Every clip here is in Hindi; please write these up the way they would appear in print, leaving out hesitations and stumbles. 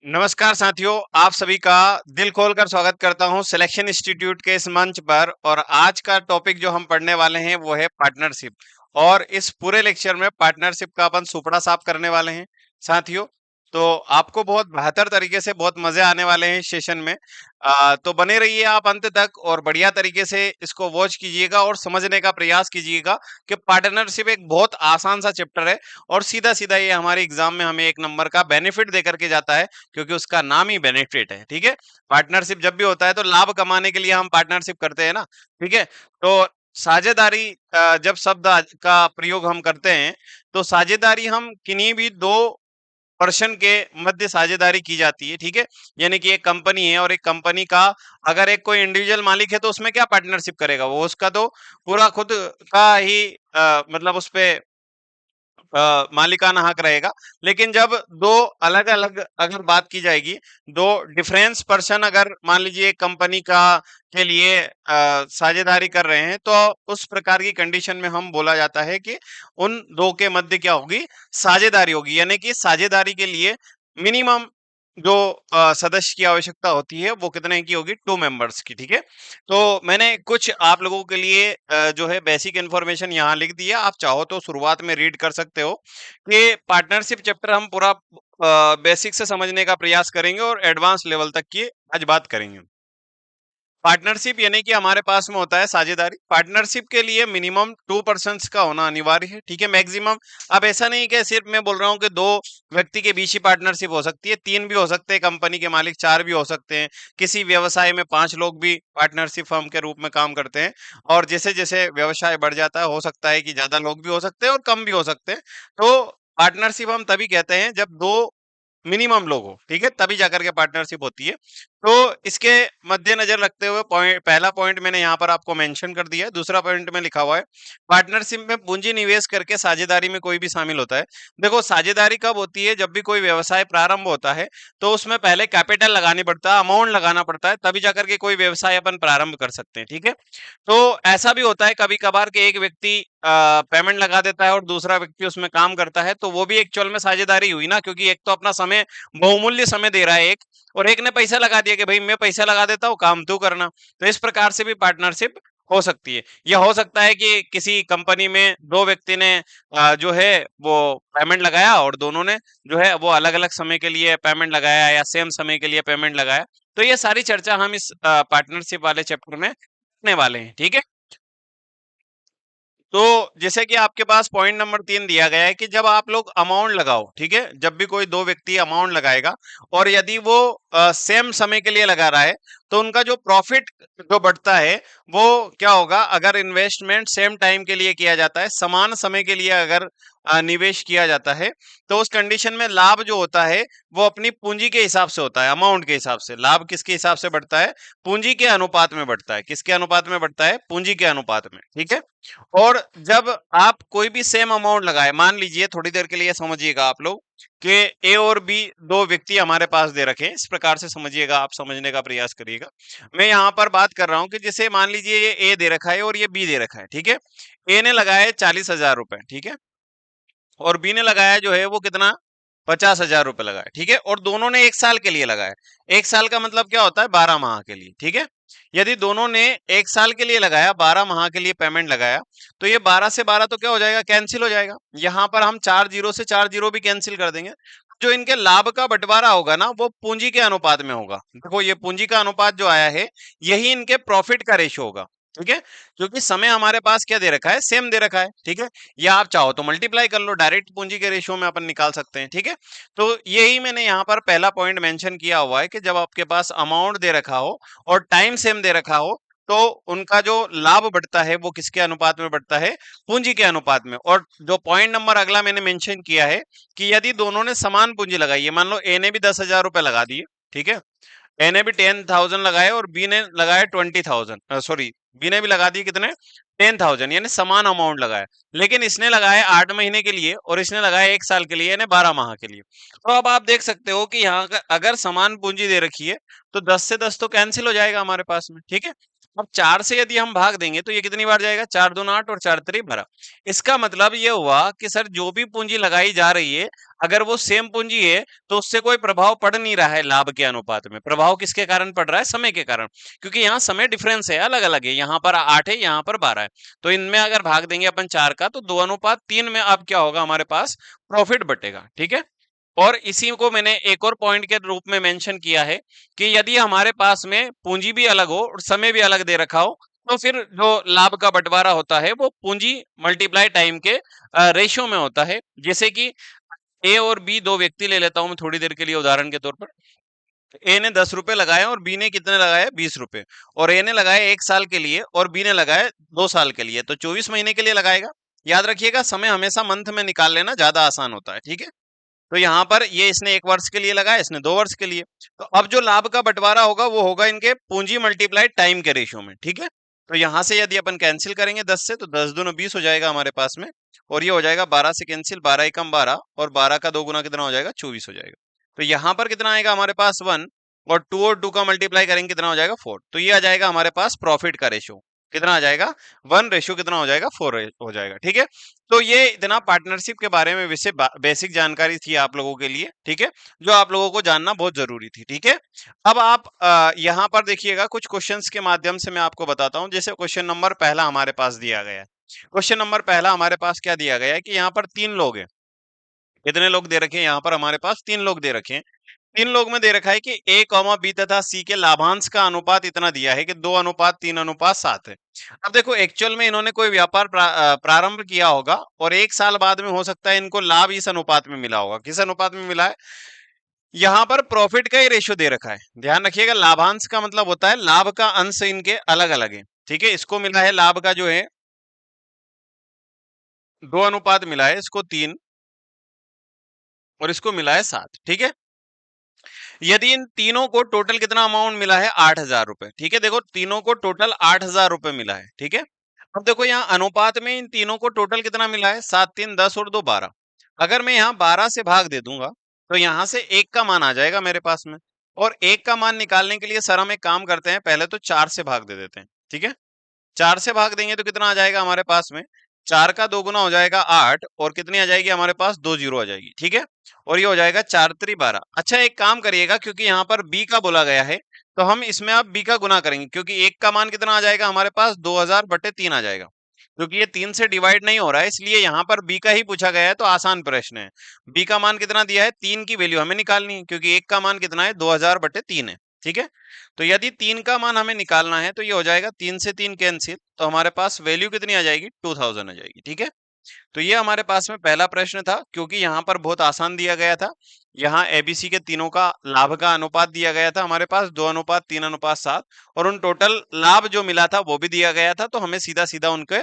नमस्कार साथियों, आप सभी का दिल खोलकर स्वागत करता हूं सिलेक्शन इंस्टीट्यूट के इस मंच पर। और आज का टॉपिक जो हम पढ़ने वाले हैं वो है पार्टनरशिप। और इस पूरे लेक्चर में पार्टनरशिप का अपन सुपड़ा साफ करने वाले हैं साथियों। तो आपको बहुत बेहतर तरीके से बहुत मजे आने वाले हैं इस सेशन में। तो बने रहिए आप अंत तक और बढ़िया तरीके से इसको वॉच कीजिएगा और समझने का प्रयास कीजिएगा कि पार्टनरशिप एक बहुत आसान सा चैप्टर है और सीधा सीधा ये हमारे एग्जाम में हमें 1 नंबर का बेनिफिट दे करके जाता है, क्योंकि उसका नाम ही बेनिफिट है। ठीक है, पार्टनरशिप जब भी होता है तो लाभ कमाने के लिए हम पार्टनरशिप करते हैं ना। ठीक है, तो साझेदारी जब शब्द का प्रयोग हम करते हैं तो साझेदारी हम किन्हीं भी दो पर्सन के मध्य साझेदारी की जाती है। ठीक है, यानी कि एक कंपनी है और एक कंपनी का अगर एक कोई इंडिविजुअल मालिक है तो उसमें क्या पार्टनरशिप करेगा, वो उसका तो पूरा खुद का ही मतलब उस पे मालिकाना हक रहेगा। लेकिन जब दो अलग अलग अगर बात की जाएगी, दो डिफरेंस पर्सन अगर मान लीजिए एक कंपनी का के लिए साझेदारी कर रहे हैं, तो उस प्रकार की कंडीशन में हम बोला जाता है कि उन दो के मध्य क्या होगी, साझेदारी होगी। यानी कि साझेदारी के लिए मिनिमम जो सदस्य की आवश्यकता होती है वो कितने की होगी, 2 मेंबर्स की। ठीक है, तो मैंने कुछ आप लोगों के लिए जो है बेसिक इन्फॉर्मेशन यहाँ लिख दिया। आप चाहो तो शुरुआत में रीड कर सकते हो कि पार्टनरशिप चैप्टर हम पूरा बेसिक से समझने का प्रयास करेंगे और एडवांस लेवल तक की आज बात करेंगे। पार्टनरशिप यानी कि हमारे पास में होता है साझेदारी। पार्टनरशिप के लिए मिनिमम 2 पर्सन्स का होना अनिवार्य है। ठीक है, मैक्सिमम। अब ऐसा नहीं कि सिर्फ मैं बोल रहा हूँ कि दो व्यक्ति के बीच ही पार्टनरशिप हो सकती है, 3 भी हो सकते हैं, कंपनी के मालिक 4 भी हो सकते हैं, किसी व्यवसाय में 5 लोग भी पार्टनरशिप फर्म के रूप में काम करते हैं। और जैसे जैसे व्यवसाय बढ़ जाता है, हो सकता है कि ज्यादा लोग भी हो सकते हैं और कम भी हो सकते हैं। तो पार्टनरशिप हम तभी कहते हैं जब दो मिनिमम लोग हो। ठीक है, तभी जाकर के पार्टनरशिप होती है। तो इसके मद्देनजर रखते हुए पहला पॉइंट मैंने यहाँ पर आपको मेंशन कर दिया है। दूसरा पॉइंट में लिखा हुआ है, पार्टनरशिप में पूंजी निवेश करके साझेदारी में कोई भी शामिल होता है। देखो, साझेदारी कब होती है, जब भी कोई व्यवसाय प्रारंभ होता है तो उसमें पहले कैपिटल लगानी पड़ता है, अमाउंट लगाना पड़ता है, तभी जाकर के कोई व्यवसाय अपन प्रारंभ कर सकते हैं। ठीक है, तो ऐसा भी होता है कभी कभार कि एक व्यक्ति पेमेंट लगा देता है और दूसरा व्यक्ति उसमें काम करता है, तो वो भी एक्चुअल में साझेदारी हुई ना, क्योंकि एक तो अपना समय, बहुमूल्य समय दे रहा है एक, और एक ने पैसा लगा दिया कि भाई मैं पैसा लगा देता हूँ, काम तू करना। तो इस प्रकार से भी पार्टनरशिप हो सकती है। या हो सकता है कि किसी कंपनी में दो व्यक्ति ने जो है वो पेमेंट लगाया और दोनों ने जो है वो अलग अलग समय के लिए पेमेंट लगाया या सेम समय के लिए पेमेंट लगाया। तो ये सारी चर्चा हम इस पार्टनरशिप वाले चैप्टर में करने वाले हैं। ठीक है, तो जैसे कि आपके पास पॉइंट नंबर 3 दिया गया है कि जब आप लोग अमाउंट लगाओ, ठीक है, जब भी कोई दो व्यक्ति अमाउंट लगाएगा और यदि वो सेम समय के लिए लगा रहा है, तो उनका जो प्रॉफिट जो बढ़ता है वो क्या होगा, अगर इन्वेस्टमेंट सेम टाइम के लिए किया जाता है, समान समय के लिए अगर निवेश किया जाता है, तो उस कंडीशन में लाभ जो होता है वो अपनी पूंजी के हिसाब से होता है, अमाउंट के हिसाब से। लाभ किसके हिसाब से बढ़ता है, पूंजी के अनुपात में बढ़ता है। किसके अनुपात में बढ़ता है, पूंजी के अनुपात में। ठीक है, और जब आप कोई भी सेम अमाउंट लगाए, मान लीजिए थोड़ी देर के लिए समझिएगा आप लोग कि ए और बी दो व्यक्ति हमारे पास दे रखे हैं, इस प्रकार से समझिएगा, आप समझने का प्रयास करिएगा। मैं यहाँ पर बात कर रहा हूँ कि जैसे मान लीजिए ये ए दे रखा है और ये बी दे रखा है। ठीक है, ए ने लगाया 40,000 रुपए, ठीक है, और बी ने लगाया जो है वो कितना, 50,000 रुपए लगाए। ठीक है, और दोनों ने 1 साल के लिए लगाया। 1 साल का मतलब क्या होता है, 12 माह के लिए। ठीक है, यदि दोनों ने 1 साल के लिए लगाया, 12 माह के लिए पेमेंट लगाया, तो ये 12 से 12 तो क्या हो जाएगा, कैंसिल हो जाएगा। यहाँ पर हम 4 जीरो से 4 जीरो भी कैंसिल कर देंगे। जो इनके लाभ का बंटवारा होगा ना, वो पूंजी के अनुपात में होगा। देखो, ये पूंजी का अनुपात जो आया है, यही इनके प्रॉफिट का रेशो होगा। ठीक है, क्योंकि समय हमारे पास क्या दे रखा है, सेम दे रखा है। ठीक है, या आप चाहो तो मल्टीप्लाई कर लो, डायरेक्ट पूंजी के रेशियो में अपन निकाल सकते हैं। ठीक है, तो यही मैंने यहाँ पर पहला पॉइंट मेंशन किया हुआ है कि जब आपके पास अमाउंट दे रखा हो और टाइम सेम दे रखा हो, तो उनका जो लाभ बढ़ता है वो किसके अनुपात में बढ़ता है, पूंजी के अनुपात में। और जो पॉइंट नंबर अगला मैंने मेंशन किया है कि यदि दोनों ने समान पूंजी लगाई है, मान लो ए ने भी 10,000 रुपए लगा दिए, ठीक है, ए ने भी 10,000 लगाए और बी ने लगाया 20,000, सॉरी, बी ने भी लगा दिए कितने, 10,000, यानी समान अमाउंट लगाया। लेकिन इसने लगाया 8 महीने के लिए और इसने लगाया 1 साल के लिए, यानी 12 माह के लिए। तो अब आप देख सकते हो कि यहाँ का अगर समान पूंजी दे रखी है तो 10 से 10 तो कैंसिल हो जाएगा हमारे पास में। ठीक है, अब 4 से यदि हम भाग देंगे तो ये कितनी बार जाएगा, 4 दूना 8 और 4 3 12। इसका मतलब ये हुआ कि सर जो भी पूंजी लगाई जा रही है, अगर वो सेम पूंजी है तो उससे कोई प्रभाव पड़ नहीं रहा है लाभ के अनुपात में। प्रभाव किसके कारण पड़ रहा है, समय के कारण, क्योंकि यहाँ समय डिफरेंस है, अलग अलग है, यहाँ पर 8 है, यहाँ पर 12 है। तो इनमें अगर भाग देंगे अपन 4 का तो 2:3 में अब क्या होगा, हमारे पास प्रॉफिट बटेगा। ठीक है, और इसी को मैंने एक और पॉइंट के रूप में मेंशन किया है कि यदि हमारे पास में पूंजी भी अलग हो और समय भी अलग दे रखा हो, तो फिर जो लाभ का बंटवारा होता है वो पूंजी मल्टीप्लाई टाइम के रेशियो में होता है। जैसे कि ए और बी दो व्यक्ति ले लेता हूं मैं थोड़ी देर के लिए उदाहरण के तौर पर। ए ने 10 रुपए लगाए और बी ने कितने लगाए, 20 रुपए। और ए ने लगाए 1 साल के लिए और बी ने लगाए 2 साल के लिए, तो 24 महीने के लिए लगाएगा। याद रखिएगा, समय हमेशा मंथ में निकाल लेना ज्यादा आसान होता है। ठीक है, तो यहाँ पर ये इसने 1 वर्ष के लिए लगाया, इसने 2 वर्ष के लिए। तो अब जो लाभ का बंटवारा होगा वो होगा इनके पूंजी मल्टीप्लाई टाइम के रेशियो में। ठीक है, तो यहाँ से यदि अपन कैंसिल करेंगे 10 से, तो 10 दूना 20 हो जाएगा हमारे पास में। और ये हो जाएगा 12 से कैंसिल, 12 एकम 12, और 12 का 2 गुना कितना हो जाएगा, 24 हो जाएगा। तो यहाँ पर कितना आएगा हमारे पास 1, और 2 का मल्टीप्लाई करेंगे कितना हो जाएगा 4। तो ये आ जाएगा हमारे पास प्रॉफिट का रेशियो, कितना आ जाएगा 1 रेशियो कितना हो जाएगा 4 हो जाएगा। ठीक है, तो ये इतना पार्टनरशिप के बारे में वैसे बेसिक जानकारी थी आप लोगों के लिए। ठीक है, जो आप लोगों को जानना बहुत जरूरी थी। ठीक है, अब आप यहाँ पर देखिएगा, कुछ क्वेश्चंस के माध्यम से मैं आपको बताता हूँ। जैसे क्वेश्चन नंबर पहला हमारे पास दिया गया है। क्वेश्चन नंबर पहला हमारे पास क्या दिया गया है कि यहाँ पर 3 लोग हैं। कितने लोग दे रखे हैं, यहाँ पर हमारे पास 3 लोग दे रखे हैं। 3 लोग में दे रखा है कि ए कॉमा बी तथा सी के लाभांश का अनुपात इतना दिया है कि 2:3:7 है। अब देखो, एक्चुअल में इन्होंने कोई व्यापार प्रारंभ किया होगा और 1 साल बाद में हो सकता है इनको लाभ इस अनुपात में मिला होगा। किस अनुपात में मिला है, यहाँ पर प्रॉफिट का ही रेशियो दे रखा है। ध्यान रखिएगा, लाभांश का मतलब होता है लाभ का अंश इनके अलग अलग है। ठीक है, इसको मिला है लाभ का जो है 2 अनुपात मिला है, इसको 3, और इसको मिला है 7। ठीक है, यदि इन तीनों को टोटल कितना अमाउंट मिला है, 8,000 रुपए। ठीक है, देखो तीनों को टोटल 8,000 रुपए मिला है। ठीक है, अब देखो यहाँ अनुपात में इन तीनों को टोटल कितना मिला है, 7 3 10 और 2 12। अगर मैं यहाँ 12 से भाग दे दूंगा तो यहाँ से 1 का मान आ जाएगा मेरे पास में। और 1 का मान निकालने के लिए सर हम एक काम करते हैं, पहले तो 4 से भाग दे देते हैं। ठीक है, 4 से भाग देंगे तो कितना आ जाएगा हमारे पास में, 4 का 2 गुना हो जाएगा 8, और कितनी आ जाएगी हमारे पास, 2 जीरो आ जाएगी। ठीक है, और ये हो जाएगा 4 3 12। अच्छा, एक काम करिएगा, क्योंकि यहाँ पर बी का बोला गया है तो हम इसमें अब बी का गुना करेंगे, क्योंकि 1 का मान कितना आ जाएगा हमारे पास, 2000/3 आ जाएगा। क्योंकि ये 3 से डिवाइड नहीं हो रहा है, इसलिए यहाँ पर बी का ही पूछा गया है, तो आसान प्रश्न है। बी का मान कितना दिया है, 3 की वैल्यू हमें निकालनी है, क्योंकि 1 का मान कितना है, 2000/3 है। ठीक है, तो यदि 3 का मान हमें निकालना है तो ये हो जाएगा 3 से 3 कैंसिल, तो हमारे पास वैल्यू कितनी आ जाएगी, 2000 आ जाएगी। ठीक है, तो ये हमारे पास में पहला प्रश्न था, क्योंकि यहाँ पर बहुत आसान दिया गया था। यहाँ एबीसी के तीनों का लाभ का अनुपात दिया गया था हमारे पास, 2:3:7, और उन टोटल लाभ जो मिला था वो भी दिया गया था, तो हमें सीधा सीधा उनके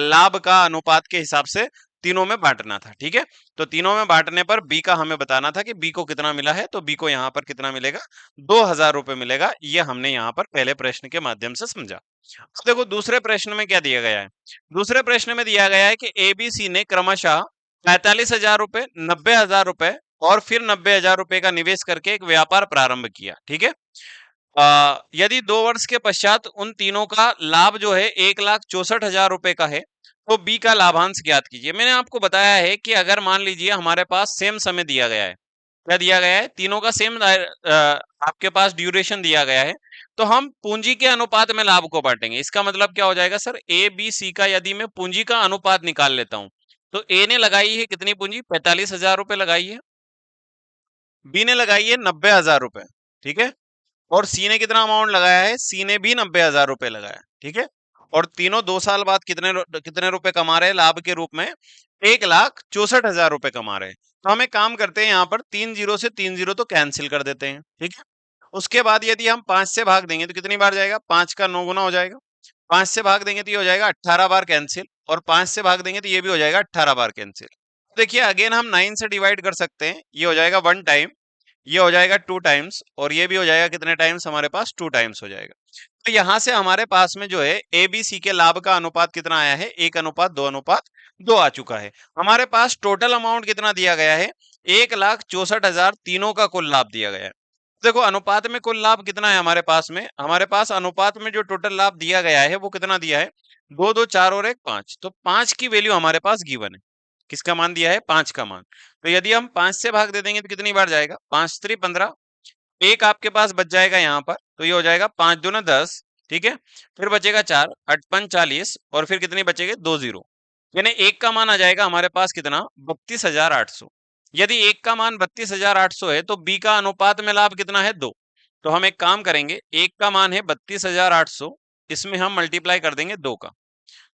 लाभ का अनुपात के हिसाब से तीनों में बांटना था। ठीक है, तो तीनों में बांटने पर बी का हमें बताना था कि बी को कितना मिला है, तो बी को यहाँ पर कितना मिलेगा, 2,000 रुपए मिलेगा। ये हमने यहाँ पर पहले प्रश्न के माध्यम से समझा। अब देखो दूसरे प्रश्न में क्या दिया गया है। दूसरे प्रश्न में दिया गया है कि एबीसी ने क्रमशः 45,000 रुपए, 90,000 रुपए और फिर 90,000 रुपए का निवेश करके एक व्यापार प्रारंभ किया। ठीक है, यदि 2 वर्ष के पश्चात उन तीनों का लाभ जो है 1,64,000 रुपए का है, तो बी का लाभांश ज्ञात कीजिए। मैंने आपको बताया है कि अगर मान लीजिए हमारे पास सेम समय दिया गया है, क्या दिया गया है, तीनों का सेम आपके पास ड्यूरेशन दिया गया है, तो हम पूंजी के अनुपात में लाभ को बांटेंगे। इसका मतलब क्या हो जाएगा सर, ए बी सी का यदि मैं पूंजी का अनुपात निकाल लेता हूं, तो ए ने लगाई है कितनी पूंजी, 45,000 रुपए लगाई है, बी ने लगाई है 90,000 रुपए। ठीक है, और सी ने कितना अमाउंट लगाया है, सी ने भी 90,000 रुपए लगाया। ठीक है, और तीनों 2 साल बाद कितने रुपए कमा रहे हैं लाभ के रूप में, 1,64,000 रुपए कमा रहे हैं। तो हम एक काम करते हैं, यहाँ पर 3 जीरो से 3 जीरो तो कैंसिल कर देते हैं। ठीक है, उसके बाद यदि हम 5 से भाग देंगे तो कितनी बार जाएगा, 5 का 9 गुना हो जाएगा। 5 से भाग देंगे तो ये हो जाएगा 18 बार कैंसिल, और 5 से भाग देंगे तो ये भी हो जाएगा 18 बार कैंसिल। देखिए अगेन हम 9 से डिवाइड कर सकते हैं, ये हो जाएगा 1 टाइम, ये हो जाएगा 2 टाइम्स, और ये भी हो जाएगा कितने टाइम्स, हमारे पास 2 टाइम्स हो जाएगा। तो यहां से हमारे पास में जो है ए बी सी के लाभ का अनुपात कितना आया है, 1:2:2 आ चुका है। हमारे पास टोटल अमाउंट कितना दिया गया है, 1,64,000 तीनों का कुल लाभ दिया गया है। देखो अनुपात में कुल लाभ कितना है हमारे पास में, हमारे पास अनुपात में जो टोटल लाभ दिया गया है वो कितना दिया है, 2 2 4 और 1 5। तो 5 की वैल्यू हमारे पास गिवन है। किसका मान दिया है, 5 का मान। तो यदि हम 5 से भाग दे देंगे तो कितनी बार जाएगा, 5 3 15, एक आपके पास बच जाएगा यहाँ पर, तो ये हो जाएगा 5 दूना 10, ठीक है। फिर बचेगा 4 8 5 40, और फिर कितनी बचेगी, 2 जीरो, यानी एक का मान आ जाएगा हमारे पास कितना, 32,800। यदि एक का मान 32,800 है तो बी का अनुपात में लाभ कितना है, 2। तो हम एक काम करेंगे, एक का मान है 32,800, इसमें हम मल्टीप्लाई कर देंगे 2 का,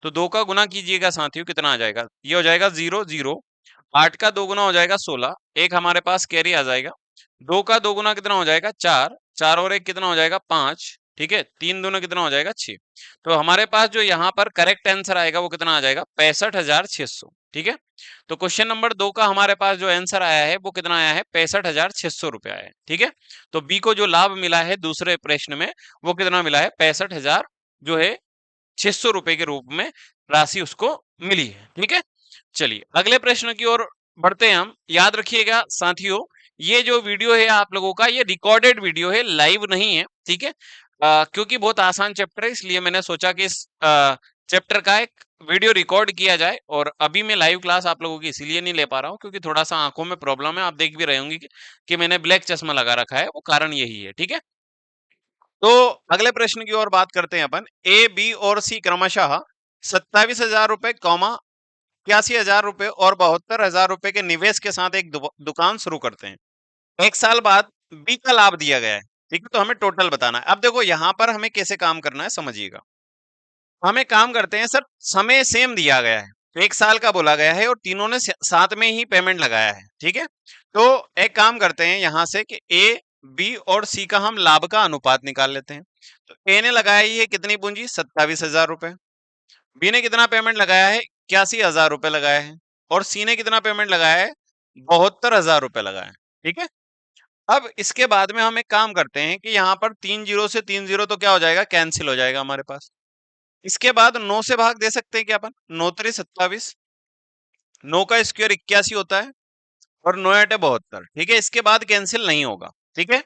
तो 2 का गुना कीजिएगा साथियों, कितना आ जाएगा, ये हो जाएगा 0 0, 8 का 2 गुना हो जाएगा 16, एक हमारे पास कैरी आ जाएगा, 2 का 2 गुना कितना हो जाएगा 4, 4 और 1 कितना हो जाएगा 5, ठीक है, 3 दूना कितना हो जाएगा 6। तो हमारे पास जो यहाँ पर करेक्ट आंसर आएगा वो कितना आ जाएगा, 65,600, ठीक है। तो क्वेश्चन नंबर 2 का हमारे पास जो आंसर आया है वो कितना आया है, 65,600 रुपये आया है, ठीक है। तो बी को जो लाभ मिला है दूसरे प्रश्न में वो कितना मिला है, 65,000 जो है 600 रुपए के रूप में राशि उसको मिली है, ठीक है। चलिए अगले प्रश्न की ओर बढ़ते हैं हम। याद रखिएगा साथियों, ये जो वीडियो है आप लोगों का, ये रिकॉर्डेड वीडियो है, लाइव नहीं है, ठीक है। क्योंकि बहुत आसान चैप्टर है इसलिए मैंने सोचा कि इस चैप्टर का एक वीडियो रिकॉर्ड किया जाए, और अभी मैं लाइव क्लास आप लोगों की इसीलिए नहीं ले पा रहा हूँ क्योंकि थोड़ा सा आंखों में प्रॉब्लम है, आप देख भी रहे होंगे कि मैंने ब्लैक चश्मा लगा रखा है, वो कारण यही है, ठीक है। तो अगले प्रश्न की ओर बात करते हैं अपन। ए बी और सी क्रमशः 27,000 रुपए कौमा 81,000 रुपए और 72,000 रुपए के निवेश के साथ एक दुकान शुरू करते हैं। एक साल बाद बी का लाभ दिया गया है, ठीक है, तो हमें टोटल बताना है। अब देखो यहाँ पर हमें कैसे काम करना है समझिएगा। हमें काम करते हैं सर, समय सेम दिया गया है, तो एक साल का बोला गया है और तीनों ने साथ में ही पेमेंट लगाया है, ठीक है। तो एक काम करते हैं यहाँ से कि ए बी और सी का हम लाभ का अनुपात निकाल लेते हैं। तो ए ने लगाई है कितनी पूंजी, 27,000 रुपए, बी ने कितना पेमेंट लगाया है, 81,000 रुपए लगाया है, और सी ने कितना पेमेंट लगाया है, 72,000 रुपए लगाया है, ठीक है। अब इसके बाद में हम एक काम करते हैं कि यहाँ पर 3 जीरो से 3 जीरो तो क्या हो जाएगा, कैंसिल हो जाएगा हमारे पास। इसके बाद 9 से भाग दे सकते हैं क्या अपन, 9 3 27, 9 का स्क्वायर 81 होता है, और 9 8 72, ठीक है। इसके बाद कैंसिल नहीं होगा, ठीक है।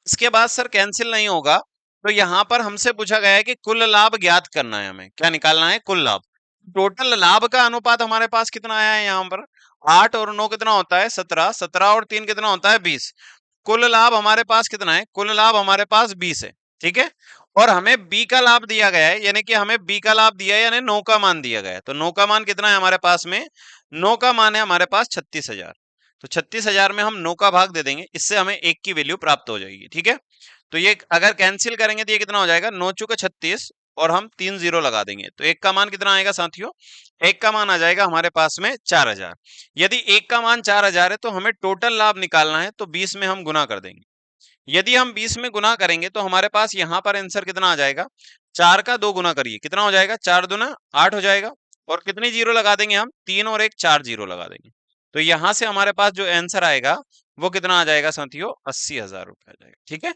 इसके बाद सर कैंसिल नहीं होगा, तो यहाँ पर हमसे पूछा गया है कि कुल लाभ ज्ञात करना है, हमें क्या निकालना है, कुल लाभ। टोटल लाभ का अनुपात हमारे पास कितना आया है यहाँ पर, 8 और 9 कितना होता है 17, 17 और 3 कितना होता है 20। कुल लाभ हमारे पास कितना है, कुल लाभ हमारे पास 20 है, ठीक है। और हमें बी का लाभ दिया गया है, यानी कि हमें बी का लाभ दिया है, यानी 9 का मान दिया गया है। तो 9 का मान कितना है हमारे पास में, 9 का मान है हमारे पास 36,000। तो 36,000 में हम 9 का भाग दे देंगे, इससे हमें 1 की वैल्यू प्राप्त हो जाएगी, ठीक है। तो ये अगर कैंसिल करेंगे तो ये कितना हो जाएगा, 9 चौके 36, और हम 3 जीरो लगा देंगे, तो 1 का मान कितना आएगा साथियों, 1 का मान आ जाएगा हमारे पास में 4,000। यदि 1 का मान 4,000 है तो हमें टोटल लाभ निकालना है, तो 20 में हम गुना कर देंगे। यदि हम 20 में गुना करेंगे तो हमारे पास यहाँ पर आंसर कितना आ जाएगा, 4 का 2 गुना करिए, कितना हो जाएगा, 4 दूना 8 हो जाएगा, और कितनी जीरो लगा देंगे हम, 3 और 1 4 जीरो लगा देंगे। तो यहाँ से हमारे पास जो आंसर आएगा वो कितना आ जाएगा साथियों, 80,000 रुपए आ जाएगा, ठीक है।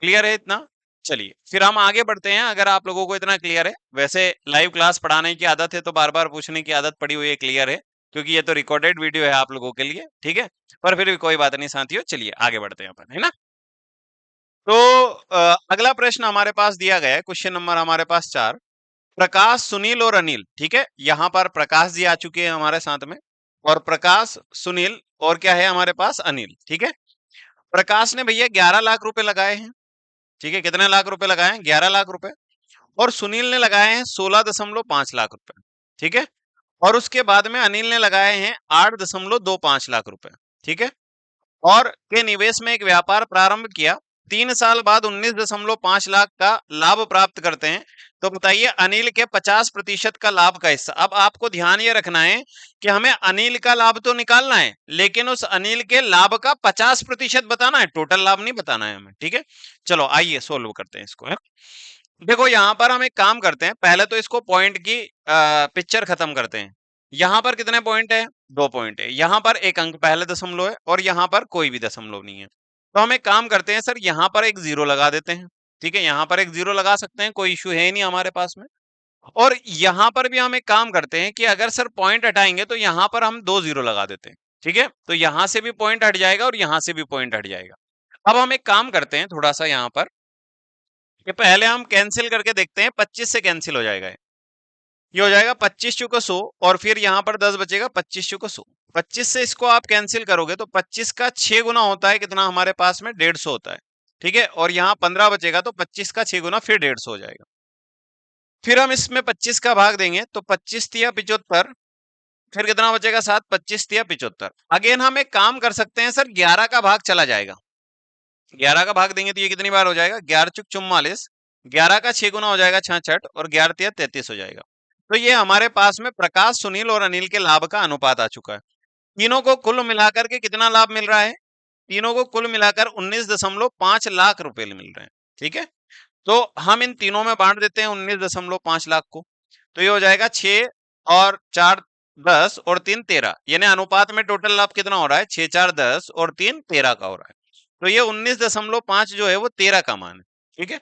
क्लियर है इतना। चलिए फिर हम आगे बढ़ते हैं, अगर आप लोगों को इतना क्लियर है, वैसे लाइव क्लास पढ़ाने की आदत है तो बार बार पूछने की आदत पड़ी हुई है, क्लियर है, क्योंकि ये तो रिकॉर्डेड वीडियो है आप लोगों के लिए, ठीक है। पर फिर भी कोई बात नहीं साथियों, चलिए आगे बढ़ते हैं अपन, है ना। तो अगला प्रश्न हमारे पास दिया गया है, क्वेश्चन नंबर हमारे पास 4। प्रकाश, सुनील और अनिल, ठीक है, यहाँ पर प्रकाश जी आ चुके हैं हमारे साथ में, और प्रकाश, सुनील, और क्या है हमारे पास, अनिल, ठीक है। प्रकाश ने भैया 11 लाख रुपए लगाए हैं, ठीक है, कितने लाख रुपए लगाए हैं, 11 लाख रुपए। और सुनील ने लगाए हैं 16.5 लाख रुपए, ठीक है। और उसके बाद में अनिल ने लगाए हैं 8.25 लाख रुपए, ठीक है। और के निवेश में एक व्यापार प्रारंभ किया, 3 साल बाद 19.5 लाख का लाभ प्राप्त करते हैं। तो बताइए अनिल के 50% का लाभ का हिस्सा। अब आपको ध्यान ये रखना है कि हमें अनिल का लाभ तो निकालना है, लेकिन उस अनिल के लाभ का 50% बताना है, टोटल लाभ नहीं बताना है हमें, ठीक है। चलो आइए सोल्व करते हैं इसको, है। देखो यहाँ पर हम एक काम करते हैं, पहले तो इसको पॉइंट की पिक्चर खत्म करते हैं। यहाँ पर कितने पॉइंट है, 2 पॉइंट है, यहाँ पर एक अंक पहले दशमलव है, और यहाँ पर कोई भी दशमलव नहीं है। तो हम एक काम करते हैं सर, यहाँ पर एक जीरो लगा देते हैं, ठीक है, यहाँ पर एक जीरो लगा सकते हैं, कोई इश्यू है ही नहीं हमारे पास में। और यहाँ पर भी हम एक काम करते हैं कि अगर सर पॉइंट हटाएंगे तो यहाँ पर हम 2 जीरो लगा देते हैं, ठीक है। तो यहाँ से भी पॉइंट हट जाएगा और यहाँ से भी पॉइंट हट जाएगा। अब हम एक काम करते हैं थोड़ा सा यहाँ पर, कि पहले हम कैंसिल करके देखते हैं। 25 से कैंसिल हो जाएगा ये हो जाएगा 25 चुका 100, और फिर यहाँ पर 10 बचेगा 25 चुका 100। 25 से इसको आप कैंसिल करोगे तो 25 का 6 गुना होता है कितना हमारे पास में 150 होता है, ठीक है। और यहाँ 15 बचेगा तो 25 का 6 गुना फिर 150 हो जाएगा। फिर हम इसमें 25 का भाग देंगे तो 25 तिया 75, फिर कितना बचेगा 7, 25 तिया 75। अगेन हम एक काम कर सकते हैं सर, 11 का भाग चला जाएगा। 11 का भाग देंगे तो ये कितनी बार हो जाएगा, 11 चुक 44, 11 का 6 गुना हो जाएगा 66, और 11 तिया 33 हो जाएगा। तो ये हमारे पास में प्रकाश, सुनील और अनिल के लाभ का अनुपात आ चुका है। तीनों को कुल मिलाकर के कितना लाभ मिल रहा है, तीनों को कुल मिलाकर 19.5 लाख रुपए मिल रहे हैं, ठीक है। तो हम इन तीनों में बांट देते हैं 19.5 लाख को, तो ये हो जाएगा 6 और 4 10 और 3 13, यानी अनुपात में टोटल लाभ कितना हो रहा है, 6 4 10 और 3 13 का हो रहा है। तो ये 19.5 जो है वो 13 का मान है, ठीक है।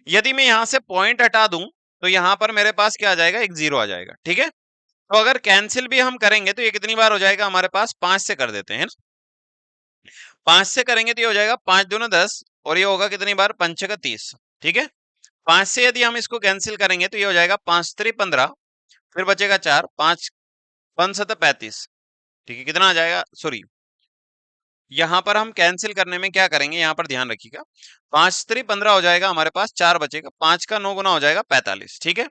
यदि मैं यहाँ से पॉइंट हटा दूं तो यहाँ पर मेरे पास क्या आ जाएगा, एक जीरो आ जाएगा, ठीक है। तो अगर कैंसिल भी हम करेंगे तो ये कितनी बार हो जाएगा हमारे पास, 5 से कर देते हैं ना। 5 से करेंगे तो ये हो जाएगा 5 दूना 10, और ये होगा कितनी बार, 5 का 30, ठीक है। 5 से यदि हम इसको कैंसिल करेंगे तो ये हो जाएगा 5 3 15, फिर बचेगा 4, 5 5 7 35, ठीक है। कितना आ जाएगा, सॉरी यहाँ पर हम कैंसिल करने में क्या करेंगे, यहाँ पर ध्यान रखिएगा। 5 3 15 हो जाएगा हमारे पास, 4 बचेगा, 5 का 9 गुना हो जाएगा 45, ठीक है।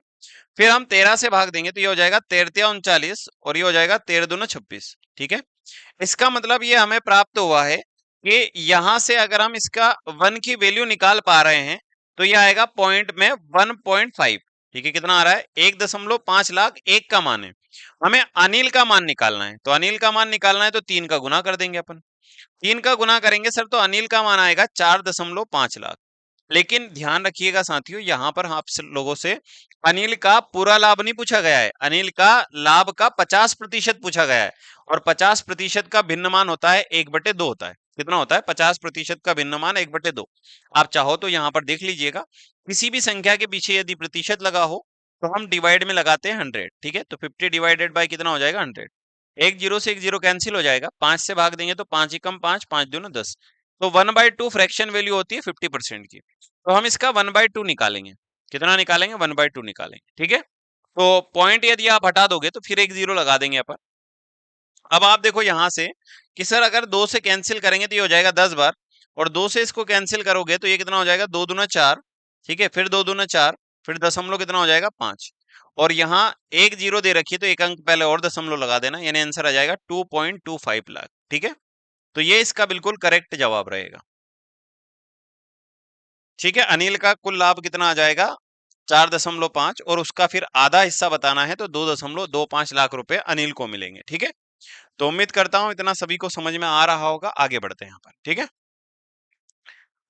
फिर हम 13 से भाग देंगे तो ये हो जाएगा 13 39, और ये हो जाएगा 13 दूना 26, ठीक है। इसका मतलब ये हमें प्राप्त हुआ है कि यहां से अगर हम इसका 1 की वैल्यू निकाल पा रहे हैं तो ये आएगा पॉइंट में 1.5, ठीक है। कितना आ रहा है, 1.5 लाख, एक का मान है। हमें अनिल का मान निकालना है, तो अनिल का मान निकालना है तो 3 का गुना कर देंगे अपन। 3 का गुना करेंगे सर तो अनिल का मान आएगा 4.5 लाख। लेकिन ध्यान रखिएगा साथियों, यहाँ पर आप लोगों से अनिल का पूरा लाभ नहीं पूछा गया है, अनिल का लाभ का 50% पूछा गया है, और 50% का भिन्न मान होता है 1/2 होता है। कितना होता है, 50% का भिन्न मान 1/2। आप चाहो तो यहाँ पर देख लीजिएगा, किसी भी संख्या के पीछे यदि प्रतिशत लगा हो तो हम डिवाइड में लगाते हैं 100, ठीक है। तो 50 डिवाइडेड बाय कितना हो जाएगा, 100। एक जीरो से एक जीरो कैंसिल हो जाएगा, 5 से भाग देंगे तो 5 एकम 5, 5 दूना 10। तो 1/2 फ्रैक्शन वैल्यू होती है 50% की, तो हम इसका 1/2 निकालेंगे। कितना निकालेंगे, 1/2 निकालेंगे, ठीक है। तो पॉइंट यदि आप हटा दोगे तो फिर एक जीरो लगा देंगे अपन। अब आप देखो यहां से कि सर अगर 2 से कैंसिल करेंगे तो ये हो जाएगा 10 बार, और 2 से इसको कैंसिल करोगे तो ये कितना हो जाएगा, 2 दूना 4, ठीक है। फिर 2 दूना 4, फिर दशमलव कितना हो जाएगा 5, और यहाँ एक जीरो दे रखी है तो एक अंक पहले और दशमलव लगा देना, यानी आंसर आ जाएगा 2.25 लाख, ठीक है। तो ये इसका बिल्कुल करेक्ट जवाब रहेगा, ठीक है। अनिल का कुल लाभ कितना आ जाएगा, 4.5, और उसका फिर आधा हिस्सा बताना है तो 2.25 लाख रुपए अनिल को मिलेंगे, ठीक है। तो उम्मीद करता हूं इतना सभी को समझ में आ रहा होगा। आगे बढ़ते हैं यहाँ पर, ठीक है।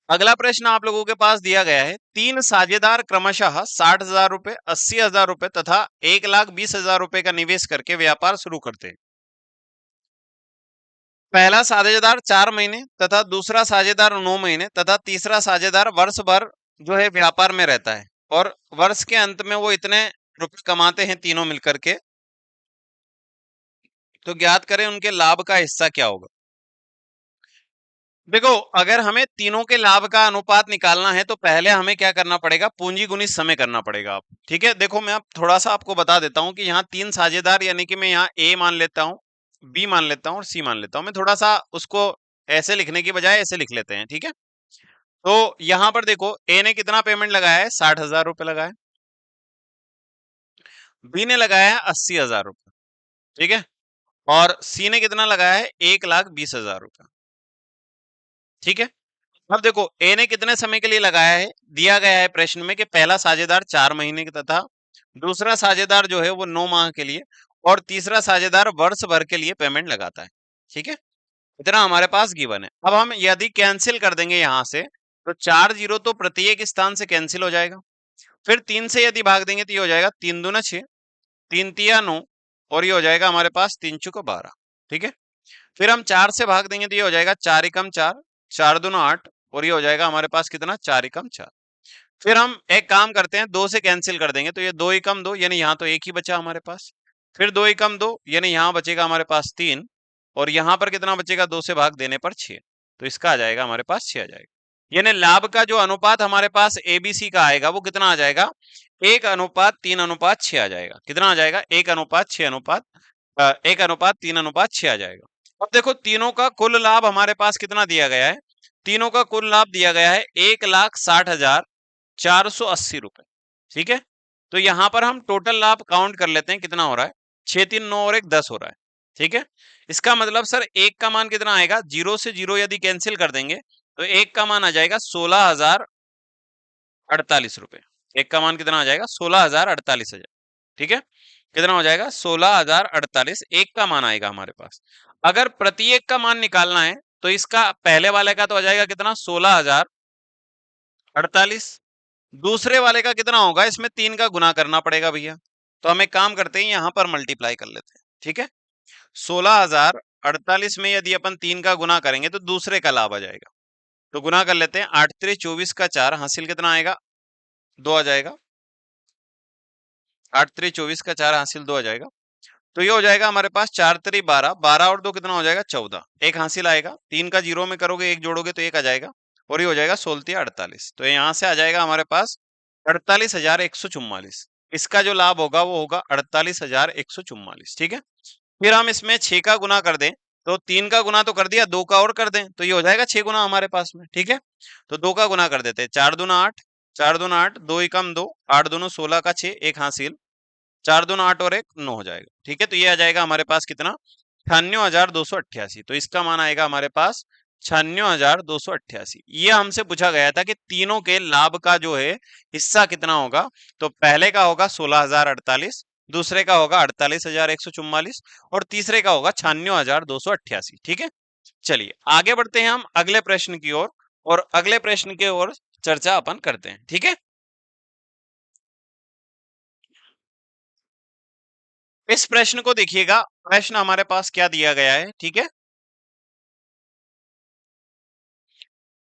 अगला प्रश्न आप लोगों के पास दिया गया है, 3 साझेदार क्रमशः 60,000 रुपए, 80,000 रुपए तथा 1,20,000 रुपए का निवेश करके व्यापार शुरू करते हैं। पहला साझेदार 4 महीने तथा दूसरा साझेदार 9 महीने तथा तीसरा साझेदार वर्ष भर जो है व्यापार में रहता है, और वर्ष के अंत में वो इतने रुपए कमाते हैं तीनों मिलकर के, तो ज्ञात करें उनके लाभ का हिस्सा क्या होगा। देखो, अगर हमें तीनों के लाभ का अनुपात निकालना है तो पहले हमें क्या करना पड़ेगा, पूंजी गुणित समय करना पड़ेगा आप, ठीक है। देखो मैं अब थोड़ा सा आपको बता देता हूं कि यहाँ 3 साझेदार, यानी कि मैं यहाँ ए मान लेता हूँ, बी मान लेता हूँ और सी मान लेता हूँ। मैं थोड़ा सा उसको ऐसे लिखने की बजाय ऐसे लिख लेते हैं, ठीक है। तो यहाँ पर देखो, ए ने कितना पेमेंट लगाया है, 60,000 रुपए लगाया है। बी ने लगाया है 80,000 रुपए, ठीक है। और सी ने कितना लगाया है, 1,20,000 रुपए, ठीक है। अब देखो, ए ने कितने समय के लिए लगाया है, दिया गया है प्रश्न में कि पहला साझेदार 4 महीने तथा दूसरा साझेदार जो है वो 9 माह के लिए, और तीसरा साझेदार वर्ष भर के लिए पेमेंट लगाता है, ठीक है। इतना हमारे पास गिवन है। अब हम यदि कैंसिल कर देंगे यहां से तो 4 जीरो तो प्रत्येक स्थान से कैंसिल हो जाएगा। फिर 3 से यदि भाग देंगे तो ये हो जाएगा 3 दूना 6, 3 तिया 9, और ये हो जाएगा हमारे पास 3 चौका 12, ठीक है। फिर हम 4 से भाग देंगे तो ये हो जाएगा 4 एकम 4, 4 दूना 8, और ये हो जाएगा हमारे पास कितना, 4 एकम 4। फिर हम एक काम करते हैं, 2 से कैंसिल कर देंगे तो ये 2 एकम 2, यानी यहाँ तो एक ही बचा हमारे पास। फिर 2 एकम 2, यानी यहाँ बचेगा हमारे पास 3, और यहाँ पर कितना बचेगा, 2 से भाग देने पर 6। तो इसका आ जाएगा हमारे पास 6 आ जाएगा। यानी लाभ का जो अनुपात हमारे पास एबीसी का आएगा वो कितना आ जाएगा, 1:3:6 आ जाएगा। कितना आ जाएगा, 1:3:6 आ जाएगा। अब देखो तीनों का कुल लाभ हमारे पास कितना दिया गया है, तीनों का कुल लाभ दिया गया है 1,60,480 रुपए। ठीक है, तो यहां पर हम टोटल लाभ काउंट कर लेते हैं, कितना हो रहा है, 6 3 9 और 1 10 हो रहा है। ठीक है, इसका मतलब सर एक का मान कितना आएगा, जीरो से जीरो यदि कैंसिल कर देंगे तो एक का मान आ जाएगा 16,048 रुपए। एक का मान कितना आ जाएगा, 16,048 हजार। ठीक है, कितना हो जाएगा, 16,048 एक का मान आएगा हमारे पास। अगर प्रत्येक का मान निकालना है तो इसका पहले वाले का तो आ जाएगा कितना, 16,048। दूसरे वाले का कितना होगा, इसमें 3 का गुना करना पड़ेगा भैया। तो हम एक काम करते हैं, यहां पर मल्टीप्लाई कर लेते हैं। ठीक है, 16,048 में यदि अपन 3 का गुना करेंगे तो दूसरे का लाभ आ जाएगा। तो गुना कर लेते हैं, 8 3 24 का 4 हासिल कितना आएगा, 2 आ जाएगा। 8 3 24 का 4 हासिल 2 आ जाएगा। तो ये हो जाएगा हमारे पास 4 3 12, 12 और 2 कितना हो जाएगा, 14। एक हासिल आएगा, 3 का जीरो में करोगे, एक जोड़ोगे तो एक आ जाएगा, और ये हो जाएगा 16×48। तो यहाँ से आ जाएगा हमारे पास 48,144। इसका जो लाभ होगा वो होगा 48,144। ठीक है, फिर हम इसमें 6 का गुना कर दें, तो 3 का गुना तो कर दिया, 2 का और कर दें तो ये हो जाएगा 6 गुना हमारे पास में। ठीक है, तो 2 का गुना कर देते हैं, 4 दूना 8, 4 दूना 8, 2 एकम 2, 8 दूनो 16 का 6, एक हासिल, 4 दूना 8 और 1 9 हो जाएगा। ठीक है, तो ये आ जाएगा हमारे पास कितना, 96,288। तो इसका मान आएगा हमारे पास 96,288। ये हमसे पूछा गया था कि तीनों के लाभ का जो है हिस्सा कितना होगा। तो पहले का होगा 16,048, दूसरे का होगा 48,144 और तीसरे का होगा 96,288। ठीक है, चलिए आगे बढ़ते हैं हम अगले प्रश्न की ओर, और अगले प्रश्न की ओर चर्चा अपन करते हैं। ठीक है, इस प्रश्न को देखिएगा, प्रश्न हमारे पास क्या दिया गया है। ठीक है,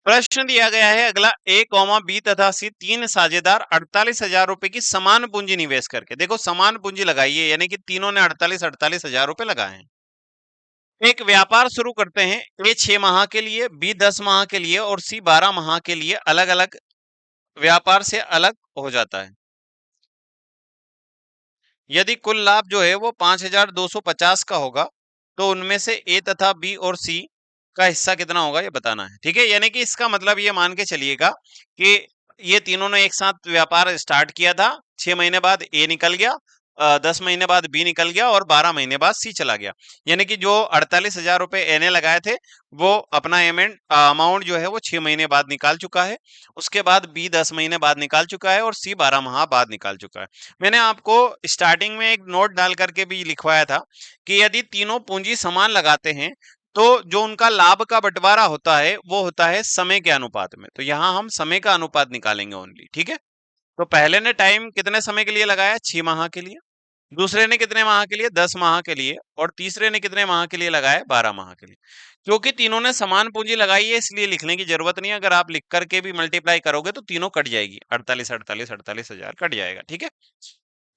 प्रश्न दिया गया है अगला, ए कॉमा बी तथा सी तीन साझेदार 48,000 रुपए की समान पूंजी निवेश करके, देखो समान पूंजी लगाइए, यानी कि तीनों ने 48,000 रुपए लगाए हैं, एक व्यापार शुरू करते हैं। ए 6 माह के लिए, बी 10 माह के लिए और सी 12 माह के लिए अलग अलग व्यापार से अलग हो जाता है। यदि कुल लाभ जो है वो 5,250 का होगा तो उनमें से ए तथा बी और सी का हिस्सा कितना होगा ये बताना है। ठीक है, यानी कि इसका मतलब ये मान के चलिएगा कि ये तीनों ने एक साथ व्यापार स्टार्ट किया था, 6 महीने बाद ए निकल गया, 10 महीने बाद बी निकल गया और 12 महीने बाद सी चला गया। यानी कि जो 48,000 रुपए ए ने लगाए थे वो अपना अमाउंट जो है वो 6 महीने बाद निकाल चुका है, उसके बाद बी 10 महीने बाद निकाल चुका है और सी 12 माह बाद निकाल चुका है। मैंने आपको स्टार्टिंग में एक नोट डाल करके भी लिखवाया था कि यदि तीनों पूंजी समान लगाते हैं तो जो उनका लाभ का बंटवारा होता है वो होता है समय के अनुपात में। तो यहाँ हम समय का अनुपात निकालेंगे ओनली। ठीक है, तो पहले ने टाइम कितने समय के लिए लगाया, 6 माह के लिए, दूसरे ने कितने माह के लिए, 10 माह के लिए, और तीसरे ने कितने माह के लिए लगाया, 12 माह के लिए। क्योंकि तीनों ने समान पूंजी लगाई है इसलिए लिखने की जरूरत नहीं है, अगर आप लिख करके भी मल्टीप्लाई करोगे तो तीनों कट जाएगी, 48,000 कट जाएगा। ठीक है,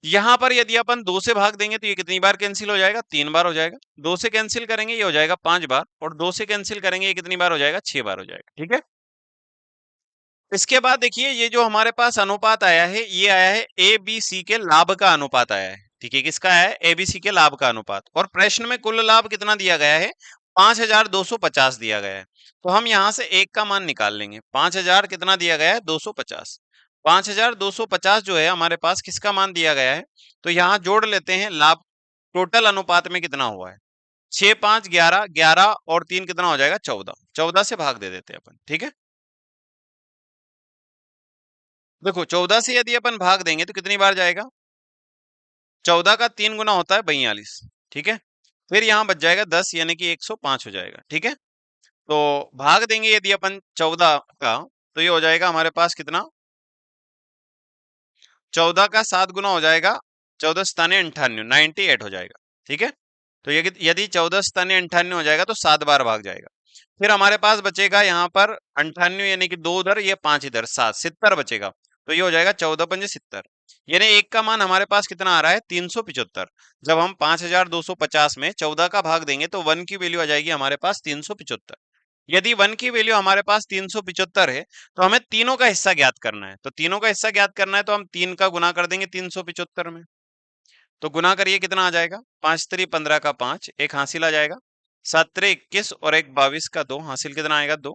यहां पर यदि अपन 2 से भाग देंगे तो ये कितनी बार कैंसिल हो जाएगा, 3 बार हो जाएगा। 2 से कैंसिल करेंगे ये हो जाएगा 5 बार, और 2 से कैंसिल करेंगे ये कितनी बार हो जाएगा, 6 बार हो जाएगा। ठीक है, इसके बाद देखिए ये जो हमारे पास अनुपात आया है ये आया है ए बी सी के लाभ का अनुपात आया है। ठीक है, किसका है, एबीसी के लाभ का अनुपात, और प्रश्न में कुल लाभ कितना दिया गया है, 5,250 दिया गया है। तो हम यहां से एक का मान निकाल लेंगे, 5,000 कितना दिया गया है, 250। 5,250 जो है हमारे पास किसका मान दिया गया है, तो यहाँ जोड़ लेते हैं लाभ, टोटल अनुपात में कितना हुआ है, 6 5 11, 11 और 3 कितना हो जाएगा, 14। 14 से भाग दे देते हैं अपन। ठीक है, देखो 14 से यदि अपन भाग देंगे तो कितनी बार जाएगा, 14 का 3 गुना होता है 42। ठीक है, फिर यहाँ बच जाएगा 10 यानी कि 105 हो जाएगा। ठीक है, तो भाग देंगे यदि अपन 14 का तो ये हो जाएगा हमारे पास कितना, 14 का 7 गुना हो जाएगा, 14 सताने 98, 98 हो जाएगा। ठीक है, तो ये यदि 14 सताने 98 हो जाएगा तो 7 बार भाग जाएगा। फिर हमारे पास बचेगा यहाँ पर 98 यानी कि 2 उधर, ये 5 इधर, 7 70 बचेगा। तो ये हो जाएगा 14 पंजे 70, यानी एक का मान हमारे पास कितना आ रहा है, 375। जब हम 5,250 में 14 का भाग देंगे तो 1 की वैल्यू आ जाएगी हमारे पास 375। यदि 1 की वैल्यू हमारे पास 375 है तो हमें तीनों का हिस्सा ज्ञात करना है। तो तीनों का हिस्सा ज्ञात करना है तो हम 3 का गुना कर देंगे 375 में। तो गुना करिए कितना आ जाएगा, 5 3 15 का 5, एक हासिल आ जाएगा, 7 3 21 और एक 22 का 2, हासिल कितना आएगा 2,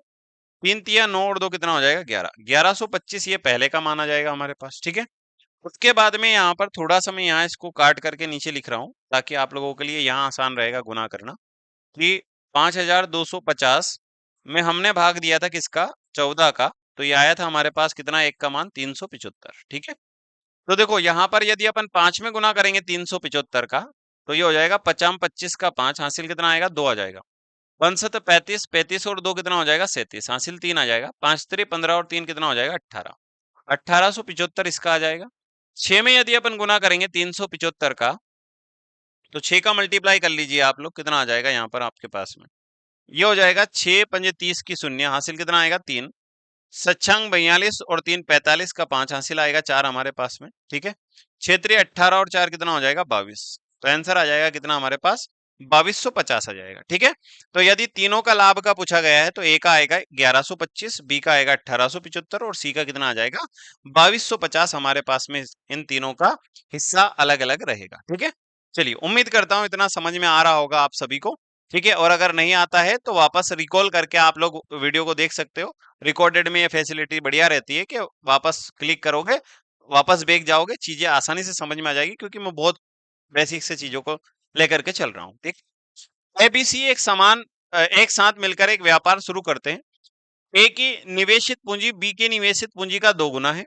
3 तिया 9 और 2 कितना हो जाएगा 11, 1125 ये पहले का माना जाएगा हमारे पास। ठीक है, उसके बाद में यहाँ पर थोड़ा सा मैं यहाँ इसको काट करके नीचे लिख रहा हूँ ताकि आप लोगों के लिए यहाँ आसान रहेगा गुना करना, कि 5250 में हमने भाग दिया था किसका, 14 का, तो ये आया था हमारे पास कितना, एक का मान 375। ठीक है, तो देखो यहाँ पर यदि अपन 5 में गुना करेंगे 375 का, तो ये हो जाएगा 50 25 का 5, हासिल कितना आएगा 2 आ जाएगा, 65 35, 35 और 2 कितना हो जाएगा 37, हासिल 3 आ जाएगा, 5 3 15 और 3 कितना हो जाएगा 18, 1875 इसका आ जाएगा। 6 में यदि अपन गुना करेंगे 375 का, तो 6 का मल्टीप्लाई कर लीजिए आप लोग, कितना आ जाएगा यहाँ पर आपके पास में, ये हो जाएगा 6 पंजे 30 की शून्य, हासिल कितना आएगा 3, सच्छंग 42 और 3 45 का 5, हासिल आएगा 4 हमारे पास में। ठीक है, 6 3 18 और 4 कितना हो जाएगा 22, तो आंसर आ जाएगा कितना हमारे पास 2250 आ जाएगा। ठीक है, तो यदि तीनों का लाभ का पूछा गया है तो ए का आएगा 1125, बी का आएगा 1875 और सी का कितना आ जाएगा 2250, हमारे पास में इन तीनों का हिस्सा अलग अलग रहेगा। ठीक है, चलिए उम्मीद करता हूं इतना समझ में आ रहा होगा आप सभी को। ठीक है, और अगर नहीं आता है तो वापस रिकॉल करके आप लोग वीडियो को देख सकते हो, रिकॉर्डेड में ये फैसिलिटी बढ़िया रहती है कि वापस क्लिक करोगे, वापस बैक जाओगे, चीजें आसानी से समझ में आ जाएगी, क्योंकि मैं बहुत बेसिक से चीजों को लेकर के चल रहा हूँ। ठीक, एबीसी एक साथ मिलकर एक व्यापार शुरू करते हैं। ए की निवेशित पूंजी बी की निवेशित पूंजी का 2 गुना है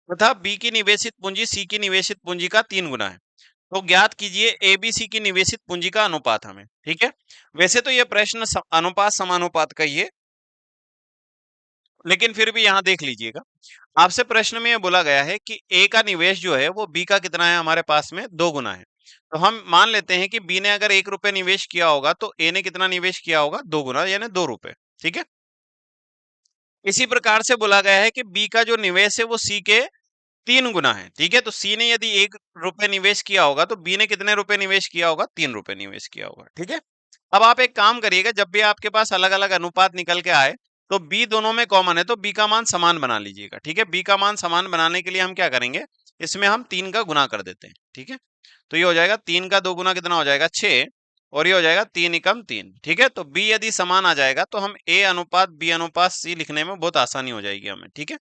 तथा बी की निवेशित पूंजी सी की निवेशित पूंजी का 3 गुना है। तो ज्ञात कीजिए एबीसी की निवेशित पूंजी का अनुपात हमें। ठीक है, वैसे तो यह प्रश्न अनुपात समानुपात का ही है, लेकिन फिर भी यहाँ देख लीजिएगा, आपसे प्रश्न में यह बोला गया है कि ए का निवेश जो है वो बी का कितना है, हमारे पास में 2 गुना है। तो हम मान लेते हैं कि बी ने अगर 1 रुपए निवेश किया होगा तो ए ने कितना निवेश किया होगा 2 गुना, यानी 2 रुपए। ठीक है, इसी प्रकार से बोला गया है कि बी का जो निवेश है वो सी के 3 गुना है। ठीक है, तो सी ने यदि 1 रुपए निवेश किया होगा तो बी ने कितने रुपए निवेश किया होगा, 3 रुपए निवेश किया होगा। ठीक है, अब आप एक काम करिएगा, जब भी आपके पास अलग अलग अनुपात निकल के आए तो बी दोनों में कॉमन है तो बी का मान समान बना लीजिएगा। ठीक है, बी का मान समान बनाने के लिए हम क्या करेंगे, इसमें हम 3 का गुना कर देते हैं। ठीक है, तो ये हो जाएगा 3 का 2 गुना कितना हो जाएगा 6, और ये हो जाएगा 3 एकम 3। ठीक है, तो बी यदि समान आ जाएगा तो हम ए अनुपात बी अनुपात सी लिखने में बहुत आसानी हो जाएगी हमें। ठीक है,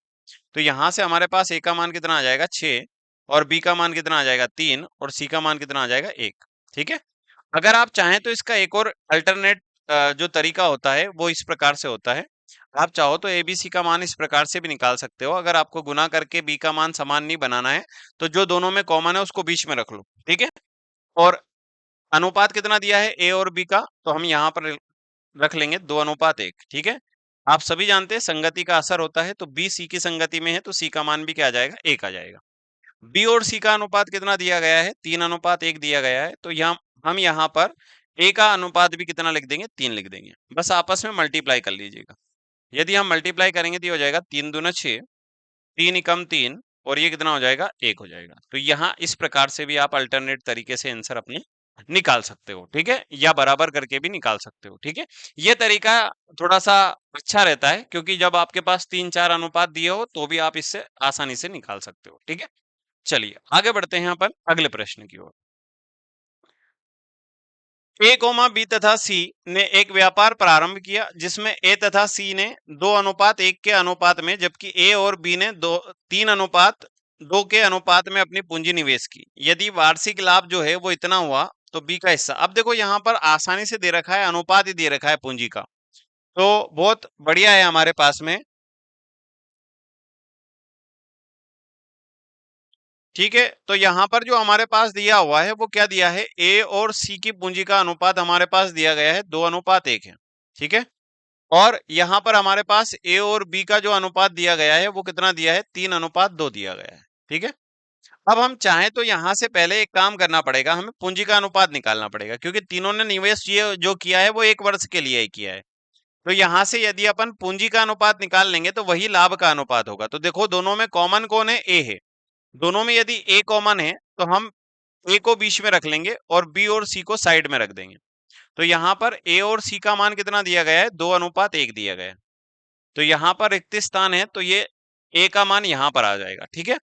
तो यहां से हमारे पास ए का मान कितना आ जाएगा 6, और बी का मान कितना आ जाएगा 3, और सी का मान कितना आ जाएगा 1। ठीक है, अगर आप चाहें तो इसका एक और अल्टरनेट जो तरीका होता है वो इस प्रकार से होता है, आप चाहो तो एबीसी का मान इस प्रकार से भी निकाल सकते हो। अगर आपको गुना करके बी का मान समान नहीं बनाना है तो जो दोनों में कॉमन है उसको बीच में रख लो। ठीक है, और अनुपात कितना दिया है ए और बी का, तो हम यहाँ पर रख लेंगे 2:1। ठीक है, आप सभी जानते हैं संगति का असर होता है, तो बी सी की संगति में है तो सी का मान भी क्या आ जाएगा 1 आ जाएगा। बी और सी का अनुपात कितना दिया गया है, 3:1 दिया गया है, तो यहाँ हम यहाँ पर ए का अनुपात भी कितना लिख देंगे, 3 लिख देंगे, बस आपस में मल्टीप्लाई कर लीजिएगा। यदि हम मल्टीप्लाई करेंगे तो ये हो जाएगा 3 दूना 6, 3 एकम 3, और ये कितना हो जाएगा 1 हो जाएगा। तो यहाँ इस प्रकार से भी आप अल्टरनेट तरीके से आंसर अपने निकाल सकते हो। ठीक है, या बराबर करके भी निकाल सकते हो। ठीक है, ये तरीका थोड़ा सा अच्छा रहता है, क्योंकि जब आपके पास 3 4 अनुपात दिए हो तो भी आप इससे आसानी से निकाल सकते हो। ठीक है, चलिए आगे बढ़ते हैं अपन अगले प्रश्न की ओर। ए कोमा बी तथा सी ने एक व्यापार प्रारंभ किया जिसमें ए तथा सी ने 2:1 के अनुपात में, जबकि ए और बी ने 3:2 के अनुपात में अपनी पूंजी निवेश की। यदि वार्षिक लाभ जो है वो इतना हुआ तो बी का हिस्सा। अब देखो यहाँ पर आसानी से दे रखा है, अनुपात ही दे रखा है पूंजी का, तो बहुत बढ़िया है हमारे पास में। ठीक है, तो यहाँ पर जो हमारे पास दिया हुआ है वो क्या दिया है, ए और सी की पूंजी का अनुपात हमारे पास दिया गया है 2:1 है। ठीक है, और यहाँ पर हमारे पास ए और बी का जो अनुपात दिया गया है वो कितना दिया है, 3:2 दिया गया है। ठीक है, अब हम चाहें तो यहाँ से पहले एक काम करना पड़ेगा, हमें पूंजी का अनुपात निकालना पड़ेगा, क्योंकि तीनों ने निवेश ये जो किया है वो 1 वर्ष के लिए ही किया है। तो यहाँ से यदि अपन पूंजी का अनुपात निकाल लेंगे तो वही लाभ का अनुपात होगा। तो देखो दोनों में कॉमन कौन है, ए है, दोनों में यदि ए कॉमन है तो हम ए को बीच में रख लेंगे और बी और सी को साइड में रख देंगे। तो यहाँ पर ए और सी का मान कितना दिया गया है, 2:1 दिया गया है। तो यहाँ पर रिक्त स्थान है, तो ये ए का मान यहाँ पर आ जाएगा, ठीक है।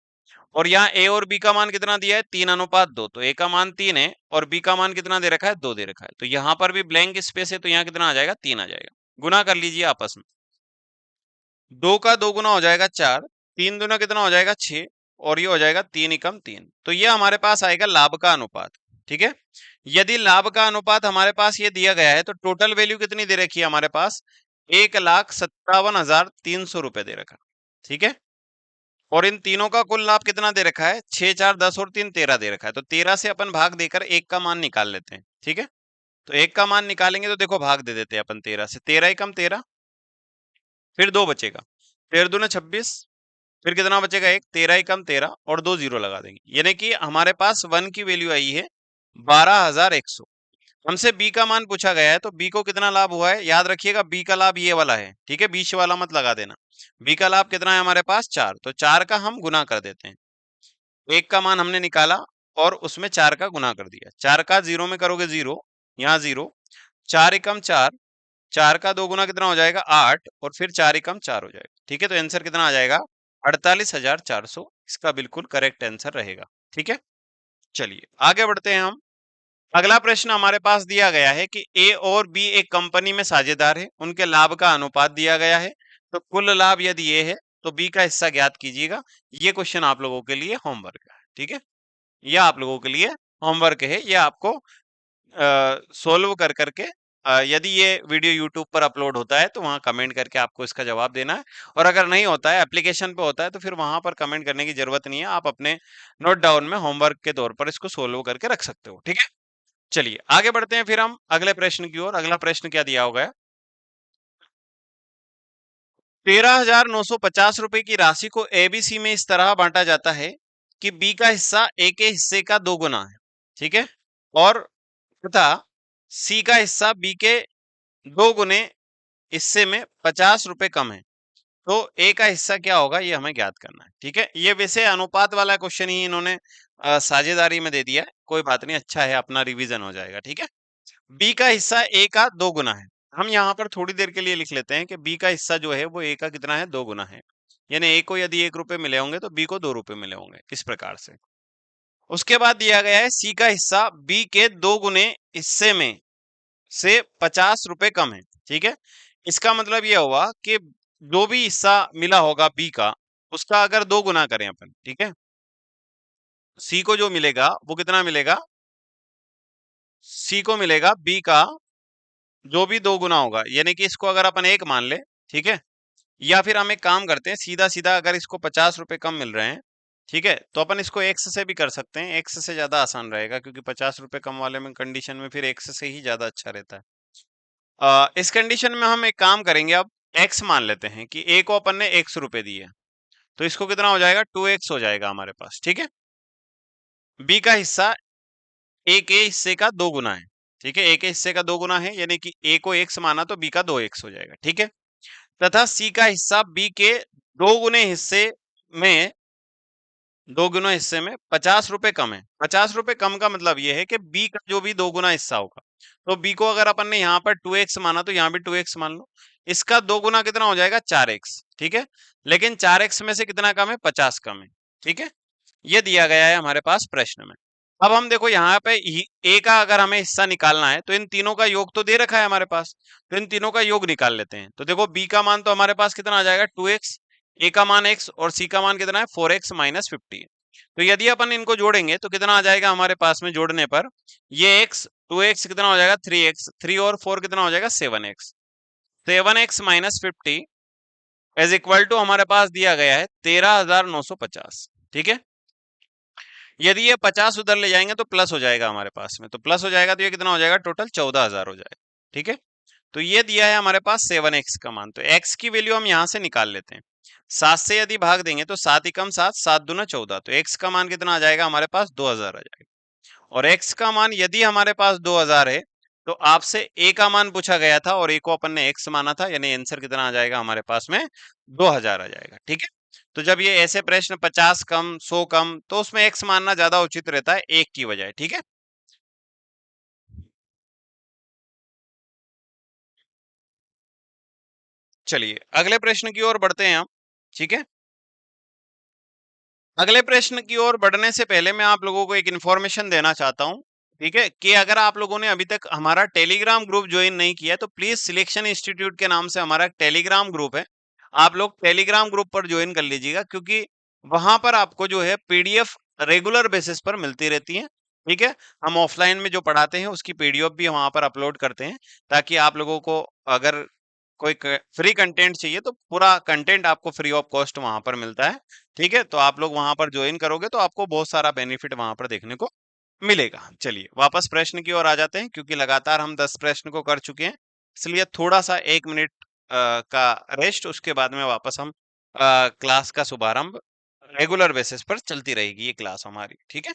और यहाँ ए और बी का मान कितना दिया है, 3:2, तो ए का मान 3 है और बी का मान कितना दे रखा है, 2 दे रखा है। तो यहाँ पर भी ब्लैंक स्पेस है, तो यहाँ कितना आ जाएगा, 3 आ जाएगा। गुना कर लीजिए आपस में, 2 का 2 गुना हो जाएगा 4, 3 दूना कितना हो जाएगा 6, और ये हो जाएगा 3 एकम 3। तो ये हमारे पास आएगा लाभ का अनुपात, ठीक है। यदि लाभ का अनुपात हमारे पास ये दिया गया है, तो टोटल वैल्यू कितनी दे रखी है हमारे पास, 1,57,300 रुपए दे रखा, ठीक है। और इन तीनों का कुल लाभ कितना दे रखा है, 6, 4, 10 और 3, 13 दे रखा है। तो 13 से अपन भाग देकर एक का मान निकाल लेते हैं, ठीक है। तो एक का मान निकालेंगे तो देखो भाग दे देते हैं अपन 13 से, 13 एकम 13, फिर 2 बचेगा, 13 दूना 26, फिर कितना बचेगा, एक, 13 एकम 13 और 2 जीरो लगा देंगे, यानी कि हमारे पास 1 की वैल्यू आई है 12,100। हमसे बी का मान पूछा गया है, तो बी को कितना लाभ हुआ है, याद रखिएगा बी का लाभ ये वाला है, ठीक है, बीच वाला मत लगा देना। बी का लाभ कितना है हमारे पास, 4, तो 4 का हम गुना कर देते हैं। एक का मान हमने निकाला और उसमें 4 का गुना कर दिया, 4 का 0 में करोगे 0, यहाँ 0, 4 एकम 4, 4 का 2 गुना कितना हो जाएगा, 8, और फिर 4 एकम 4 हो जाएगा, ठीक है। तो आंसर कितना आ जाएगा, 48,400, इसका बिल्कुल करेक्ट आंसर रहेगा, ठीक है। चलिए आगे बढ़ते हैं हम। अगला प्रश्न हमारे पास दिया गया है कि ए और बी एक कंपनी में साझेदार है, उनके लाभ का अनुपात दिया गया है। तो कुल लाभ यदि ए है तो बी का हिस्सा ज्ञात कीजिएगा। ये क्वेश्चन आप लोगों के लिए होमवर्क है, ठीक है। यह आप लोगों के लिए होमवर्क है, यह आपको सोल्व कर करके यदि ये वीडियो यूट्यूब पर अपलोड होता है तो वहां कमेंट करके आपको इसका जवाब देना है। और अगर नहीं होता है, एप्लीकेशन पे होता है, तो फिर वहां पर कमेंट करने की जरूरत नहीं है, आप अपने नोट डाउन में होमवर्क के तौर पर इसको सोल्व करके रख सकते हो, ठीक है। चलिए आगे बढ़ते हैं फिर हम अगले प्रश्न की ओर। अगला प्रश्न क्या दिया होगा, 13,950 रुपए की राशि को एबीसी में इस तरह बांटा जाता है कि बी का हिस्सा ए के हिस्से का 2 गुना है, ठीक है। और तथा सी का हिस्सा बी के 2 गुने हिस्से में 50 रुपए कम है। तो ए का हिस्सा क्या होगा, ये हमें ज्ञात करना है, ठीक है। ये वैसे अनुपात वाला क्वेश्चन ही इन्होंने साझेदारी में दे दिया है, कोई बात नहीं, अच्छा है, अपना रिवीजन हो जाएगा, ठीक है। बी का हिस्सा ए का 2 गुना है। हम यहाँ पर थोड़ी देर के लिए लिख लेते हैं कि बी का हिस्सा जो है वो ए का कितना है, 2 गुना है। यानी ए को यदि 1 रुपए मिले होंगे तो बी को 2 रुपए मिले होंगे, इस प्रकार से। उसके बाद दिया गया है सी का हिस्सा बी के 2 गुने हिस्से में से 50 रुपए कम है, ठीक है। इसका मतलब यह हुआ कि जो भी हिस्सा मिला होगा बी का, उसका अगर 2 गुना करें अपन, ठीक है, सी को जो मिलेगा वो कितना मिलेगा, सी को मिलेगा बी का जो भी 2 गुना होगा, यानी कि इसको अगर अपन 1 मान ले, ठीक है। या फिर हम एक काम करते हैं, सीधा सीधा अगर इसको 50 रुपए कम मिल रहे हैं, ठीक है, तो अपन इसको एक्स से भी कर सकते हैं। एक्स से ज्यादा आसान रहेगा, क्योंकि 50 रुपए कम वाले में कंडीशन में फिर एक्स से ही ज्यादा अच्छा रहता है। इस कंडीशन में हम एक काम करेंगे, अब एक्स मान लेते हैं कि ए को अपन ने ₹100 दिए, तो इसको कितना हो जाएगा, 2x हो जाएगा हमारे पास, ठीक है। बी का हिस्सा ए के हिस्से का 2 गुना है, ठीक है, ए के हिस्से का 2 गुना है, यानी कि ए को x माना तो बी का 2x हो जाएगा, ठीक है। तथा सी का हिस्सा बी के 2 गुने हिस्से में 2 गुना हिस्से में 50 रुपए कम है। 50 रुपए कम का मतलब ये है कि बी का जो भी 2 गुना हिस्सा होगा, तो बी को अगर अपन ने यहाँ पर 2x माना तो यहाँ भी 2x मान लो। इसका 2 गुना कितना हो जाएगा, 4x, ठीक है। लेकिन 4x में से कितना कम है, 50 कम है, ठीक है। ये दिया गया है हमारे पास प्रश्न में। अब हम देखो यहाँ पे ए का अगर हमें हिस्सा निकालना है, तो इन तीनों का योग तो दे रखा है हमारे पास, तो इन तीनों का योग निकाल लेते हैं। तो देखो बी का मान तो हमारे पास कितना आ जाएगा, 2x, ए का मान x, और सी का मान कितना है, 4x माइनस 50। तो यदि अपन इनको जोड़ेंगे तो कितना आ जाएगा हमारे पास में, जोड़ने पर ये x, 2x कितना हो जाएगा, 3x, 3 और 4 कितना हो जाएगा, 7x, 7x minus 50 is equal to हमारे पास दिया गया है 13,950, ठीक है। यदि ये 50 उधर ले जाएंगे तो प्लस हो जाएगा हमारे पास में, तो प्लस हो जाएगा तो ये कितना हो जाएगा, टोटल 14,000 हो जाएगा, ठीक है। तो ये दिया है हमारे पास 7x का मान, तो x की वैल्यू हम यहां से निकाल लेते हैं। 7 से यदि भाग देंगे तो 7 एकम 7, 7 दूना 14, तो x का मान कितना आ जाएगा हमारे पास, 2,000 आ जाएगा। और x का मान यदि हमारे पास 2,000 है, तो आपसे a का मान पूछा गया था और a को अपन ने x माना था, यानी आंसर कितना आ जाएगा हमारे पास में, 2,000 आ जाएगा, ठीक है। तो जब ये ऐसे प्रश्न 50 कम 100 कम, तो उसमें x मानना ज्यादा उचित रहता है 1 की बजाय, ठीक है। चलिए अगले प्रश्न की ओर बढ़ते हैं हम। ठीक है, अगले प्रश्न की ओर बढ़ने से पहले मैं आप लोगों को एक इन्फॉर्मेशन देना चाहता हूं। ठीक है, कि अगर आप लोगों ने अभी तक हमारा टेलीग्राम ग्रुप ज्वाइन नहीं किया है तो प्लीज सिलेक्शन इंस्टीट्यूट के नाम से हमारा एक टेलीग्राम ग्रुप है, आप लोग टेलीग्राम ग्रुप पर ज्वाइन कर लीजिएगा, क्योंकि वहां पर आपको जो है पीडीएफ रेगुलर बेसिस पर मिलती रहती है। ठीक है, हम ऑफलाइन में जो पढ़ाते हैं उसकी पीडीएफ भी वहां पर अपलोड करते हैं, ताकि आप लोगों को अगर कोई फ्री कंटेंट चाहिए तो पूरा कंटेंट आपको फ्री ऑफ कॉस्ट वहां पर मिलता है। ठीक है, तो आप लोग वहां पर ज्वाइन करोगे तो आपको बहुत सारा बेनिफिट वहां पर देखने को मिलेगा। चलिए वापस प्रश्न की ओर आ जाते हैं, क्योंकि लगातार हम 10 प्रश्न को कर चुके हैं, इसलिए थोड़ा सा 1 मिनट का रेस्ट, उसके बाद में वापस हम क्लास का शुभारंभ रेगुलर बेसिस पर चलती रहेगी ये क्लास हमारी। ठीक है,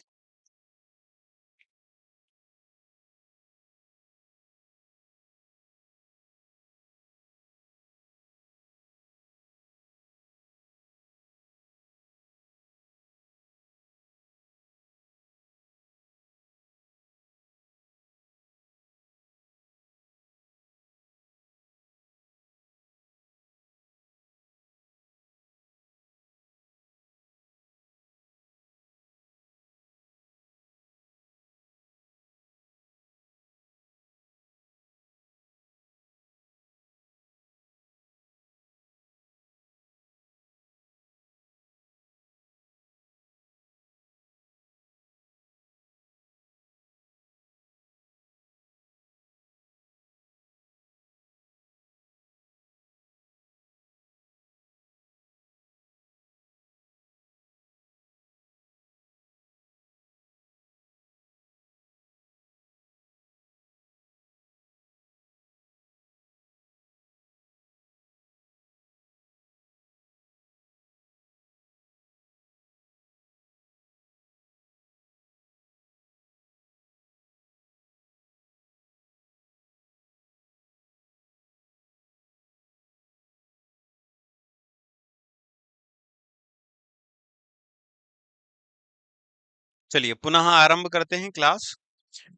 चलिए पुनः आरंभ करते हैं क्लास।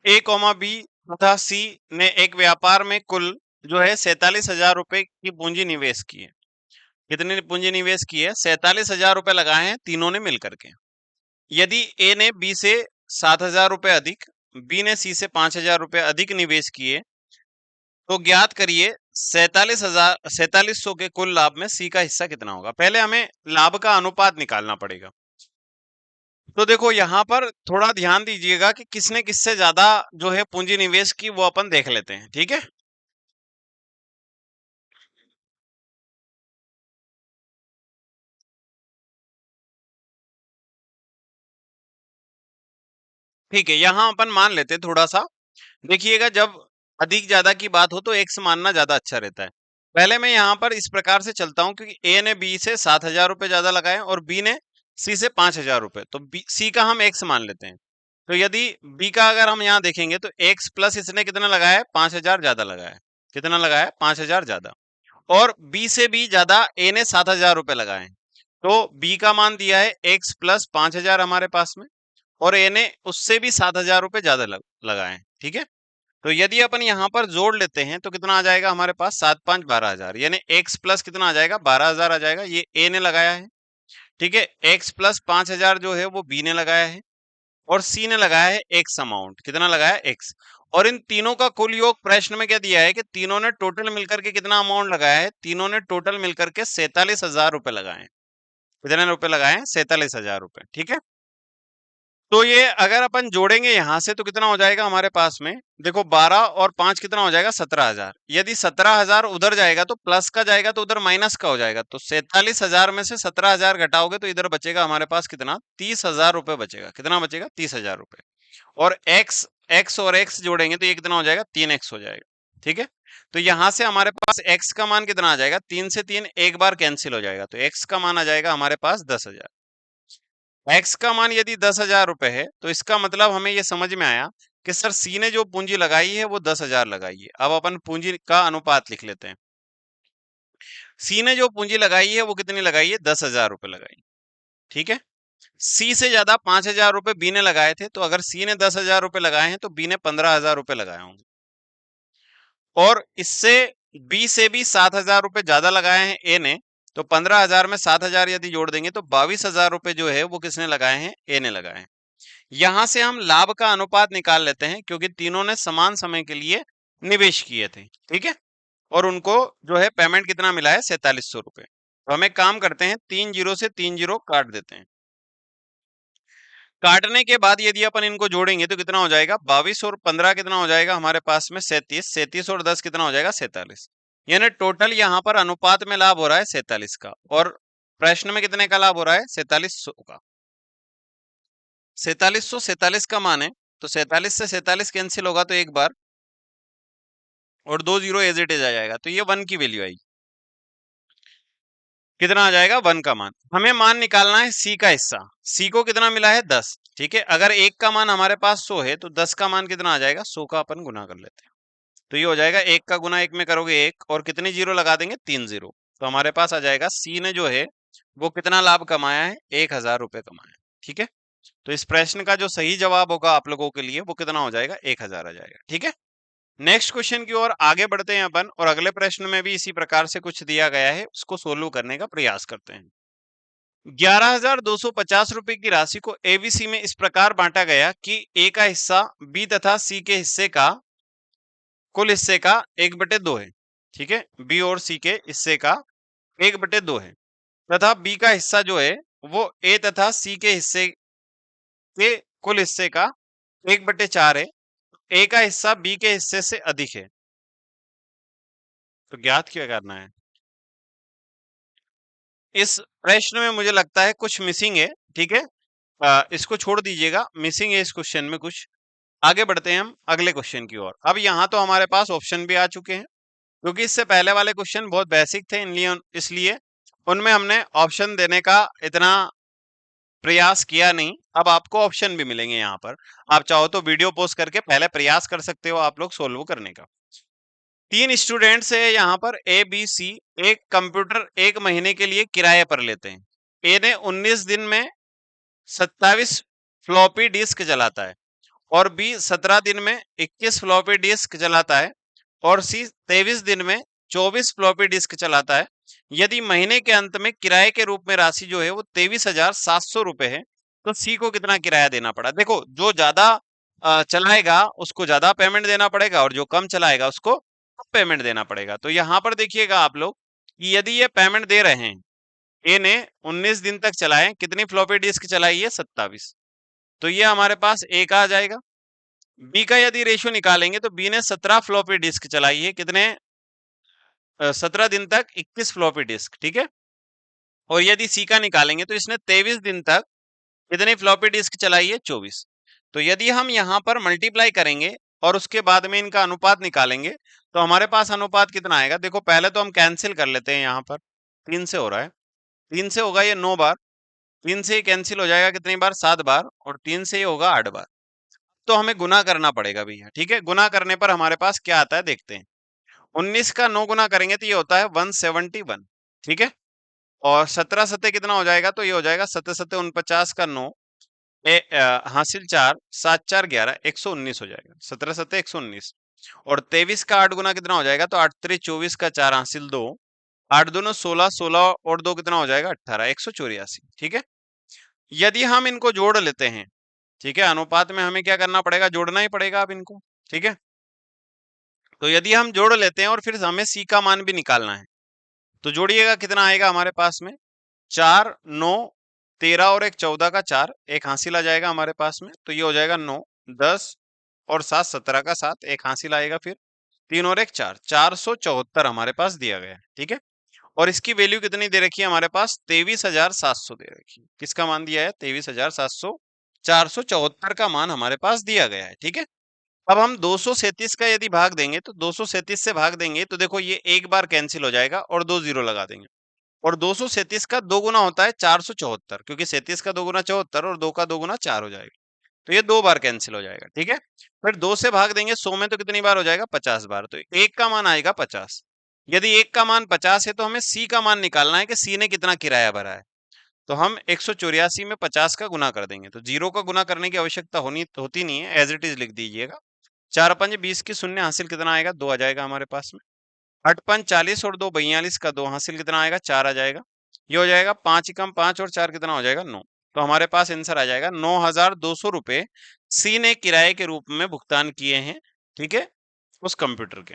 ए कॉमा बी तथा सी ने एक व्यापार में कुल जो है 47,000 रुपए की पूंजी निवेश की है। कितने पूंजी निवेश की है? 47,000 रुपए लगाए हैं तीनों ने मिलकर के। यदि ए ने बी से 7,000 रुपए अधिक, बी ने सी से 5,000 रुपए अधिक निवेश किए, तो ज्ञात करिए 47,000 के कुल लाभ में सी का हिस्सा कितना होगा। पहले हमें लाभ का अनुपात निकालना पड़ेगा। तो देखो यहाँ पर थोड़ा ध्यान दीजिएगा कि किसने किससे ज्यादा जो है पूंजी निवेश की, वो अपन देख लेते हैं। ठीक है, ठीक है, यहाँ अपन मान लेते हैं थोड़ा सा। देखिएगा, जब अधिक ज्यादा की बात हो तो एक्स मानना ज्यादा अच्छा रहता है। पहले मैं यहाँ पर इस प्रकार से चलता हूँ, क्योंकि ए ने बी से 7,000 रुपए ज्यादा लगाए और बी ने सी से 5,000 रुपए, तो सी का हम एक्स मान लेते हैं। तो यदि बी का अगर हम यहाँ देखेंगे तो एक्स प्लस इसने कितना लगाया है? 5,000 ज्यादा लगाया है। कितना लगाया है? 5,000 ज्यादा। और बी से भी ज्यादा ए ने 7,000 रुपए लगाए हैं, तो बी का मान दिया है एक्स प्लस 5,000 हमारे पास में, और ए ने उससे भी 7,000 रुपए ज्यादा लगाए हैं। ठीक है, तो यदि अपन यहाँ पर जोड़ लेते हैं तो कितना आ जाएगा हमारे पास? 7 5 12,000, यानी एक्स प्लस कितना आ जाएगा? 12,000 आ जाएगा। ये ए ने लगाया है। ठीक है, एक्स प्लस 5,000 जो है वो बी ने लगाया है, और सी ने लगाया है एक्स अमाउंट। कितना लगाया? एक्स। और इन तीनों का कुल योग प्रश्न में क्या दिया है कि तीनों ने टोटल मिलकर के कितना अमाउंट लगाया है? तीनों ने टोटल मिलकर के 47,000 रुपए लगाए हैं। कितने रुपए लगाए हैं? 47,000 रुपए। ठीक है, तो ये अगर अपन जोड़ेंगे यहां से तो कितना हो जाएगा हमारे पास में? देखो 12 और 5 कितना हो जाएगा? 17,000। यदि 17,000 उधर जाएगा तो प्लस का जाएगा, तो उधर माइनस का हो जाएगा। तो 47,000 में से 17,000 घटाओगे तो इधर बचेगा हमारे पास कितना? 30,000 रुपए बचेगा। कितना बचेगा? 30,000 रुपए। और एक्स एक्स और एक्स जोड़ेंगे तो ये कितना हो जाएगा? 3x हो जाएगा। ठीक है, तो यहां से हमारे पास एक्स का मान कितना आ जाएगा? 3 से 3 एक बार कैंसिल हो जाएगा, तो एक्स का मान आ जाएगा हमारे पास 10,000। एक्स का मान यदि 10,000 रुपए है तो इसका मतलब हमें यह समझ में आया कि सर सी ने जो पूंजी लगाई है वो 10,000 लगाई है। अब अपन पूंजी का अनुपात लिख लेते हैं। सी ने जो पूंजी लगाई है वो कितनी लगाई है? 10,000 रुपए लगाई। ठीक है, सी से ज्यादा 5,000 रुपए बी ने लगाए थे, तो अगर सी ने 10,000 रुपए लगाए हैं तो बी ने 15,000 रुपए लगाए होंगे। और इससे बी से भी 7,000 रुपए ज्यादा लगाए हैं ए ने, तो 15,000 में 7,000 यदि जोड़ देंगे तो 22,000 रुपए जो है वो किसने लगाए हैं, ए ने लगाए हैं। यहां से हम लाभ का अनुपात निकाल लेते हैं क्योंकि तीनों ने समान समय के लिए निवेश किए थे, ठीक है। और उनको जो है पेमेंट कितना मिला है, 4700 रुपए। तो हम एक काम करते हैं, 3 जीरो से 3 जीरो काट देते हैं। काटने के बाद यदि अपन इनको जोड़ेंगे तो कितना हो जाएगा, 22 और 15 कितना हो जाएगा हमारे पास में, 37। 37 और 10 कितना हो जाएगा, 47। यानी टोटल यहाँ पर अनुपात में लाभ हो रहा है 47 का, और प्रश्न में कितने का लाभ हो रहा है, 4700 का। 4747 का मान है, तो 47 से 47 कैंसिल होगा तो एक बार, और 2 जीरो एज इट इज आ जाएगा, तो ये 1 की वैल्यू आएगी। कितना आ जाएगा, 1 का मान। हमें मान निकालना है सी का हिस्सा। सी को कितना मिला है, 10, ठीक है। अगर 1 का मान हमारे पास 100 है तो 10 का मान कितना आ जाएगा, 100 का अपन गुना कर लेते हैं। तो ये हो जाएगा 1 का गुना 1 में करोगे 1, और कितने जीरो लगा देंगे, 3 जीरो। तो हमारे पास आ जाएगा सी ने जो है वो कितना लाभ कमाया है, 1,000 रुपए कमाया है, ठीक है। तो इस प्रश्न का जो सही जवाब होगा आप लोगों के लिए वो कितना हो जाएगा, 1,000 आ जाएगा, ठीक है। नेक्स्ट क्वेश्चन की ओर आगे बढ़ते हैं अपन, और अगले प्रश्न में भी इसी प्रकार से कुछ दिया गया है, उसको सोल्व करने का प्रयास करते हैं। 11,250 रुपए की राशि को एबीसी में इस प्रकार बांटा गया कि ए का हिस्सा बी तथा सी के हिस्से का कुल हिस्से का 1/2 है, ठीक है। बी और सी के हिस्से का 1/2 है, तथा बी का हिस्सा जो है वो ए तथा सी के हिस्से के कुल हिस्से का 1/4 है। ए का हिस्सा बी के हिस्से से अधिक है, तो ज्ञात क्या करना है। इस प्रश्न में मुझे लगता है कुछ मिसिंग है, ठीक है। इसको छोड़ दीजिएगा, मिसिंग है इस क्वेश्चन में कुछ। आगे बढ़ते हैं हम अगले क्वेश्चन की ओर। अब यहाँ तो हमारे पास ऑप्शन भी आ चुके हैं, क्योंकि इससे पहले वाले क्वेश्चन बहुत बेसिक थे, इसलिए उनमें हमने ऑप्शन देने का इतना प्रयास किया नहीं। अब आपको ऑप्शन भी मिलेंगे यहाँ पर, आप चाहो तो वीडियो पॉज करके पहले प्रयास कर सकते हो आप लोग सोल्व करने का। 3 स्टूडेंट्स है यहाँ पर, ए बी सी। एक कंप्यूटर 1 महीने के लिए किराए पर लेते हैं। ए ने 19 दिन में 27 फ्लॉपी डिस्क चलाता है, और बी 17 दिन में 21 फ्लॉपी डिस्क चलाता है, और सी 23 दिन में 24 फ्लॉपी डिस्क चलाता है। यदि महीने के अंत में किराए के रूप में राशि जो है वो 23,700 रुपए है, तो सी को कितना किराया देना पड़ा। देखो, जो ज्यादा चलाएगा उसको ज्यादा पेमेंट देना पड़ेगा, और जो कम चलाएगा उसको कम पेमेंट देना पड़ेगा। तो यहाँ पर देखिएगा आप लोग कि यदि ये पेमेंट दे रहे हैं, ए ने 19 दिन तक चलाए, कितनी फ्लॉपी डिस्क चलाई है, 27, तो ये हमारे पास ए का आ जाएगा। बी का यदि रेशियो निकालेंगे तो बी ने 17 फ्लॉपी डिस्क चलाई है, कितने 17 दिन तक 21 फ्लॉपी डिस्क, ठीक है। और यदि सी का निकालेंगे तो इसने 23 दिन तक कितनी फ्लॉपी डिस्क चलाई है, 24। तो यदि हम यहाँ पर मल्टीप्लाई करेंगे और उसके बाद में इनका अनुपात निकालेंगे तो हमारे पास अनुपात कितना आएगा। देखो, पहले तो हम कैंसिल कर लेते हैं, यहाँ पर 3 से हो रहा है, 3 से होगा ये 9 बार, 3 से कैंसिल हो जाएगा कितनी बार, 7 बार, और 3 से ये होगा 8 बार। तो हमें गुना करना पड़ेगा भैया, ठीक है। गुना करने पर हमारे पास क्या आता है देखते हैं। 19 का 9 गुना करेंगे तो ये होता है 171, ठीक है। और 17 सत्ते कितना हो जाएगा, तो ये हो जाएगा 7 सत्ते 49 का 9, हासिल 4, 7 4 11, 119 हो जाएगा। 17 सत्ते 119, और 23 का 8 गुना कितना हो जाएगा, तो 8 3 24 का 4 हासिल 2, 8 दोनों 16, 16 और 2 कितना हो जाएगा, 18, 184, ठीक है। यदि हम इनको जोड़ लेते हैं, ठीक है, अनुपात में हमें क्या करना पड़ेगा, जोड़ना ही पड़ेगा अब इनको, ठीक है। तो यदि हम जोड़ लेते हैं और फिर हमें सी का मान भी निकालना है, तो जोड़िएगा कितना आएगा हमारे पास में, 4 9 13 और एक 14 का 4, एक हासिल आ जाएगा हमारे पास में, तो ये हो जाएगा 9 10 और 7 17 का 7, एक हासिल आएगा, फिर 3 और एक 4, 474 हमारे पास दिया गया है, ठीक है। और इसकी वैल्यू कितनी दे रखी है हमारे पास, 23,700 दे रखी है। किसका मान दिया है, 23,700, 474 का मान हमारे पास दिया गया है, ठीक है। अब हम 237 का यदि भाग देंगे, तो 237 से भाग देंगे तो देखो ये एक बार कैंसिल हो जाएगा और 2 जीरो लगा देंगे, और 237 का 2 गुना होता है 474, क्योंकि 37 का 2 गुना 74 और 2 का 2 गुना 4 हो जाएगा, तो ये 2 बार कैंसिल हो जाएगा, ठीक है। फिर 2 से भाग देंगे 100 में, तो कितनी बार हो जाएगा, 50 बार, तो एक का मान आएगा 50। यदि एक का मान 50 है तो हमें सी का मान निकालना है कि सी ने कितना किराया भरा है। तो हम 184 में 50 का गुना कर देंगे, तो जीरो का गुना करने की आवश्यकता होती नहीं है, एज इट इज लिख दीजिएगा। 4 5 20 की शून्य, हासिल कितना आएगा, 2 आ जाएगा हमारे पास में। अठपन 40 और 2 42 का 2 हासिल कितना आएगा 4 आ जाएगा। ये हो जाएगा 5 एकम 5 और 4 कितना हो जाएगा 9। तो हमारे पास आंसर आ जाएगा 9,200 रुपए सी ने किराए के रूप में भुगतान किए हैं, ठीक है, उस कंप्यूटर के।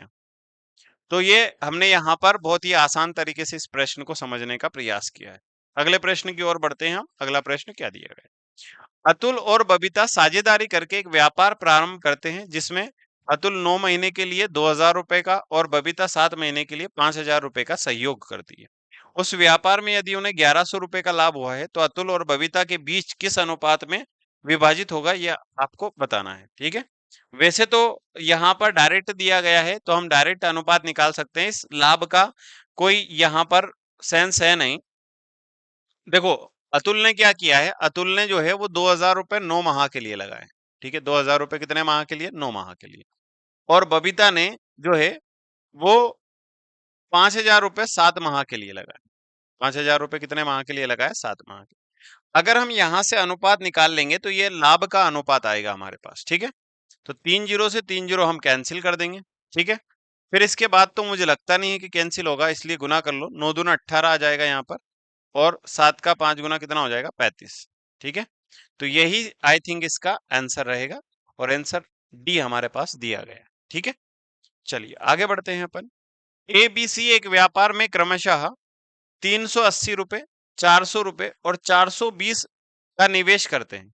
तो ये हमने यहाँ पर बहुत ही आसान तरीके से इस प्रश्न को समझने का प्रयास किया है। अगले प्रश्न की ओर बढ़ते हैं हम। अगला प्रश्न क्या दिया गया है? अतुल और बबीता साझेदारी करके एक व्यापार प्रारंभ करते हैं जिसमें अतुल 9 महीने के लिए 2,000 रुपए का और बबीता 7 महीने के लिए 5,000 रुपए का सहयोग करती है। उस व्यापार में यदि उन्हें 1,100 रुपए का लाभ हुआ है तो अतुल और बबीता के बीच किस अनुपात में विभाजित होगा, यह आपको बताना है, ठीक है। वैसे तो यहाँ पर डायरेक्ट दिया गया है तो हम डायरेक्ट अनुपात निकाल सकते हैं, इस लाभ का कोई यहाँ पर सेंस है नहीं। देखो, अतुल ने क्या किया है, अतुल ने जो है वो 2,000 रुपए 9 माह के लिए लगाए, ठीक है, 2,000 रुपए कितने माह के लिए, 9 माह के लिए। और बबीता ने जो है वो 5,000 रुपए 7 माह के लिए लगाए। 5,000 रुपए कितने माह के लिए लगाए, 7 माह के। अगर हम यहाँ से अनुपात निकाल लेंगे तो ये लाभ का अनुपात आएगा हमारे पास, ठीक है। तो 3 जीरो से 3 जीरो हम कैंसिल कर देंगे, ठीक है। फिर इसके बाद तो मुझे लगता नहीं है कि कैंसिल होगा, इसलिए गुना कर लो, 9 दूना 18 आ जाएगा यहाँ पर, और 7 का 5 गुना कितना हो जाएगा 35, ठीक है। तो यही आई थिंक इसका आंसर रहेगा, और आंसर डी हमारे पास दिया गया है, ठीक है। चलिए आगे बढ़ते हैं अपन। ए बी सी एक व्यापार में क्रमशः 380 रुपए, 400 रुपए और 420 का निवेश करते हैं।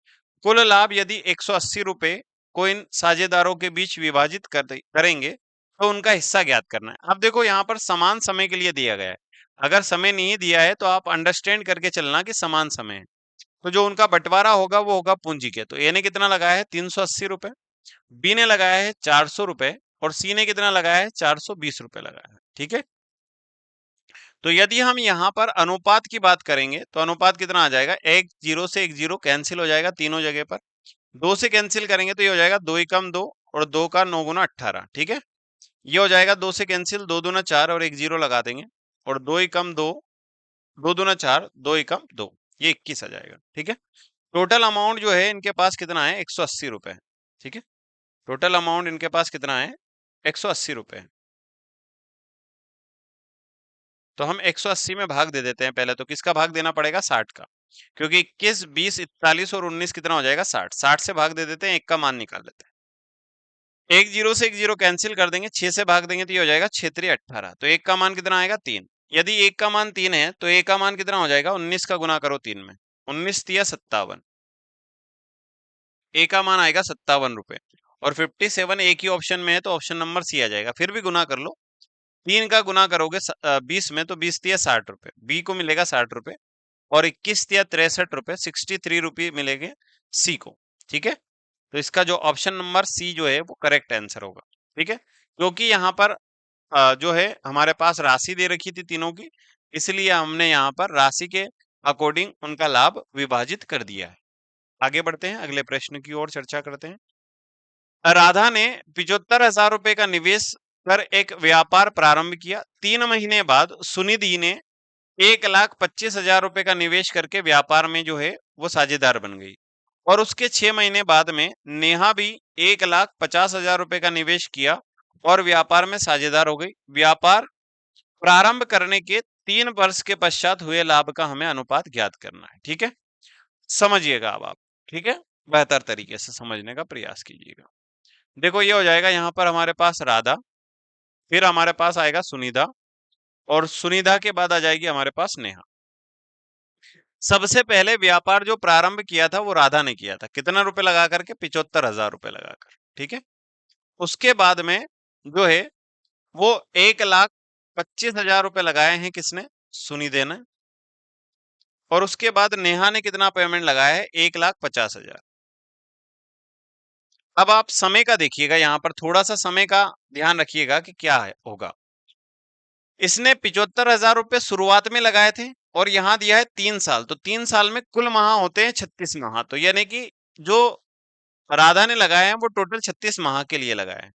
कुल लाभ यदि 180 रुपए को इन साझेदारों के बीच विभाजित करेंगे तो उनका हिस्सा ज्ञात करना है। अब देखो यहाँ पर समान समय के लिए दिया गया है, अगर समय नहीं दिया है तो आप अंडरस्टैंड करके चलना कि समान समय है। तो जो उनका बंटवारा होगा वो होगा पूंजी के। तो ए ने कितना लगाया है 380 रुपए, बी ने लगाया है 400 रुपए और सी ने कितना लगाया है 420 रुपए लगाया है, ठीक है। तो यदि हम यहाँ पर अनुपात की बात करेंगे तो अनुपात कितना आ जाएगा, एक जीरो से एक जीरो कैंसिल हो जाएगा तीनों जगह पर, 2 से कैंसिल करेंगे तो ये हो जाएगा 2 एकम 2 और 2 का 9 गुना 18, ठीक है। ये हो जाएगा 2 से कैंसिल, 2 दूना 4 और एक जीरो लगा देंगे, और 2 एकम 2, 2 दूना 4, 2 एकम 2, ये 21 आ जाएगा, ठीक है। टोटल अमाउंट जो है इनके पास कितना है 180 रुपए, ठीक है। टोटल अमाउंट इनके पास कितना है 180 रुपए। तो हम 180 में भाग दे देते हैं पहले, तो किसका भाग देना पड़ेगा 60 का, क्योंकि 21, 20, 41 और 19 कितना हो जाएगा 60, 60 से भाग दे देते हैं, एक का मान निकाल लेते हैं। एक जीरो से एक जीरो कैंसिल कर देंगे, 6 से भाग देंगे तो ये हो जाएगा 6 18, तो एक का मान कितना आएगा 3। यदि एक का मान 3 है तो एक का मान कितना हो जाएगा 19 का गुना करो 3 में, 19 तिया 57, एक का मान आएगा 57 रुपए, और 57 एक ही ऑप्शन में है तो ऑप्शन नंबर सी आ जाएगा। फिर भी गुना कर लो, 3 का गुना करोगे 20 में तो 20 तिया 60 रुपए, बी को मिलेगा 60 रुपए, और 21 या 63 रुपए 63 रुपये मिलेंगे सी को, ठीक है। तो इसका जो ऑप्शन नंबर सी जो है वो करेक्ट आंसर होगा, ठीक है। क्योंकि यहाँ पर जो है हमारे पास राशि दे रखी थी तीनों की, इसलिए हमने यहाँ पर राशि के अकॉर्डिंग उनका लाभ विभाजित कर दिया है। आगे बढ़ते हैं, अगले प्रश्न की ओर चर्चा करते हैं। राधा ने 75,000 रुपए का निवेश कर एक व्यापार प्रारंभ किया। 3 महीने बाद सुनिधि ने 1,25,000 रुपए का निवेश करके व्यापार में जो है वो साझेदार बन गई, और उसके 6 महीने बाद में नेहा भी 1,50,000 रुपए का निवेश किया और व्यापार में साझेदार हो गई। व्यापार प्रारंभ करने के 3 वर्ष के पश्चात हुए लाभ का हमें अनुपात ज्ञात करना है, ठीक है। समझिएगा अब आप, ठीक है, बेहतर तरीके से समझने का प्रयास कीजिएगा। देखो ये हो जाएगा यहाँ पर हमारे पास राधा, फिर हमारे पास आएगा सुनिधा, और सुनिधा के बाद आ जाएगी हमारे पास नेहा। सबसे पहले व्यापार जो प्रारंभ किया था वो राधा ने किया था, कितना रुपए लगा करके 75,000 रुपए लगाकर, ठीक है। उसके बाद में जो है वो 1,25,000 रुपए लगाए हैं किसने, सुनिधि ने, और उसके बाद नेहा ने कितना पेमेंट लगाया है 1,50,000। अब आप समय का देखिएगा, यहाँ पर थोड़ा सा समय का ध्यान रखिएगा कि क्या है होगा। इसने 75,000 रुपए शुरुआत में लगाए थे और यहाँ दिया है 3 साल, तो 3 साल में कुल माह होते हैं 36 माह, तो यानी कि जो राधा ने लगाए हैं वो टोटल 36 माह के लिए लगाए हैं।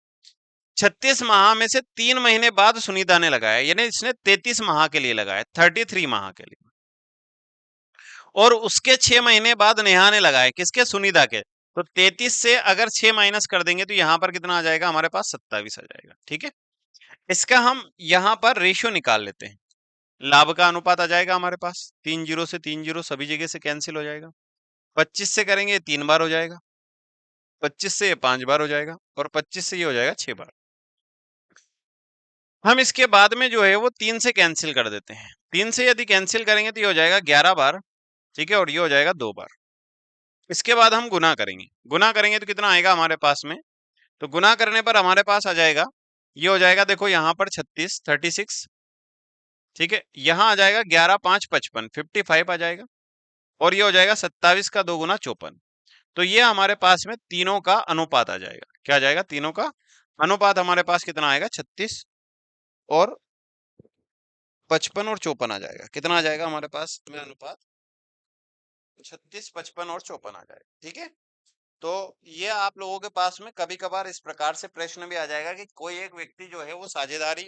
36 माह में से 3 महीने बाद सुनीता ने लगाया, यानी इसने 33 माह के लिए लगाया, 33 माह के लिए, और उसके 6 महीने बाद नेहा ने लगाए, किसके, सुनीता के। तो 33 से अगर 6 माइनस कर देंगे तो यहाँ पर कितना आ जाएगा हमारे पास 27 आ जाएगा, ठीक है। इसका हम यहाँ पर रेशियो निकाल लेते हैं। लाभ का अनुपात आ जाएगा हमारे पास, 3 जीरो से 3 जीरो सभी जगह से कैंसिल हो जाएगा। 25 से करेंगे 3 बार हो जाएगा, 25 से ये 5 बार हो जाएगा, और 25 से ये हो जाएगा 6 बार। हम इसके बाद में जो है वो 3 से कैंसिल कर देते हैं। 3 से यदि कैंसिल करेंगे तो ये हो जाएगा 11 बार, ठीक है, और ये हो जाएगा 2 बार। इसके बाद हम गुना करेंगे। गुना करेंगे तो कितना आएगा हमारे पास में? तो गुना करने पर हमारे पास आ जाएगा, ये हो जाएगा, देखो यहाँ पर 36 36, ठीक है, यहाँ आ जाएगा 11 5 55 55 आ जाएगा, और ये हो जाएगा 27 का 2 गुना 54। तो ये हमारे पास में तीनों का अनुपात आ जाएगा। क्या आ जाएगा? तीनों का अनुपात हमारे पास कितना आएगा? 36 और 55 और 54 आ जाएगा। कितना आ जाएगा हमारे पास में अनुपात? 36 55 और 54 आ जाएगा, ठीक है। तो ये आप लोगों के पास में कभी कभार इस प्रकार से प्रश्न भी आ जाएगा कि कोई एक व्यक्ति जो है वो साझेदारी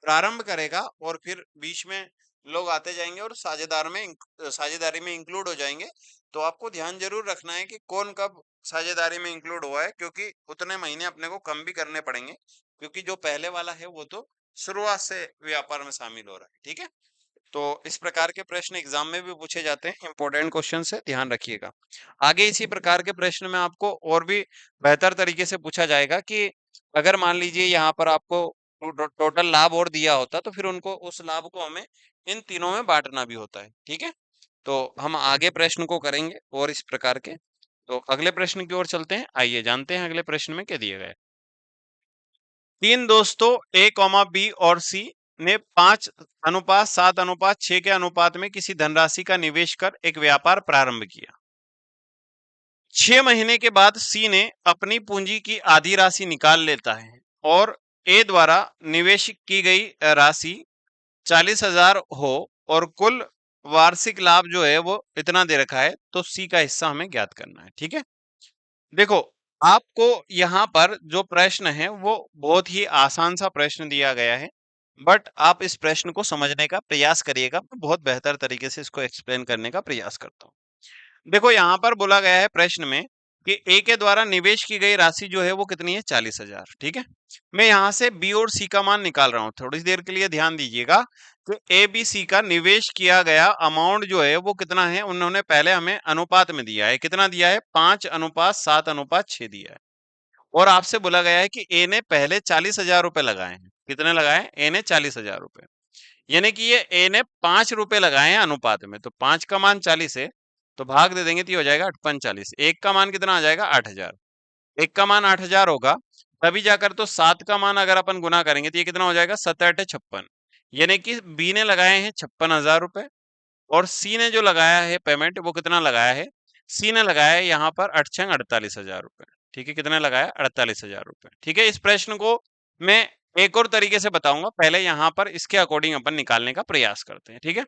प्रारंभ करेगा और फिर बीच में लोग आते जाएंगे और साझेदारी में इंक्लूड हो जाएंगे। तो आपको ध्यान जरूर रखना है कि कौन कब साझेदारी में इंक्लूड हुआ है, क्योंकि उतने महीने अपने को कम भी करने पड़ेंगे, क्योंकि जो पहले वाला है वो तो शुरुआत से व्यापार में शामिल हो रहा है, ठीक है। तो इस प्रकार के प्रश्न एग्जाम में भी पूछे जाते हैं, इंपॉर्टेंट क्वेश्चन है, ध्यान रखिएगा। आगे इसी प्रकार के प्रश्न में आपको और भी बेहतर तरीके से पूछा जाएगा कि अगर मान लीजिए यहाँ पर आपको टोटल लाभ और दिया होता तो फिर उनको उस लाभ को हमें इन तीनों में बांटना भी होता है, ठीक है। तो हम आगे प्रश्न को करेंगे और इस प्रकार के। तो अगले प्रश्न की ओर चलते हैं, आइए जानते हैं अगले प्रश्न में क्या दिया गया है। तीन दोस्तों ए कॉमा बी और सी ने 5:7:6 के अनुपात में किसी धनराशि का निवेश कर एक व्यापार प्रारंभ किया। 6 महीने के बाद सी ने अपनी पूंजी की आधी राशि निकाल लेता है और ए द्वारा निवेश की गई राशि 40,000 हो और कुल वार्षिक लाभ जो है वो इतना दे रखा है, तो सी का हिस्सा हमें ज्ञात करना है, ठीक है। देखो, आपको यहाँ पर जो प्रश्न है वो बहुत ही आसान सा प्रश्न दिया गया है, बट आप इस प्रश्न को समझने का प्रयास करिएगा। मैं बहुत बेहतर तरीके से इसको एक्सप्लेन करने का प्रयास करता हूँ। देखो, यहाँ पर बोला गया है प्रश्न में कि ए के द्वारा निवेश की गई राशि जो है वो कितनी है? 40,000, ठीक है। मैं यहाँ से बी और सी का मान निकाल रहा हूँ। थोड़ी देर के लिए ध्यान दीजिएगा कि ए बी सी का निवेश किया गया अमाउंट जो है वो कितना है, उन्होंने पहले हमें अनुपात में दिया है। कितना दिया है? 5:7:6 दिया है। और आपसे बोला गया है कि ए ने पहले 40,000 रुपए लगाए हैं। कितने लगाए? ए ने 40,000 रुपए, यानी कि ये ए ने 5 रुपए लगाए हैं अनुपात में। तो 5 का मान 40 है, तो भाग दे देंगे तो ये हो जाएगा 8×5 = 40। एक का मान कितना आ जाएगा? 8,000। एक का मान 8,000 होगा, तभी जाकर तो 7 का मान अगर अपन गुना करेंगे तो ये कितना हो जाएगा? 7×8 = 56, यानी कि बी ने लगाए हैं 56,000 रुपए, और सी ने जो लगाया है पेमेंट वो कितना लगाया है? सी ने लगाया है यहाँ पर 48,000 रुपए, ठीक है। कितने लगाया? 48,000 रुपए, ठीक है। इस प्रश्न को मैं एक और तरीके से बताऊंगा, पहले यहाँ पर इसके अकॉर्डिंग अपन निकालने का प्रयास करते हैं, ठीक है।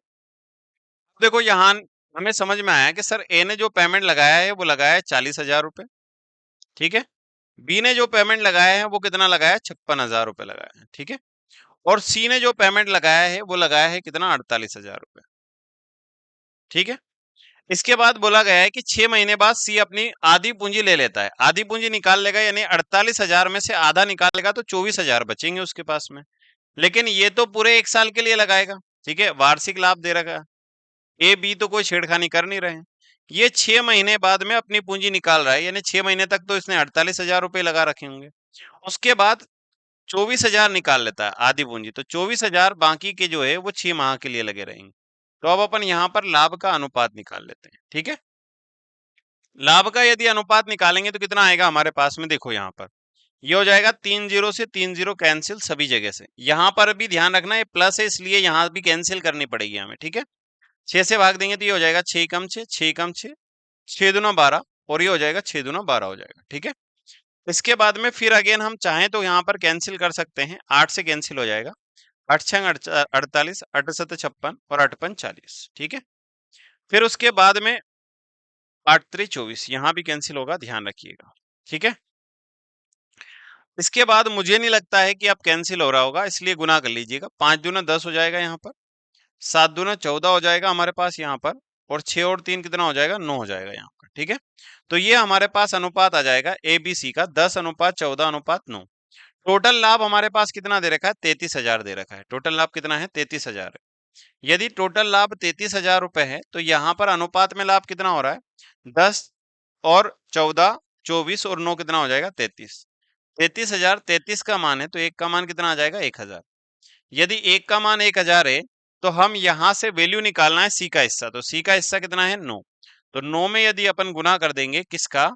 देखो, यहाँ हमें समझ में आया कि सर ए ने जो पेमेंट लगाया है वो लगाया है 40,000 रुपए, ठीक है। बी ने जो पेमेंट लगाया है वो कितना लगाया है? 56,000 रुपए लगाया है, ठीक है। और सी ने जो पेमेंट लगाया है वो लगाया है कितना? 48,000 रुपए, ठीक है। इसके बाद बोला गया है कि 6 महीने बाद सी अपनी आधी पूंजी ले लेता है। आधी पूंजी निकाल लेगा, यानी 48,000 में से आधा निकालेगा तो 24,000 बचेंगे उसके पास में। लेकिन ये तो पूरे 1 साल के लिए लगाएगा, ठीक है, वार्षिक लाभ दे रखा है। ए बी तो कोई छेड़खानी कर नहीं रहे हैं। ये 6 महीने बाद में अपनी पूंजी निकाल रहा है, यानी 6 महीने तक तो इसने 48,000 रुपए लगा रखे होंगे। उसके बाद 24,000 निकाल लेता है आधी पूंजी, तो 24,000 बाकी के जो है वो 6 माह के लिए लगे रहेंगे। तो अब अपन यहाँ पर लाभ का अनुपात निकाल लेते हैं, ठीक है। लाभ का यदि अनुपात निकालेंगे तो कितना आएगा हमारे पास में? देखो, यहाँ पर ये हो जाएगा 3 जीरो से 3 जीरो कैंसिल सभी जगह से। यहाँ पर भी ध्यान रखना, ये प्लस है इसलिए यहाँ भी कैंसिल करनी पड़ेगी हमें, ठीक है। 6 से भाग देंगे तो ये हो जाएगा 6 × 6 6 × 6 6×2 = 12, और ये हो जाएगा 6×2 = 12 हो जाएगा, ठीक है। इसके बाद में फिर अगेन हम चाहें तो यहाँ पर कैंसिल कर सकते हैं। 8 से कैंसिल हो जाएगा, 8×6 = 48, 8×7 = 56 और 8×5 = 40, ठीक है। फिर उसके बाद में 8×3 = 24, यहाँ भी कैंसिल होगा, ध्यान रखिएगा, ठीक है। इसके बाद मुझे नहीं लगता है कि अब कैंसिल हो रहा होगा, इसलिए गुना कर लीजिएगा। 5×2 = 10 हो जाएगा यहाँ पर, 7×2 = 14 हो जाएगा हमारे पास यहाँ पर, और 6 और 3 कितना हो जाएगा? 9 हो जाएगा यहाँ पर, ठीक है। तो ये हमारे पास अनुपात आ जाएगा ए बी सी का 10:14:9, टोटल लाभ हमारे पास कितना दे रखा है, 33,000 दे रखा है। टोटल लाभ कितना है, 33,000 है। यदि टोटल लाभ 33,000 रुपए है तो यहाँ पर अनुपात में लाभ कितना हो रहा है, 10 और 14, 24 और 9 कितना हो जाएगा, 33। 33,000, 33 का मान है तो एक का मान कितना आ जाएगा, 1,000। यदि एक का मान 1,000 है तो हम यहां से वैल्यू निकालना है सी का हिस्सा, तो सी का हिस्सा कितना है, 9। तो 9 में यदि अपन गुना कर देंगे किसका,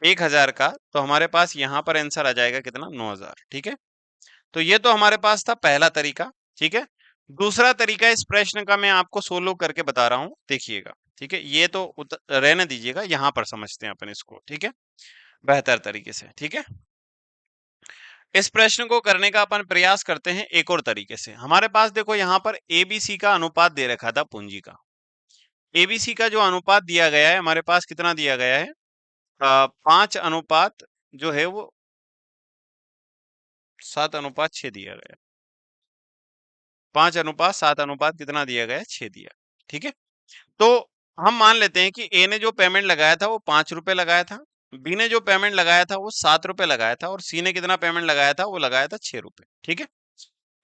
1,000 का, तो हमारे पास यहाँ पर आंसर आ जाएगा कितना, 9,000। ठीक है, तो ये तो हमारे पास था पहला तरीका। ठीक है, दूसरा तरीका इस प्रश्न का मैं आपको सोल्व करके बता रहा हूं, देखिएगा। ठीक है, ये तो रहने दीजिएगा, यहां पर समझते हैं अपन इसको। ठीक है, बेहतर तरीके से। ठीक है, इस प्रश्न को करने का अपन प्रयास करते हैं एक और तरीके से। हमारे पास देखो यहाँ पर एबीसी का अनुपात दे रखा था पूंजी का। एबीसी का जो अनुपात दिया गया है हमारे पास कितना दिया गया है, 5 अनुपात जो है वो 7:6 दिया गया है। 5:7 कितना दिया गया है, 6 दिया। ठीक है, तो हम मान लेते हैं कि ए ने जो पेमेंट लगाया था वो 5 रुपए लगाया था, बी ने जो पेमेंट लगाया था वो 7 रुपए लगाया था, और सी ने कितना पेमेंट लगाया था, वो लगाया था 6 रुपए। ठीक है,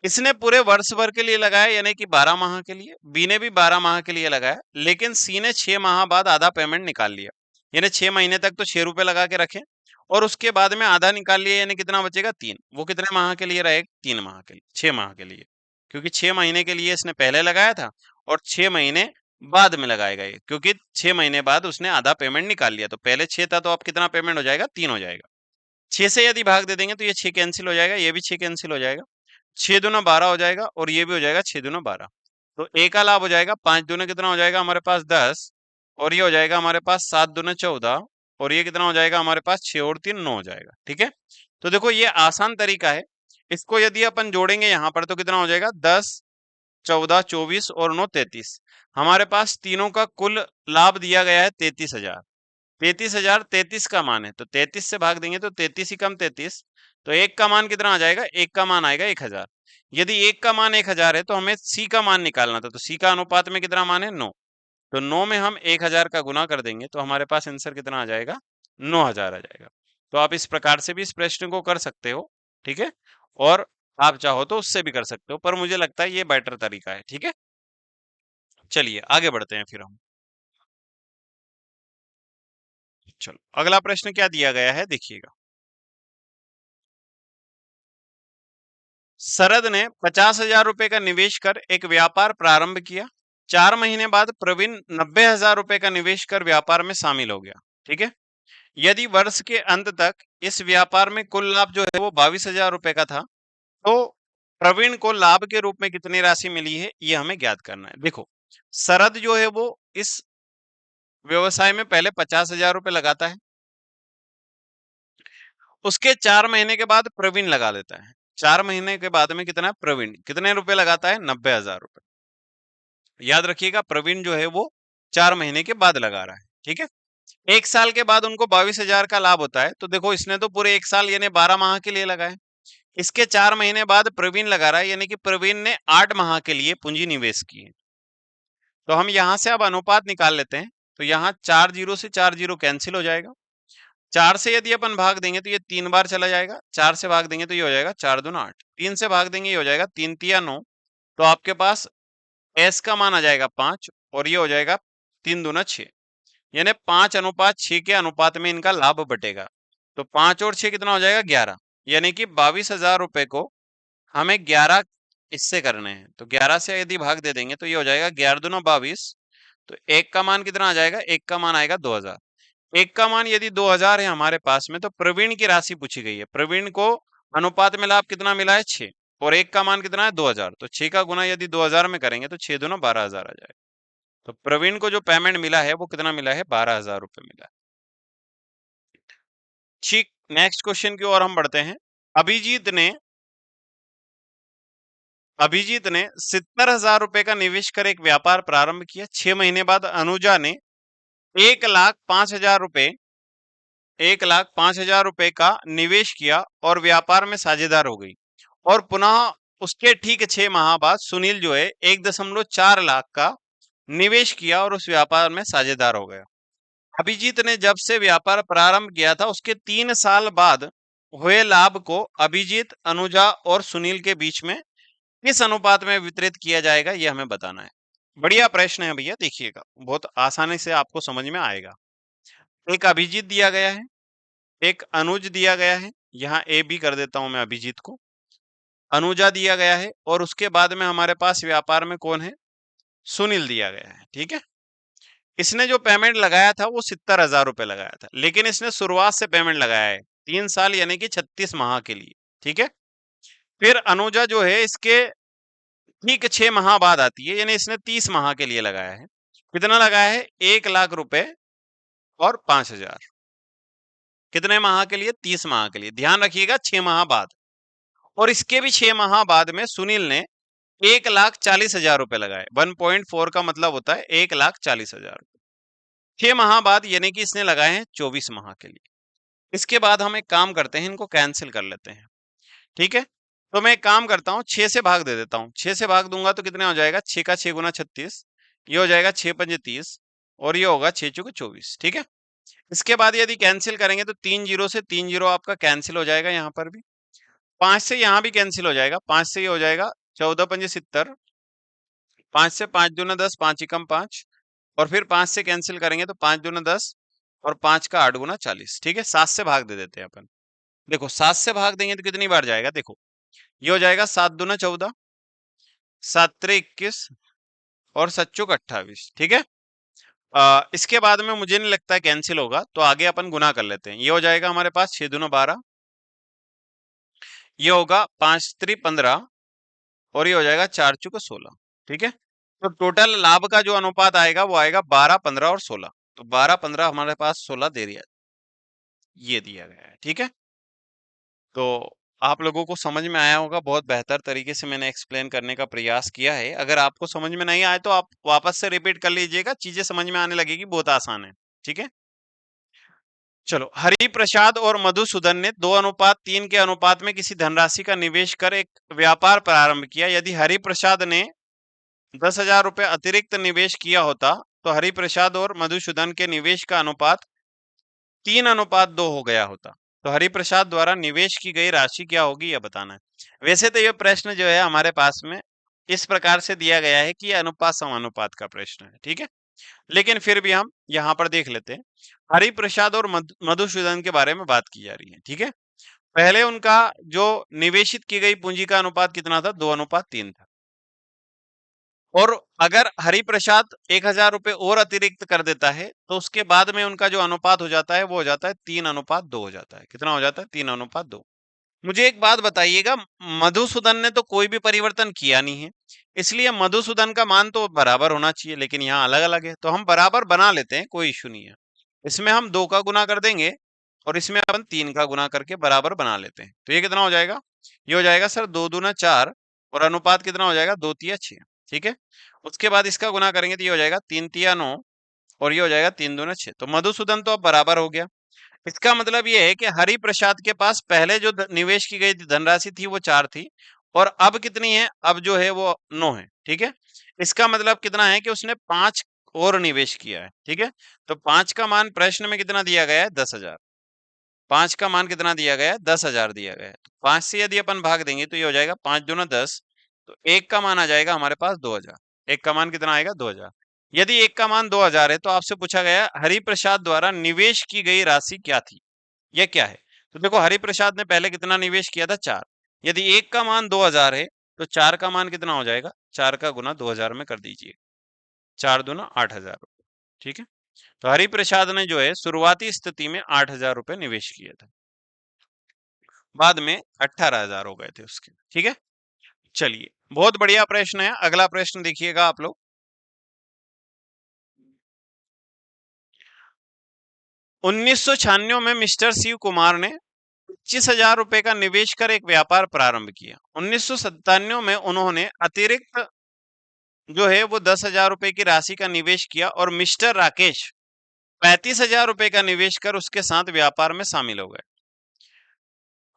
इसने पूरे वर्ष भर के लिए लगाया, यानी कि 12 माह के लिए। बी ने भी 12 माह के लिए लगाया, लेकिन सी ने 6 माह बाद आधा पेमेंट निकाल लिया, यानी 6 महीने तक तो 6 रुपए लगा के रखे, और उसके बाद में आधा निकाल लिया, यानी कितना बचेगा, 3। वो कितने माह के लिए रहेगा, 3 माह के लिए, 6 माह के लिए, क्योंकि 6 महीने के लिए इसने पहले लगाया था और 6 महीने बाद में लगाएगा ये, क्योंकि 6 महीने बाद उसने आधा पेमेंट निकाल लिया। तो पहले 6 था, तो अब कितना पेमेंट हो जाएगा, 3 हो जाएगा। 6 से यदि भाग दे देंगे तो ये 6 कैंसिल हो जाएगा, ये भी 6 कैंसिल हो जाएगा, 6 दूना 12 हो जाएगा, और ये भी हो जाएगा 6 दूना 12। तो ए का लाभ हो जाएगा 5 दूना कितना हो जाएगा हमारे पास, 10, और ये हो जाएगा हमारे पास 7 दूना 14, और ये कितना हो जाएगा हमारे पास, 6 और 3 9 हो जाएगा। ठीक है, तो देखो ये आसान तरीका है। इसको यदि अपन जोड़ेंगे यहाँ पर तो कितना हो जाएगा, 10, 14, 24 और 9 33। हमारे पास तीनों का कुल लाभ दिया गया है 33,000। 33,000 33 का मान है, तो 33 से भाग देंगे तो 33 ही कम 33, तो एक का मान कितना आ जाएगा, एक का मान आएगा 1,000। यदि एक का मान 1,000 है तो हमें सी का मान निकालना था, तो सी का अनुपात में कितना मान है, 9। तो 9 में हम 1,000 का गुना कर देंगे तो हमारे पास आंसर कितना आ जाएगा, 9,000 आ जाएगा। तो आप इस प्रकार से भी इस प्रश्न को कर सकते हो। ठीक है, और आप चाहो तो उससे भी कर सकते हो, पर मुझे लगता है ये बेटर तरीका है। ठीक है, चलिए आगे बढ़ते हैं फिर हम। चलो अगला प्रश्न क्या दिया गया है, देखिएगा। शरद ने 50,000 रुपए का निवेश कर एक व्यापार प्रारंभ किया। 4 महीने बाद प्रवीण 90,000 रुपए का निवेश कर व्यापार में शामिल हो गया। ठीक है, यदि वर्ष के अंत तक इस व्यापार में कुल लाभ जो है वो 22,000 रुपए का था, तो प्रवीण को लाभ के रूप में कितनी राशि मिली है, ये हमें ज्ञात करना है। देखो, शरद जो है वो इस व्यवसाय में पहले 50,000 रुपए लगाता है, उसके 4 महीने के बाद प्रवीण लगा देता है। 4 महीने के बाद में कितना, प्रवीण कितने रुपए लगाता है, 90,000 रुपए। याद रखिएगा, प्रवीण जो है वो 4 महीने के बाद लगा रहा है। ठीक है, 1 साल के बाद उनको 22,000 का लाभ होता है, तो देखो इसने तो पूरे 1 साल यानी 12 माह के लिए लगाए। इसके 4 महीने बाद प्रवीण लगा रहा है, यानी कि प्रवीण ने 8 माह के लिए पूंजी निवेश की है। तो हम यहां से अब अनुपात निकाल लेते हैं, तो यहाँ 4 जीरो से 4 जीरो कैंसिल हो जाएगा। 4 से यदि अपन भाग देंगे तो ये 3 बार चला जाएगा, 4 से भाग देंगे तो ये हो जाएगा 4 दूना 8, 3 से भाग देंगे ये हो जाएगा 3 तिया 9। तो आपके पास एस का मान आ जाएगा 5, और ये हो जाएगा 3 दूना 6, यानी 5:6 के अनुपात में इनका लाभ बटेगा। तो 5 और 6 कितना हो जाएगा, 11, यानी कि 22,000 रुपए को हमें 11 इससे करने हैं। तो 11 से यदि भाग दे देंगे तो ये हो जाएगा 11 दूना 22। तो एक का मान कितना आ जाएगा, एक का मान आएगा 2,000। एक का मान यदि 2,000 है हमारे पास में, तो प्रवीण की राशि पूछी गई है। प्रवीण को अनुपात में लाभ कितना मिला है, 6, और एक का मान कितना है, 2,000। तो 6 का गुना यदि 2,000 में करेंगे तो 6 दूना 12,000 आ जाएगा। तो प्रवीण को जो पेमेंट मिला है वो कितना मिला है, 12,000 रुपए मिला है। ठीक, नेक्स्ट क्वेश्चन की ओर हम बढ़ते हैं। अभिजीत ने अभिजीत ने 70,000 रुपए का निवेश कर एक व्यापार प्रारंभ किया। 6 महीने बाद अनुजा ने 1,05,000 रुपए का निवेश किया और व्यापार में साझेदार हो गई। और पुनः उसके ठीक 6 माह बाद सुनील जो है 1.4 लाख का निवेश किया और उस व्यापार में साझेदार हो गया। अभिजीत ने जब से व्यापार प्रारंभ किया था उसके 3 साल बाद हुए लाभ को अभिजीत, अनुजा और सुनील के बीच में किस अनुपात में वितरित किया जाएगा, ये हमें बताना है। बढ़िया प्रश्न है भैया, देखिएगा बहुत आसानी से आपको समझ में आएगा। एक अभिजीत दिया गया है, एक अनुज दिया गया है, यहाँ ए बी कर देता हूं मैं अभिजीत को, अनुजा दिया गया है, और उसके बाद में हमारे पास व्यापार में कौन है, सुनील दिया गया है। ठीक है, इसने जो पेमेंट लगाया था वो 70,000 रुपए लगाया था, लेकिन इसने शुरुआत से पेमेंट लगाया है 3 साल यानी कि 36 माह के लिए। ठीक है, फिर अनुजा जो है इसके ठीक 6 माह बाद आती है, यानी इसने 30 माह के लिए लगाया है। कितना लगाया है, 1 लाख रुपए और 5,000। कितने माह के लिए, 30 माह के लिए। ध्यान रखिएगा 6 माह बाद। और इसके भी 6 माह बाद में सुनील ने 1,40,000 रुपए लगाए। 1.4 का मतलब होता है 1,40,000। 6 माह बाद यानी कि इसने लगाए हैं 24 माह के लिए। इसके बाद हम एक काम करते हैं, इनको कैंसिल कर लेते हैं। ठीक है, तो मैं एक काम करता हूँ, 6 से भाग दे देता हूँ। 6 से भाग दूंगा तो कितने हो जाएगा, 6 का 6 गुना 36, ये हो जाएगा 6 पंजे 30, और ये होगा 6 चौके 24। ठीक है, इसके बाद यदि कैंसिल करेंगे तो 3 जीरो से 3 जीरो आपका कैंसिल हो जाएगा, यहाँ पर भी 5 से यहाँ भी कैंसिल हो जाएगा। 5 से ये हो जाएगा 14 पंजे 70, 5 से 5 दूना 10, 5 एकम 5, और फिर 5 से कैंसिल करेंगे तो 5 दूना 10, और 5 का 8 गुना 40। ठीक है, 7 से भाग दे देते हैं अपन। देखो 7 से भाग देंगे तो कितनी बार जाएगा, देखो ये हो जाएगा 7 दूना 14, 7 त्रे 21, और 7 चौक 28। ठीक है, इसके बाद में मुझे नहीं लगता है कैंसिल होगा, तो आगे अपन गुना कर लेते हैं। ये हो जाएगा हमारे पास 6 दूना 12, ये होगा 5 त्रि 15, और ये हो जाएगा 4 चौक 16। ठीक है, तो टोटल लाभ का जो अनुपात आएगा वो आएगा 12, 15 और 16। तो 12, 15 हमारे पास 16 दे दिया, ये दिया गया है। ठीक है, तो आप लोगों को समझ में आया होगा, बहुत बेहतर तरीके से मैंने एक्सप्लेन करने का प्रयास किया है। अगर आपको समझ में नहीं आए तो आप वापस से रिपीट कर लीजिएगा, चीजें समझ में आने लगेगी, बहुत आसान है। ठीक है, चलो, हरि प्रसाद और मधुसूदन ने 2:3 के अनुपात में किसी धनराशि का निवेश कर एक व्यापार प्रारंभ किया। यदि हरि प्रसाद ने 10,000 रुपए अतिरिक्त निवेश किया होता तो हरि प्रसाद और मधुसूदन के निवेश का अनुपात 3:2 हो गया होता। तो हरिप्रसाद द्वारा निवेश की गई राशि क्या होगी, यह बताना है। वैसे तो यह प्रश्न जो है हमारे पास में इस प्रकार से दिया गया है कि यह अनुपात समानुपात का प्रश्न है। ठीक है, लेकिन फिर भी हम यहाँ पर देख लेते हैं। हरिप्रसाद और मधुसूदन के बारे में बात की जा रही है। ठीक है, पहले उनका जो निवेशित की गई पूंजी का अनुपात कितना था, 2:3 था। और अगर हरिप्रसाद 1,000 रुपए और अतिरिक्त कर देता है तो उसके बाद में उनका जो अनुपात हो जाता है वो हो जाता है 3:2 हो जाता है। कितना हो जाता है, 3:2। मुझे एक बात बताइएगा, मधुसूदन ने तो कोई भी परिवर्तन किया नहीं है, इसलिए मधुसूदन का मान तो बराबर होना चाहिए, लेकिन यहाँ अलग अलग है, तो हम बराबर बना लेते हैं, कोई इश्यू नहीं है। इसमें हम 2 का गुना कर देंगे और इसमें अपन 3 का गुना करके बराबर बना लेते हैं। तो ये कितना हो जाएगा, ये हो जाएगा सर 2 दूना 4, और अनुपात कितना हो जाएगा, 2 तिया 6। ठीक है, उसके बाद इसका गुना करेंगे तो ये हो जाएगा 3 तिया 9, और ये हो जाएगा 3 दूना 6। तो मधुसूदन तो अब बराबर हो गया। इसका मतलब ये है कि हरि प्रसाद के पास पहले जो निवेश की गई धनराशि थी वो 4 थी, और अब कितनी है, अब जो है वो 9 है। ठीक है, इसका मतलब कितना है कि उसने 5 और निवेश किया है। ठीक है, तो 5 का मान प्रश्न में कितना दिया गया है, 10,000। 5 का मान कितना दिया गया है, 10,000 दिया गया है। तो 5 से यदि अपन भाग देंगे तो ये हो जाएगा 5 दूना 10, तो 1 का मान आ जाएगा हमारे पास 2,000। 1 का मान कितना आएगा, 2,000। यदि 1 का मान 2,000 है तो आपसे पूछा गया हरिप्रसाद द्वारा निवेश की गई राशि क्या थी, यह क्या है। तो देखो हरिप्रसाद ने पहले कितना निवेश किया था, 4। यदि 1 का मान 2,000 है तो 4 का मान कितना हो जाएगा, 4 का गुना 2,000 में कर दीजिए, 4 दूना 8,000 रुपये। ठीक है, तो हरिप्रसाद ने जो है शुरुआती स्थिति में 8,000 रुपये निवेश किए थे, बाद में 18,000 हो गए थे उसके। ठीक है, चलिए, बहुत बढ़िया प्रश्न है। अगला प्रश्न देखिएगा आप लोग। 1996 में मिस्टर शिव कुमार ने 25,000 रुपए का निवेश कर एक व्यापार प्रारंभ किया। 1997 में उन्होंने अतिरिक्त जो है वो 10,000 रुपए की राशि का निवेश किया, और मिस्टर राकेश 35,000 रुपए का निवेश कर उसके साथ व्यापार में शामिल हो गए।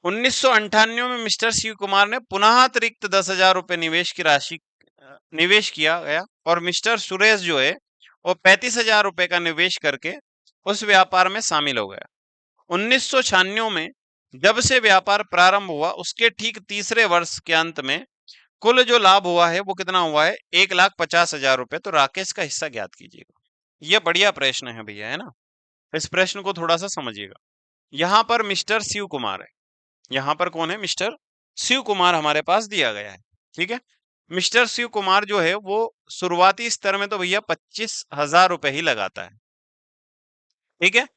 1998 में मिस्टर शिव कुमार ने पुनः अतिरिक्त 10,000 रुपए निवेश की राशि निवेश किया गया, और मिस्टर सुरेश जो है वो 35,000 रुपए का निवेश करके उस व्यापार में शामिल हो गया। 1996 में जब से व्यापार प्रारंभ हुआ उसके ठीक तीसरे वर्ष के अंत में कुल जो लाभ हुआ है वो कितना हुआ है, 1,50,000 रुपए। तो राकेश का हिस्सा ज्ञात कीजिएगा। ये बढ़िया प्रश्न है भैया, है ना। इस प्रश्न को थोड़ा सा समझिएगा। यहाँ पर मिस्टर शिव कुमार है, यहाँ पर कौन है, मिस्टर शिव कुमार हमारे पास दिया गया है। ठीक है, मिस्टर शिव कुमार जो है वो शुरुआती स्तर में तो भैया 25,000 रुपए ही लगाता है। ठीक है,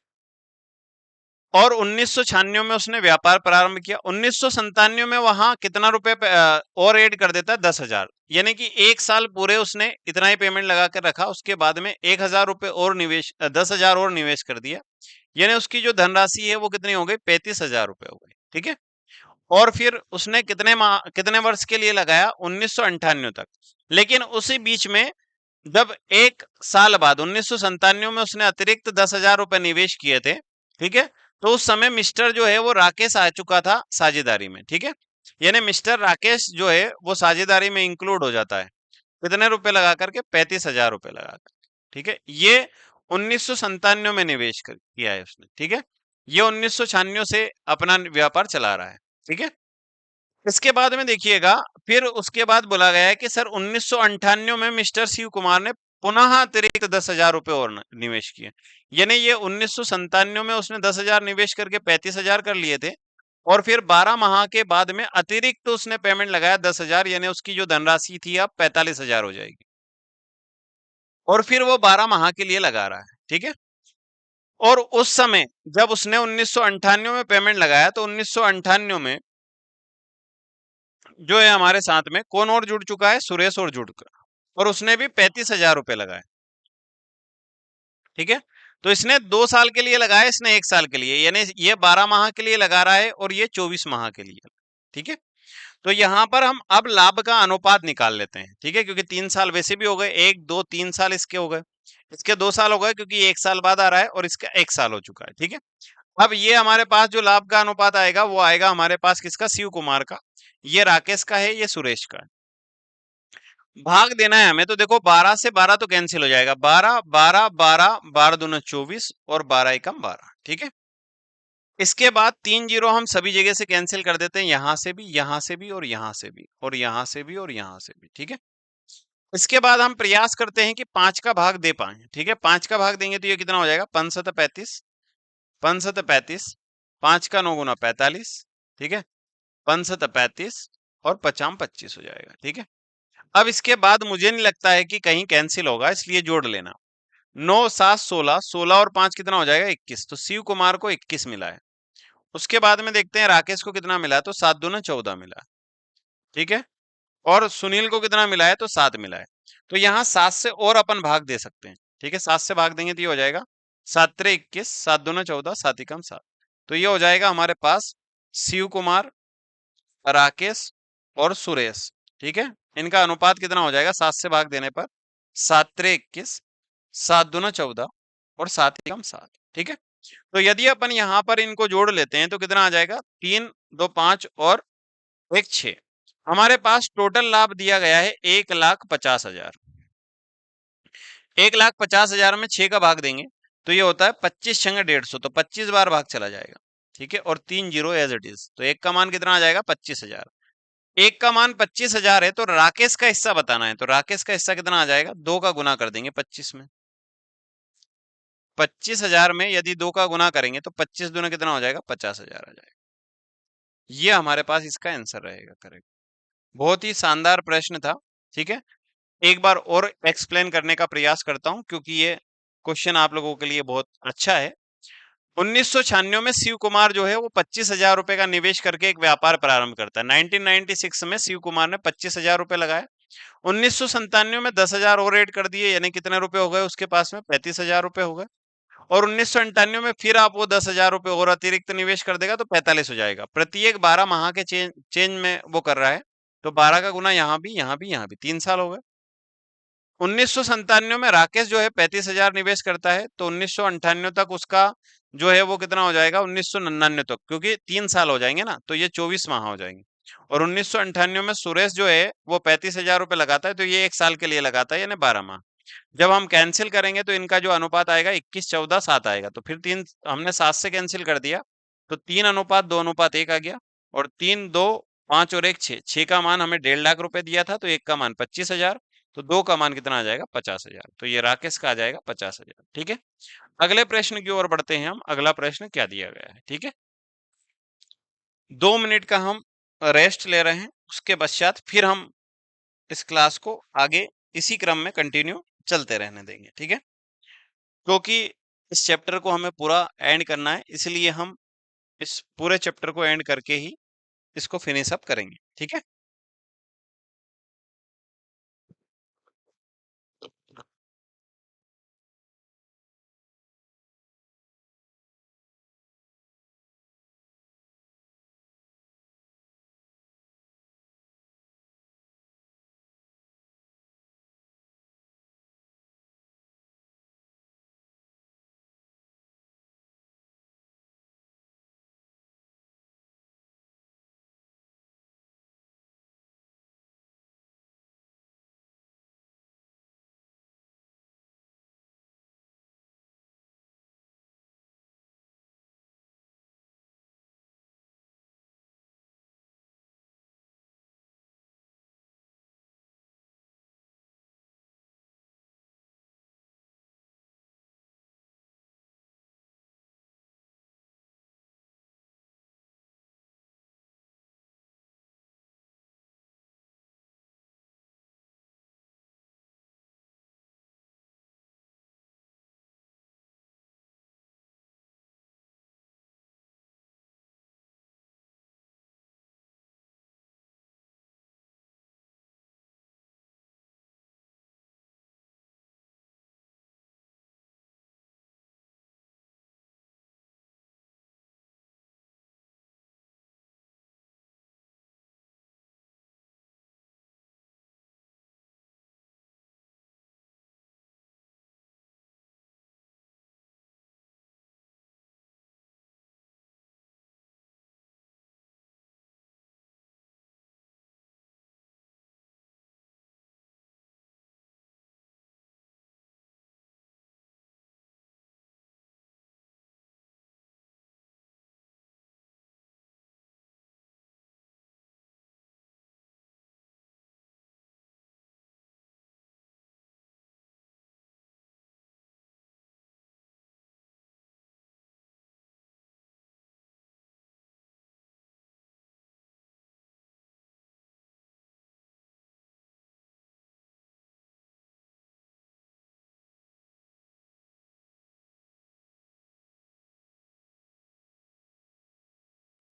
और 1996 में उसने व्यापार प्रारंभ किया। 1997 में वहां कितना रुपए और ऐड कर देता है, 10,000। यानी कि एक साल पूरे उसने इतना ही पेमेंट लगा कर रखा, उसके बाद में 1,000 रुपए और निवेश 10,000 और निवेश कर दिया। यानी उसकी जो धनराशि है वो कितनी हो गई, 35,000 रुपए हो गई। ठीक है, और फिर उसने कितने वर्ष के लिए लगाया, 1998 तक। लेकिन उसी बीच में जब एक साल बाद 1997 में उसने अतिरिक्त 10,000 रुपए निवेश किए थे, ठीक है, तो उस समय मिस्टर जो है वो राकेश आ चुका था साझेदारी में। ठीक है, यानी मिस्टर राकेश जो है वो साझेदारी में इंक्लूड हो जाता है। कितने रुपए लगा करके, 35,000 रुपए लगा कर। ठीक है, ये 1997 में निवेश किया है उसने। ठीक है, ये 1996 से अपना व्यापार चला रहा है। ठीक है, इसके बाद में देखिएगा, फिर उसके बाद बोला गया है कि सर 1998 में मिस्टर शिव कुमार ने पुनः अतिरिक्त 10,000 रुपए और निवेश किए। यानी ये 1997 में उसने 10,000 निवेश करके 35,000 कर लिए थे, और फिर 12 माह के बाद में अतिरिक्त उसने पेमेंट लगाया 10,000, यानी उसकी जो धनराशि थी अब 45,000 हो जाएगी। और फिर वो 12 माह के लिए लगा रहा है। ठीक है, और उस समय जब उसने 1998 में पेमेंट लगाया तो 1998 में जो है हमारे साथ में कौन और जुड़ चुका है, सुरेश और जुड़ कर, और उसने भी 35,000 रुपए लगाए। ठीक है, तो इसने 2 साल के लिए लगाया, इसने 1 साल के लिए, यानी ये 12 माह के लिए लगा रहा है और ये 24 माह के लिए। ठीक है, तो यहां पर हम अब लाभ का अनुपात निकाल लेते हैं। ठीक है, क्योंकि 3 साल वैसे भी हो गए, 1 2 3 साल इसके हो गए, इसके 2 साल हो गए क्योंकि 1 साल बाद आ रहा है, और इसका 1 साल हो चुका है। ठीक है, अब ये हमारे पास जो लाभ का अनुपात आएगा वो आएगा हमारे पास किसका, शिव कुमार का। ये राकेश का है, ये सुरेश का है। भाग देना है हमें, तो देखो 12 से 12 तो कैंसिल हो जाएगा, 12 12 12 12 दूना 24 और 12 एकम 12। ठीक है, इसके बाद 3 जीरो हम सभी जगह से कैंसिल कर देते हैं, यहां से भी, यहां से भी, और यहां से भी, और यहां से भी, और यहां से भी। ठीक है, इसके बाद हम प्रयास करते हैं कि 5 का भाग दे पाए। ठीक है, 5 का भाग देंगे तो ये कितना हो जाएगा, 5 7 35, 5 का 9 गुना 45। ठीक है, 5 7 35 और 5 25 हो जाएगा। ठीक है, अब इसके बाद मुझे नहीं लगता है कि कहीं कैंसिल होगा, इसलिए जोड़ लेना। 9 7 16, 16 और 5 कितना हो जाएगा, 21। तो शिव कुमार को 21 मिला है। उसके बाद में देखते हैं राकेश को कितना मिला है, तो 7 दूना 14 मिला है। ठीक है, और सुनील को कितना मिला है, तो 7 मिला है। तो यहाँ 7 से और अपन भाग दे सकते हैं। ठीक है, 7 से भाग देंगे तो ये हो जाएगा 7 3 21, 7 दूना 14, 7 एकम 7। तो ये हो जाएगा हमारे पास शिव कुमार, राकेश और सुरेश। ठीक है, इनका अनुपात कितना हो जाएगा, 7 से भाग देने पर 7 3 21, 7 दूना 14 और 7 एकम 7। ठीक है, तो यदि अपन यहाँ पर इनको जोड़ लेते हैं तो कितना आ जाएगा, 3 2 5 और 1 6। हमारे पास टोटल लाभ दिया गया है 1,50,000। 1,50,000 में 6 का भाग देंगे तो ये होता है 25 छंग 150, तो 25 बार भाग चला जाएगा। ठीक है, और 3 जीरो एज इट इज, तो एक का मान कितना आ जाएगा, 25,000। एक का मान 25,000 है, तो राकेश का हिस्सा बताना है, तो राकेश का हिस्सा कितना आ जाएगा, 2 का गुना कर देंगे 25 में। 25,000 में यदि 2 का गुना करेंगे तो 25 दूना कितना हो जाएगा, 50,000 आ जाएगा। ये हमारे पास इसका आंसर रहेगा, करेक्ट। बहुत ही शानदार प्रश्न था। ठीक है, एक बार और एक्सप्लेन करने का प्रयास करता हूं क्योंकि ये क्वेश्चन आप लोगों के लिए बहुत अच्छा है। 1996 में शिव कुमार जो है वो 25,000 रुपए का निवेश करके एक व्यापार प्रारंभ करता है। 1996 में शिव कुमार ने 25,000 रुपए लगाए। 1997 में 10,000 और ऐड कर दिए, यानी कितने रुपए हो गए उसके पास में, 35,000 रुपए हो गए। और 1998 में फिर आप वो 10,000 रुपए और अतिरिक्त निवेश कर देगा तो 45 हो जाएगा। प्रत्येक 12 माह के चेंज में वो कर रहा है, तो 12 का गुना यहाँ भी, यहाँ भी, यहाँ भी, 3 साल हो गए। 1997 में राकेश जो है 35,000 निवेश करता है, तो 1998 तक उसका जो है वो कितना हो जाएगा, 1999 तक, क्योंकि 3 साल हो जाएंगे ना, तो ये 24 माह हो जाएंगे। और 1998 में सुरेश जो है वो 35,000 रुपए लगाता है, तो ये 1 साल के लिए लगाता है, यानी 12 माह। जब हम कैंसिल करेंगे तो इनका जो अनुपात आएगा 21 14 7 आएगा, तो फिर तीन हमने 7 से कैंसिल कर दिया, तो 3:2:1 आ गया। और 3, 2, 5 और 1 6, 6 का मान हमें 1.5 लाख रुपए दिया था, तो 1 का मान 25,000, तो 2 का मान कितना आ जाएगा 50,000। तो ये राकेश का आ जाएगा 50,000। ठीक है, अगले प्रश्न की ओर बढ़ते हैं हम। अगला प्रश्न क्या दिया गया है, ठीक है। 2 मिनट का हम रेस्ट ले रहे हैं, उसके पश्चात फिर हम इस क्लास को आगे इसी क्रम में कंटिन्यू चलते रहने देंगे, ठीक है। क्योंकि इस चैप्टर को हमें पूरा एंड करना है, इसलिए हम इस पूरे चैप्टर को एंड करके ही इसको फिनिश अप करेंगे, ठीक है।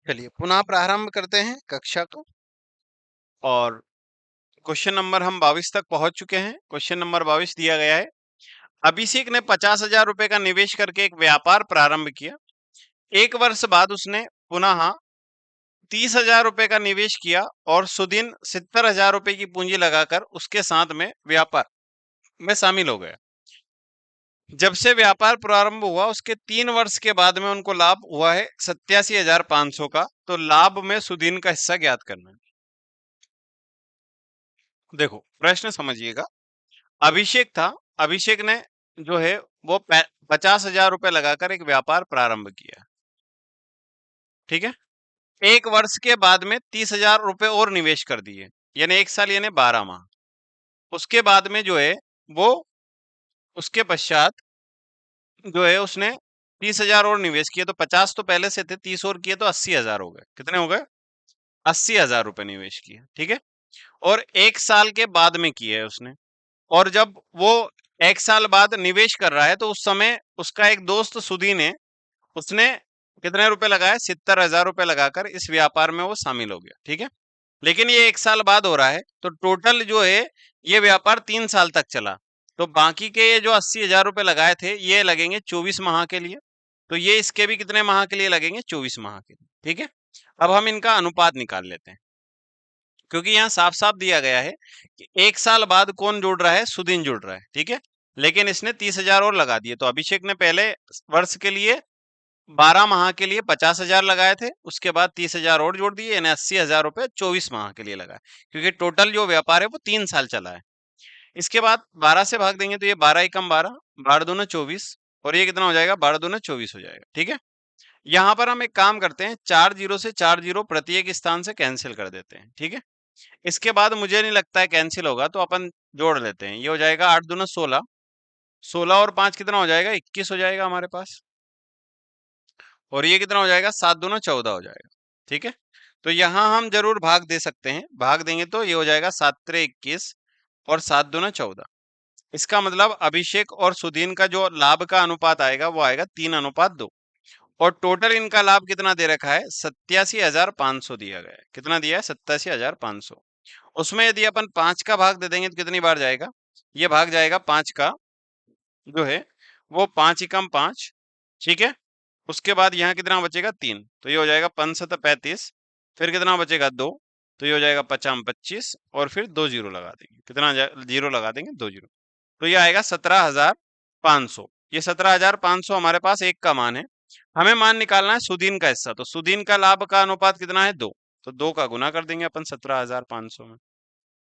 चलिए पुनः प्रारंभ करते हैं कक्षा को। और क्वेश्चन नंबर हम 22 तक पहुंच चुके हैं। क्वेश्चन नंबर 22 दिया गया है, अभिषेक ने 50,000 रुपए का निवेश करके एक व्यापार प्रारंभ किया। 1 वर्ष बाद उसने पुनः 30,000 रुपए का निवेश किया और सुदिन 70,000 रुपए की पूंजी लगाकर उसके साथ में व्यापार में शामिल हो गया। जब से व्यापार प्रारंभ हुआ उसके 3 वर्ष के बाद में उनको लाभ हुआ है 87,500 का। तो लाभ में सुदिन का हिस्सा ज्ञात करना है। देखो प्रश्न समझिएगा। अभिषेक था, अभिषेक ने जो है वो 50,000 रुपए लगाकर एक व्यापार प्रारंभ किया, ठीक है। 1 वर्ष के बाद में 30,000 रुपए और निवेश कर दिए, यानी 1 साल यानी 12 माह। उसके बाद में जो है वो उसके पश्चात जो है उसने 30,000 और निवेश किए। तो 50 तो पहले से थे, 30 और किए तो 80,000 हो गए। कितने हो गए? 80,000 रुपए निवेश किए, ठीक है। और 1 साल के बाद में किए है उसने। और जब वो 1 साल बाद निवेश कर रहा है तो उस समय उसका एक दोस्त सुधी ने उसने कितने रुपए लगाए? 70,000 रुपए लगाकर इस व्यापार में वो शामिल हो गया, ठीक है। लेकिन ये 1 साल बाद हो रहा है, तो टोटल जो है ये व्यापार 3 साल तक चला। तो बाकी के ये जो 80,000 रुपए लगाए थे ये लगेंगे 24 माह के लिए। तो ये इसके भी कितने माह के लिए लगेंगे? 24 माह के लिए, ठीक है। अब हम इनका अनुपात निकाल लेते हैं, क्योंकि यहाँ साफ साफ दिया गया है कि 1 साल बाद कौन जुड़ रहा है? सुदिन जुड़ रहा है, ठीक है। लेकिन इसने 30,000 और लगा दिए। तो अभिषेक ने पहले वर्ष के लिए 12 माह के लिए 50,000 लगाए थे, उसके बाद 30,000 और जोड़ दिए, यानी 80,000 रुपए 24 माह के लिए लगाए, क्योंकि टोटल जो व्यापार है वो 3 साल चला है। इसके बाद 12 से भाग देंगे तो ये 12 एकम 12, 12 दूना 24, और ये कितना हो जाएगा? 12 दूना 24 हो जाएगा, ठीक है। यहाँ पर हम एक काम करते हैं, 4 जीरो से 4 जीरो प्रत्येक स्थान से कैंसिल कर देते हैं, ठीक है। इसके बाद मुझे नहीं लगता है कैंसिल होगा, तो अपन जोड़ लेते हैं। ये हो जाएगा 8 दूना 16, 16 और 5 कितना हो जाएगा, 21 हो जाएगा हमारे पास। और ये कितना हो जाएगा, 7 दूना 14 हो जाएगा, ठीक है। तो यहाँ हम जरूर भाग दे सकते हैं, भाग देंगे तो ये हो जाएगा 7 त्रे 21 और 7 दूना 14। इसका मतलब अभिषेक और सुधीन का जो लाभ का अनुपात आएगा वो आएगा 3:2। और टोटल इनका लाभ कितना दे रखा है, 87,500 दिया गया है। कितना दिया है, 87,500। उसमें यदि अपन 5 का भाग दे देंगे तो कितनी बार जाएगा, ये भाग जाएगा 5 का जो है वो 5 एकम 5, ठीक है। उसके बाद यहाँ कितना बचेगा, 3, तो ये हो जाएगा 5 35। फिर कितना बचेगा, 2, तो ये हो जाएगा 50 25 और फिर 2 जीरो लगा देंगे। कितना जीरो लगा देंगे, 2 जीरो। तो ये आएगा 17,500। ये 17,500 हमारे पास एक का मान है। हमें मान निकालना है सुदीन का हिस्सा, तो सुदीन का लाभ का अनुपात कितना है, 2। तो 2 का गुना कर देंगे अपन 17,500 में।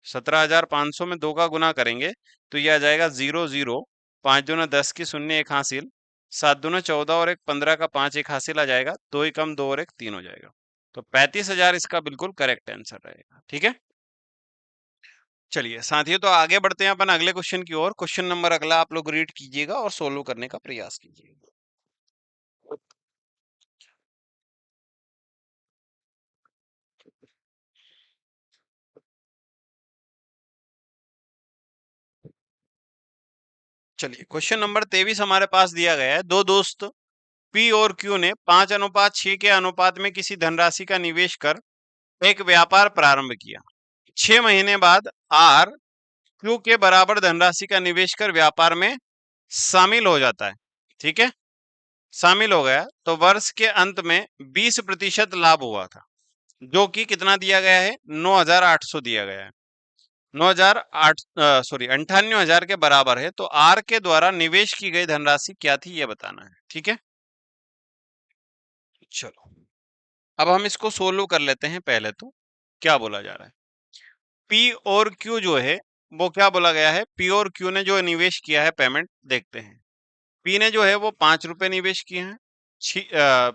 17,500 में 2 का गुना करेंगे तो ये आ जाएगा 0 0। 5 दूना 10 की शून्य एक हासिल, 7 दूना 14 और एक 15 का 5 एक हासिल आ जाएगा, 2 एकम 2 और एक 3 हो जाएगा। तो 35,000 इसका बिल्कुल करेक्ट आंसर रहेगा, ठीक है। चलिए साथियों, तो आगे बढ़ते हैं अपन अगले क्वेश्चन की ओर। क्वेश्चन नंबर अगला आप लोग रीड कीजिएगा और सोल्व करने का प्रयास कीजिएगा। चलिए क्वेश्चन नंबर 23 हमारे पास दिया गया है। दो दोस्त पी और क्यू ने 5:6 के अनुपात में किसी धनराशि का निवेश कर एक व्यापार प्रारंभ किया। 6 महीने बाद आर क्यू के बराबर धनराशि का निवेश कर व्यापार में शामिल हो जाता है, ठीक है। शामिल हो गया तो वर्ष के अंत में 20% लाभ हुआ था, जो कि कितना दिया गया है, 9,800 दिया गया है। 9,008 सॉरी 98,000 के बराबर है। तो आर के द्वारा निवेश की गई धनराशि क्या थी, ये बताना है, ठीक है। चलो अब हम इसको सोल्व कर लेते हैं। पहले तो क्या बोला जा रहा है, पी और क्यू जो है वो क्या बोला गया है, पी और क्यू ने जो निवेश किया है, पेमेंट देखते हैं। पी ने जो है वो 5 रुपए निवेश किए हैं,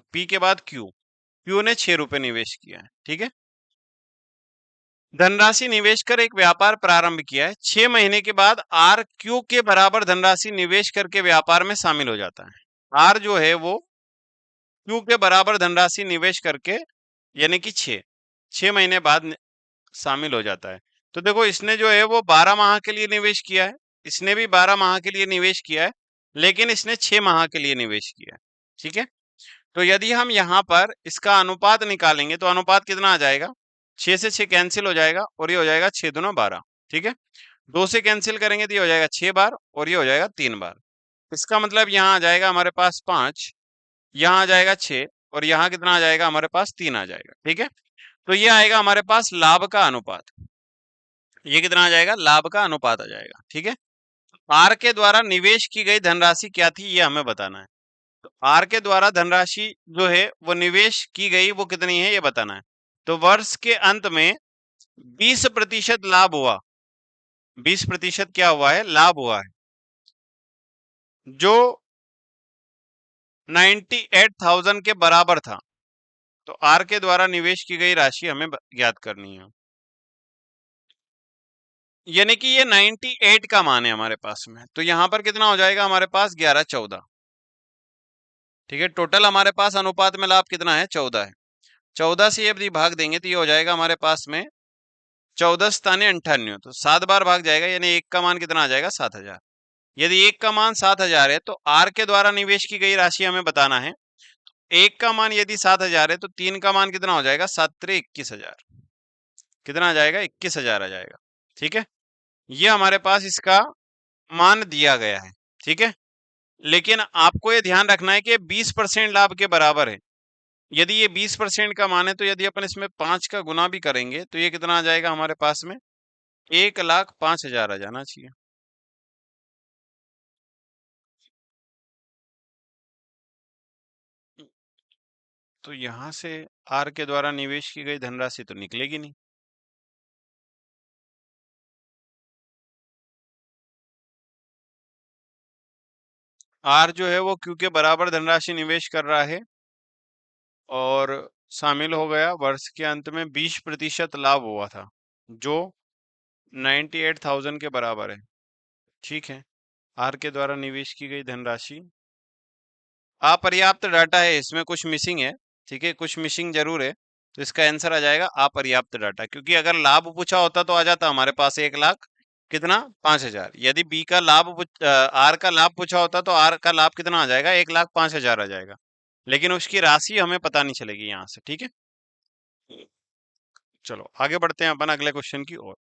पी के बाद क्यू, क्यू ने 6 रुपए निवेश किया है, ठीक है। धनराशि निवेश कर एक व्यापार प्रारंभ किया है। 6 महीने के बाद आर क्यू के बराबर धनराशि निवेश करके व्यापार में शामिल हो जाता है। आर जो है वो क्यू के बराबर धनराशि निवेश करके यानी कि 6 महीने बाद शामिल हो जाता है। तो देखो इसने जो है वो 12 माह के लिए निवेश किया है, इसने भी 12 माह के लिए निवेश किया है, लेकिन इसने 6 माह के लिए निवेश किया है, ठीक है। तो यदि हम यहाँ पर इसका अनुपात निकालेंगे तो अनुपात कितना आ जाएगा, 6 से 6 कैंसिल हो जाएगा और ये हो जाएगा 6 दूना 12, ठीक है। 2 से कैंसिल करेंगे तो ये हो जाएगा 6 बार और ये हो जाएगा 3 बार। इसका मतलब यहाँ आ जाएगा हमारे पास 5, यहाँ आ जाएगा 6 और यहाँ कितना आ जाएगा, हमारे पास 3 आ जाएगा, ठीक है। तो ये आएगा हमारे पास लाभ का अनुपात। ये कितना आ जाएगा, लाभ का अनुपात आ जाएगा, ठीक है। आर के द्वारा निवेश की गई धनराशि क्या थी, ये हमें बताना है। तो आर के द्वारा धनराशि जो है वो निवेश की गई वो कितनी है, ये बताना है। तो वर्ष के अंत में 20% लाभ हुआ, 20% क्या हुआ है, लाभ हुआ है, जो 98,000 के बराबर था। तो आर के द्वारा निवेश की गई राशि हमें ज्ञात करनी है। यानी कि ये 98 का मान है हमारे पास में, तो यहां पर कितना हो जाएगा हमारे पास, 11 14, ठीक है। टोटल हमारे पास अनुपात में लाभ कितना है, 14 है। 14 से यदि भाग देंगे तो ये हो जाएगा हमारे पास में 14 स्थाने 98, तो 7 बार भाग जाएगा, यानी एक का मान कितना आ जाएगा, 7,000। यदि एक का मान 7,000 है तो आर के द्वारा निवेश की गई राशि हमें बताना है। एक का मान यदि 7,000 है तो 3 का मान कितना हो जाएगा, 7 त्रे 21,000। कितना आ जाएगा, 21,000 आ जाएगा, ठीक है। ये हमारे पास इसका मान दिया गया है, ठीक है। लेकिन आपको ये ध्यान रखना है कि 20% लाभ के बराबर है। यदि ये 20% का मान है तो यदि अपन इसमें 5 का गुना भी करेंगे तो ये कितना आ जाएगा हमारे पास में, 1,05,000 आ जाना चाहिए। तो यहां से आर के द्वारा निवेश की गई धनराशि तो निकलेगी नहीं। आर जो है वो क्यू के बराबर धनराशि निवेश कर रहा है, और शामिल हो गया। वर्ष के अंत में 20% लाभ हुआ था, जो 98,000 के बराबर है। ठीक है। आर के द्वारा निवेश की गई धनराशि अपर्याप्त डाटा है, इसमें कुछ मिसिंग है। ठीक है, कुछ मिसिंग जरूर है, तो इसका आंसर आ जाएगा अपर्याप्त डाटा। क्योंकि अगर लाभ पूछा होता तो आ जाता हमारे पास 1 लाख कितना 5,000। यदि बी का लाभ आर का लाभ पूछा होता तो आर का लाभ कितना आ जाएगा 1,05,000 आ जाएगा। लेकिन उसकी राशि हमें पता नहीं चलेगी यहाँ से। ठीक है, चलो आगे बढ़ते हैं अपन अगले क्वेश्चन की ओर।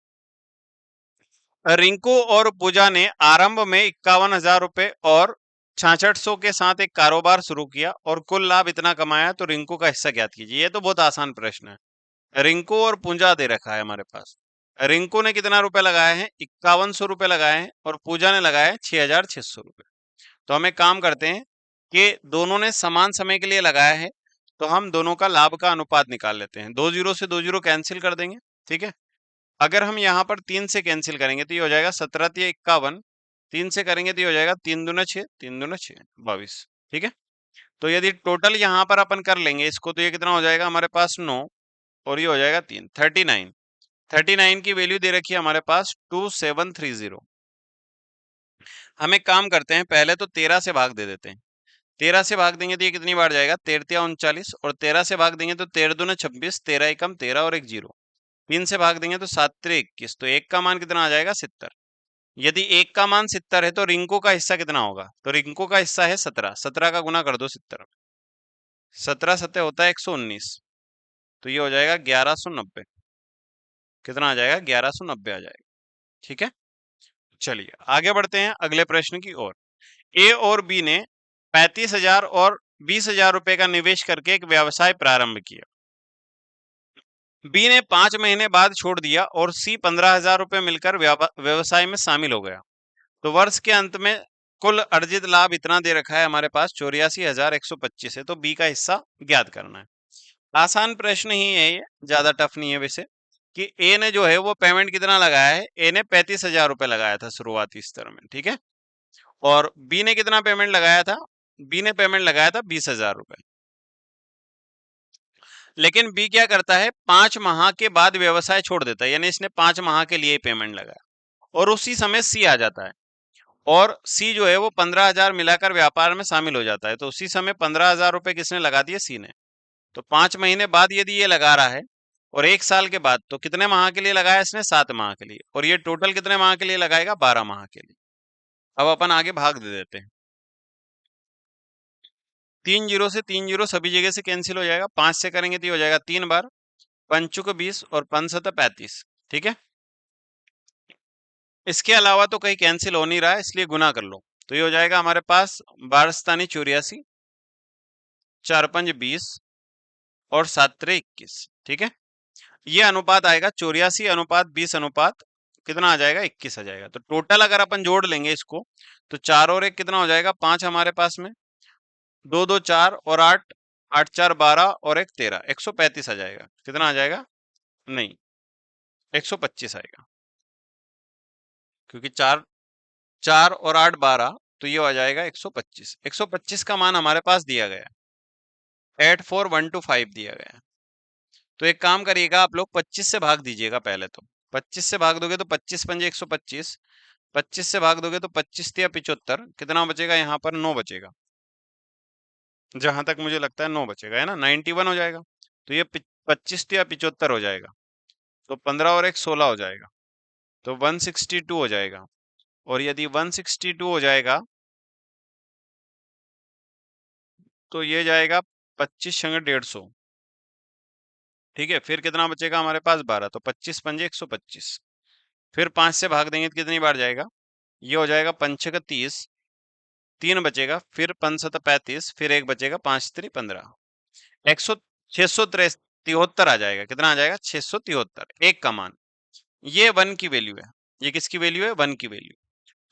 रिंकू और पूजा ने आरंभ में 51,000 रुपए और 6600 के साथ एक कारोबार शुरू किया और कुल लाभ इतना कमाया, तो रिंकू का हिस्सा ज्ञात कीजिए। ये तो बहुत आसान प्रश्न है। रिंकू और पूजा दे रखा है हमारे पास। रिंकू ने कितना रुपए लगाए हैं, 5100 रुपए लगाए हैं, और पूजा ने लगाए 6,600 रुपए। तो हम एक काम करते हैं कि दोनों ने समान समय के लिए लगाया है, तो हम दोनों का लाभ का अनुपात निकाल लेते हैं। 2 जीरो से 2 जीरो कैंसिल कर देंगे। ठीक है, अगर हम यहाँ पर 3 से कैंसिल करेंगे तो ये हो जाएगा 17 या 51। 3 से करेंगे तो ये हो जाएगा 3 दूना 6, 3 दूना 6, 22। ठीक है, तो यदि टोटल यहाँ पर अपन कर लेंगे इसको, तो ये कितना हो जाएगा हमारे पास 9, और ये हो जाएगा 3, 39। 39 की वैल्यू दे रखी है हमारे पास 2730। हम एक काम करते हैं, पहले तो 13 से भाग दे देते हैं। 13 से भाग देंगे तो ये कितनी बार जाएगा, 13 39, और 13 से भाग देंगे तो 13 दूना 26, 13 एकम 13 और एक जीरो। 3 से भाग देंगे तो 7 3 21, तो एक का मान कितना आ जाएगा 70। यदि एक का मान 70 है तो रिंकू का हिस्सा कितना होगा, तो रिंकू का हिस्सा है 17। 17 का गुना कर दो 70। 17 सत्ते होता है 119, तो ये हो जाएगा 1190। कितना आ जाएगा, 1190 आ जाएगा। ठीक है, चलिए आगे बढ़ते हैं अगले प्रश्न की ओर। ए और बी ने 35,000 और 20,000 रुपए का निवेश करके एक व्यवसाय प्रारंभ किया। बी ने 5 महीने बाद छोड़ दिया और सी 15,000 रुपए मिलकर व्यवसाय में शामिल हो गया। तो वर्ष के अंत में कुल अर्जित लाभ इतना दे रखा है हमारे पास, 84,125 है। तो बी का हिस्सा ज्ञात करना है। आसान प्रश्न ही है ये, ज्यादा टफ नहीं है वैसे। कि ए ने जो है वो पेमेंट कितना लगाया है, ए ने 35,000 रुपए लगाया था शुरुआती स्तर में। ठीक है, और बी ने कितना पेमेंट लगाया था, बी ने पेमेंट लगाया था 20,000 रुपए। लेकिन बी क्या करता है, 5 माह के बाद व्यवसाय छोड़ देता है, यानी इसने 5 माह के लिए पेमेंट लगाया। और उसी समय सी आ जाता है, और सी जो है वो 15,000 मिलाकर व्यापार में शामिल हो जाता है। तो उसी समय 15,000 रुपए किसने लगा दिए, सी ने। तो 5 महीने बाद यदि ये लगा रहा है, और 1 साल के बाद, तो कितने माह के लिए लगाया इसने, 7 माह के लिए। और ये टोटल कितने माह के लिए लगाएगा, 12 माह के लिए। अब अपन आगे भाग दे देते हैं। 3 जीरो से 3 जीरो सभी जगह से कैंसिल हो जाएगा। 5 से करेंगे तो ये हो जाएगा 3 बार, पंचुक 20 और पंचशत 35। ठीक है, इसके अलावा तो कहीं कैंसिल हो नहीं रहा है, इसलिए गुना कर लो। तो ये हो जाएगा हमारे पास 12 84, 4 5 20 और 7 21। ठीक है, ये अनुपात आएगा 84:20 कितना आ जाएगा, 21 आ जाएगा। तो टोटल अगर अपन जोड़ लेंगे इसको, तो 4 और 1 कितना हो जाएगा, 5 हमारे पास में, 2 2 4 और 8, 8 4 12 और 1 13, 135 आ जाएगा। कितना आ जाएगा, नहीं 125 आएगा, क्योंकि 4 4 और 8 12, तो ये आ जाएगा 125। 125 का मान हमारे पास दिया गया है, 84,125 दिया गया है। तो एक काम करिएगा आप लोग, 25 से भाग दीजिएगा पहले तो। 25 से भाग दोगे तो 25 पंजे 125, 25 से भाग दोगे तो 25 या 75, कितना बचेगा यहाँ पर, 9 बचेगा। जहां तक मुझे लगता है 9 बचेगा, है ना, 91 हो जाएगा। तो ये 25 या 75 हो जाएगा, तो 15 और 1 16 हो जाएगा, तो 162 हो जाएगा। और यदि 162 हो जाएगा तो ये जाएगा 25 संग 150। ठीक है, फिर कितना बचेगा हमारे पास, 12, तो 25 पंजे 125। फिर 5 से भाग देंगे तो कितनी बार जाएगा, ये हो जाएगा 5 का 30, 3 बचेगा, फिर 5 7 35, फिर 1 बचेगा, 5 3 15, 100 673 आ जाएगा। कितना आ जाएगा, 673, एक का मान। ये 1 की वैल्यू है, ये किसकी वैल्यू है, 1 की वैल्यू।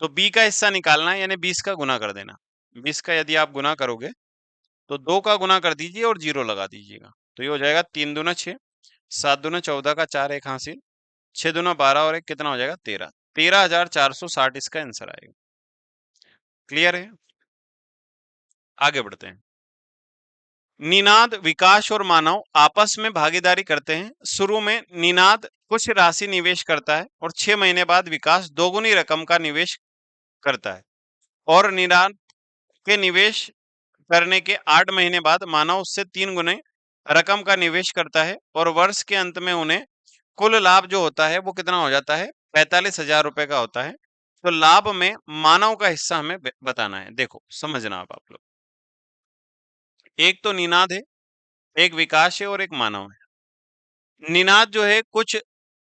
तो बी का हिस्सा निकालना है, यानी 20 का गुना कर देना। 20 का यदि आप गुना करोगे तो 2 का गुना कर दीजिए और 0 लगा दीजिएगा। तो ये हो जाएगा 3 दूना 6, 7 दूना 14 का 4 एक हासिल, 6 दूना 12 और एक कितना हो जाएगा, 13। 13,460 इसका आंसर आएगा। क्लियर है, आगे बढ़ते हैं। निनाद, विकास और मानव आपस में भागीदारी करते हैं। शुरू में निनाद कुछ राशि निवेश करता है और 6 महीने बाद विकास दोगुनी रकम का निवेश करता है, और निनाद के निवेश करने के 8 महीने बाद मानव उससे 3 गुने रकम का निवेश करता है, और वर्ष के अंत में उन्हें कुल लाभ जो होता है वो कितना हो जाता है, 45,000 रुपए का होता है। तो लाभ में मानव का हिस्सा हमें बताना है। देखो समझना आप लोग, एक तो निनाद है, एक विकास है और एक मानव है। निनाद जो है कुछ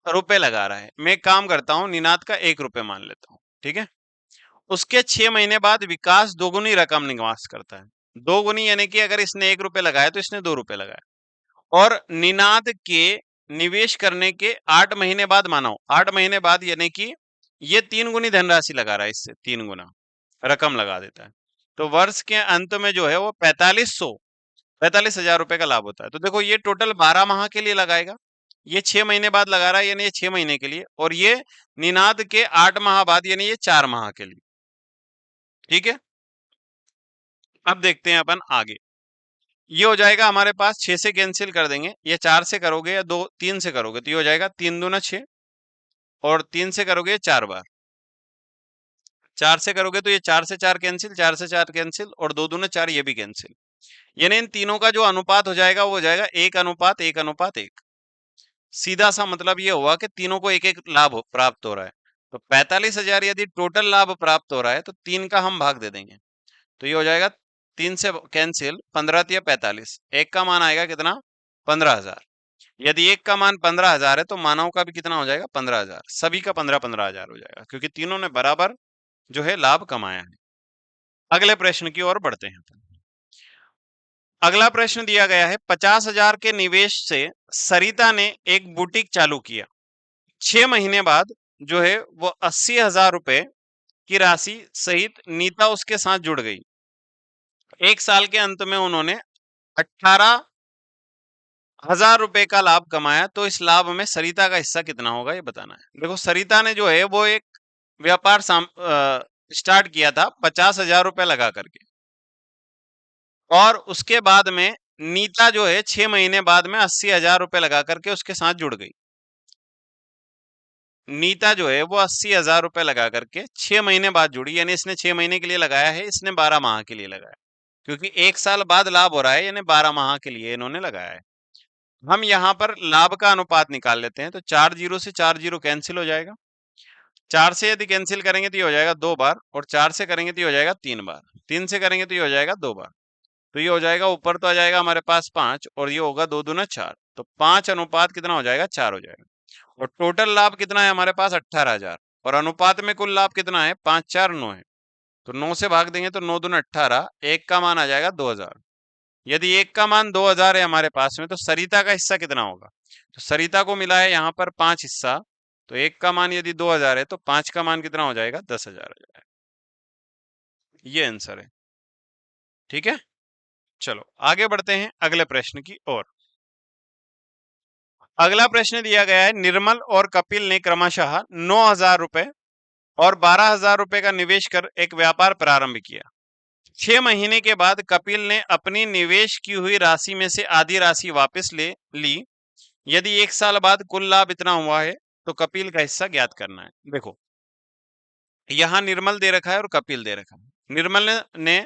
रुपए लगा रहा है, मैं एक काम करता हूं, निनाद का 1 रुपए मान लेता हूं, ठीक है। उसके 6 महीने बाद विकास दोगुनी रकम निवास करता है। दोगुनी यानी कि अगर इसने 1 रुपए लगाया तो इसने 2 रुपए लगाए, और निनाद के निवेश करने के 8 महीने बाद मानो 8 महीने बाद, यानी कि ये 3 गुनी धनराशि लगा रहा है, इससे 3 गुना रकम लगा देता है। तो वर्ष के अंत में जो है वो 45,000 रुपए का लाभ होता है। तो देखो ये टोटल 12 माह के लिए लगाएगा, ये 6 महीने बाद लगा रहा है यानी ये 6 महीने के लिए, और ये निनाद के 8 माह बाद यानी ये 4 माह के लिए, ठीक है। अब देखते हैं अपन आगे, ये हो जाएगा हमारे पास 6 से कैंसिल कर देंगे, ये 4 से करोगे या 3 से करोगे तो ये हो जाएगा 3 दूना 6, और 3 से करोगे 4 बार, 4 से करोगे तो ये 4 से 4 कैंसिल, 4 से 4 कैंसिल, और 2 दूना 4 ये भी कैंसिल। यानी इन तीनों का जो अनुपात हो जाएगा वो हो जाएगा 1:1:1। सीधा सा मतलब ये हुआ कि तीनों को एक एक लाभ प्राप्त हो रहा है। तो 45,000 यदि टोटल लाभ प्राप्त हो रहा है तो 3 का हम भाग दे देंगे, तो ये हो जाएगा 3 से कैंसिल, 15 या 45, एक का मान आएगा कितना, 15,000। यदि एक का मान 15,000 है तो मानव का भी कितना हो जाएगा, 15,000। सभी का 15,000 हो जाएगा, क्योंकि तीनों ने बराबर जो है लाभ कमाया है। अगले प्रश्न की ओर बढ़ते हैं। अगला प्रश्न दिया गया है, 50,000 के निवेश से सरिता ने एक बुटीक चालू किया। 6 महीने बाद जो है वो 80,000 रुपए की राशि सहित नीता उसके साथ जुड़ गई। 1 साल के अंत में उन्होंने 18,000 रुपए का लाभ कमाया, तो इस लाभ में सरिता का हिस्सा कितना होगा ये बताना है। देखो सरिता ने जो है वो एक व्यापार स्टार्ट किया था 50,000 रुपए लगा करके, और उसके बाद में नीता जो है 6 महीने बाद में 80,000 रुपए लगा करके उसके साथ जुड़ गई। नीता जो है वो 80,000 रुपए लगा करके 6 महीने बाद जुड़ी, यानी इसने 6 महीने के लिए लगाया है, इसने 12 माह के लिए लगाया, क्योंकि 1 साल बाद लाभ हो रहा है, यानी 12 माह के लिए इन्होंने लगाया है। हम यहाँ पर लाभ का अनुपात निकाल लेते हैं, तो 4 जीरो से 4 जीरो कैंसिल हो जाएगा। 4 से यदि कैंसिल करेंगे तो ये हो जाएगा 2 बार, और 4 से करेंगे तो ये हो जाएगा 3 बार, 3 से करेंगे तो ये हो जाएगा 2 बार। तो ये हो जाएगा, ऊपर तो आ जाएगा हमारे पास 5, और ये होगा 2 दूना 4, तो 5 अनुपात कितना हो जाएगा, 4 हो जाएगा। और टोटल लाभ कितना है हमारे पास, 18,000, और अनुपात में कुल लाभ कितना है, 5 4 9 है। तो 9 से भाग देंगे तो 9 दूना 18, एक का मान आ जाएगा 2,000। यदि एक का मान 2,000 है हमारे पास में, तो सरिता का हिस्सा कितना होगा, तो सरिता को मिला है यहाँ पर 5 हिस्सा, तो एक का मान यदि 2,000 है तो 5 का मान कितना हो जाएगा, 10,000 हो जाएगा। ये आंसर है, ठीक है। चलो आगे बढ़ते हैं अगले प्रश्न की ओर। अगला प्रश्न दिया गया है, निर्मल और कपिल ने क्रमशः 9,000 रुपए और 12,000 रुपए का निवेश कर एक व्यापार प्रारंभ किया। 6 महीने के बाद कपिल ने अपनी निवेश की हुई राशि में से आधी राशि वापस ले ली। यदि 1 साल बाद कुल लाभ इतना हुआ है तो कपिल का हिस्सा ज्ञात करना है। देखो यहाँ निर्मल दे रखा है और कपिल दे रखा है। निर्मल ने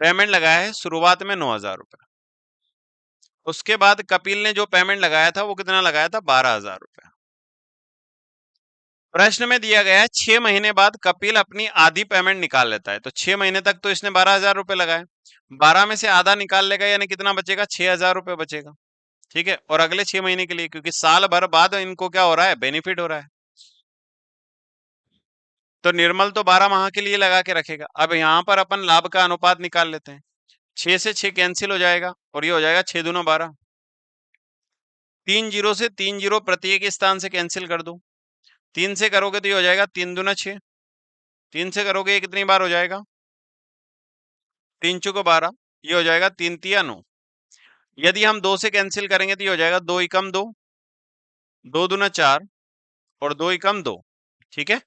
पेमेंट लगाया है शुरुआत में 9,000 रुपए, उसके बाद कपिल ने जो पेमेंट लगाया था वो कितना लगाया था, 12,000 रुपए। प्रश्न में दिया गया है 6 महीने बाद कपिल अपनी आधी पेमेंट निकाल लेता है। तो 6 महीने तक तो इसने 12,000 रुपए लगाए, 12 में से आधा निकाल लेगा, यानी कितना बचेगा, 6,000 रुपए बचेगा, ठीक है। और अगले 6 महीने के लिए, क्योंकि साल भर बाद इनको क्या हो रहा है, बेनिफिट हो रहा है, तो निर्मल तो 12 माह के लिए लगा के रखेगा। अब यहाँ पर अपन लाभ का अनुपात निकाल लेते हैं, 6 से 6 कैंसिल हो जाएगा, और ये हो जाएगा 6 दूना 12, 3 जीरो से 3 जीरो प्रत्येक स्थान से कैंसिल कर दो, 3 से करोगे तो ये हो जाएगा 3 दूना 6, 3 से करोगे ये कितनी बार हो जाएगा, 3 चौको 12, ये हो जाएगा 3 तिया 9। यदि हम 2 से कैंसिल करेंगे तो ये हो जाएगा 2 एकम 2, 2 दूना 4, और 2 एकम 2, ठीक है।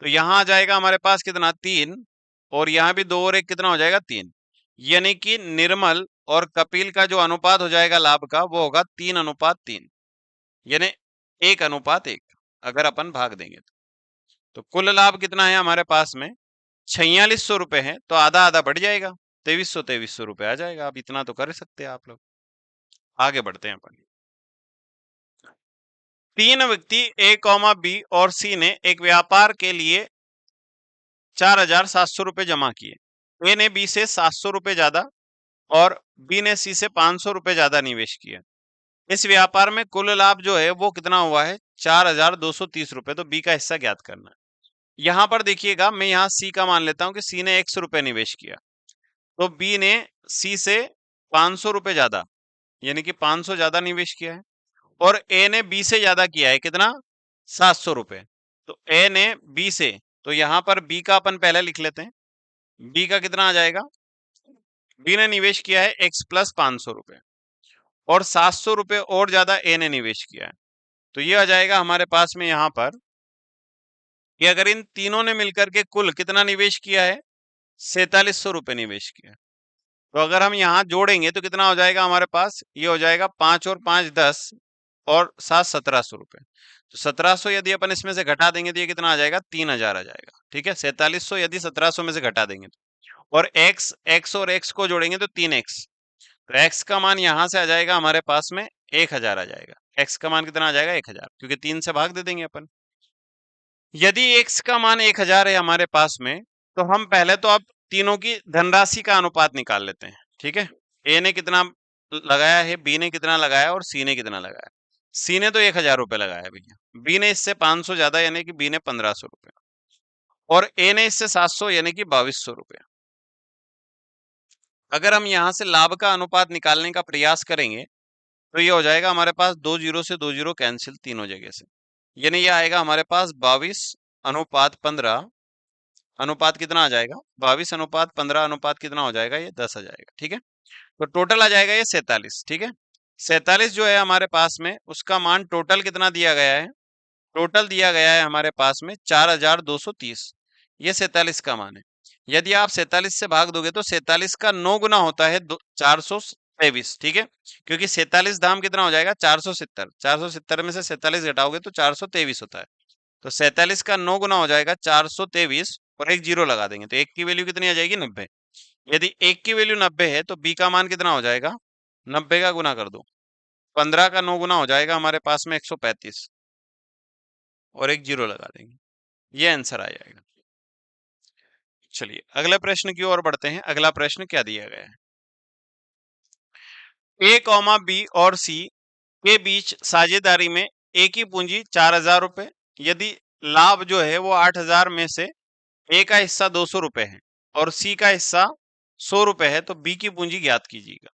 तो यहाँ आ जाएगा हमारे पास कितना, 3, और यहाँ भी 2 और 1 कितना हो जाएगा, 3। यानी कि निर्मल और कपिल का जो अनुपात हो जाएगा लाभ का वो होगा 3:3, यानी 1:1 अगर अपन भाग देंगे तो कुल लाभ कितना है हमारे पास में 4600 रुपए है, तो आधा आधा बढ़ जाएगा, 2300 रुपए आ जाएगा। अब इतना तो कर सकते हैं आप लोग। आगे बढ़ते हैं अपन। तीन व्यक्ति ए कॉमा बी और सी ने एक व्यापार के लिए 4700 जमा किए। ए ने बी से 700 रुपए ज्यादा और बी ने सी से 500 रुपए ज्यादा निवेश किया। इस व्यापार में कुल लाभ जो है वो कितना हुआ है 4230 रुपए। तो बी का हिस्सा ज्ञात करना है। यहां पर देखिएगा, मैं यहां सी का मान लेता हूं कि सी ने 100 रुपए निवेश किया, तो बी ने सी से 500 रुपए ज्यादा, यानी कि 500 ज्यादा निवेश किया है। और ए ने बी से ज्यादा किया है, कितना 700 रुपए। तो ए ने बी से, तो यहां पर बी का अपन पहले लिख लेते हैं। बी का कितना आ जाएगा, बी ने निवेश किया है x प्लस 500 रुपए और 700 रुपए और ज्यादा ए ने निवेश किया है। तो ये आ जाएगा हमारे पास में यहां पर कि अगर इन तीनों ने मिलकर के कुल कितना निवेश किया है 4700 रुपए निवेश किया है। तो अगर हम यहाँ जोड़ेंगे तो कितना हो जाएगा हमारे पास, ये हो जाएगा 5 और 5 10 और 7 1700 रुपए। तो 1700 यदि अपन इसमें से घटा देंगे तो ये कितना आ जाएगा 3000 आ जाएगा। ठीक है, 4700 यदि 1700 में से घटा देंगे तो, और x और x को जोड़ेंगे तो 3x। तो x का मान यहां से आ जाएगा हमारे पास में 1000 आ जाएगा। x का मान कितना आ जाएगा 1000, क्योंकि 3 से भाग दे देंगे अपन। यदि x का मान 1000 है हमारे पास में, तो हम पहले तो अब तीनों की धनराशि का अनुपात निकाल लेते हैं। ठीक है, ए ने कितना लगाया है, बी ने कितना लगाया और सी ने कितना लगाया। सी ने तो 1000 रुपए लगाया भैया, बी ने इससे 500 ज्यादा यानी कि बी ने 1500 रुपए, और ए ने इससे 700 यानी कि 2200 रुपए। अगर हम यहां से लाभ का अनुपात निकालने का प्रयास करेंगे तो ये हो जाएगा हमारे पास 2 जीरो से 2 जीरो कैंसिल तीनों जगह से, यानी ये आएगा हमारे पास 22:15 अनुपात कितना आ जाएगा 22:15 अनुपात कितना हो जाएगा, ये 10 आ जाएगा। ठीक है, तो टोटल आ जाएगा ये 47। ठीक है, 47 जो है हमारे पास में उसका मान टोटल कितना दिया गया है, टोटल दिया गया है हमारे पास में 4230, ये 47 का मान है। यदि आप 47 से भाग दोगे तो 47 का 9 गुना होता है 423। ठीक है, क्योंकि 47 दाम कितना हो जाएगा 470, 470 में से 47 घटाओगे तो 423 होता है। तो 47 का 9 गुना हो जाएगा 423 और एक जीरो लगा देंगे तो एक की वैल्यू कितनी आ जाएगी 90। यदि एक की वैल्यू 90 है तो बी का मान कितना हो जाएगा, 90 का गुना कर दो, 15 का 9 गुना हो जाएगा हमारे पास में 135 और एक जीरो लगा देंगे, ये आंसर आ जाएगा। चलिए अगले प्रश्न की ओर बढ़ते हैं। अगला प्रश्न क्या दिया गया है, ए कॉमा बी और सी के बीच साझेदारी में ए की पूंजी 4000 रुपए, यदि लाभ जो है वो 8000 में से ए का हिस्सा 200 रुपए है और सी का हिस्सा 100 रुपए है, तो बी की पूंजी ज्ञात कीजिएगा।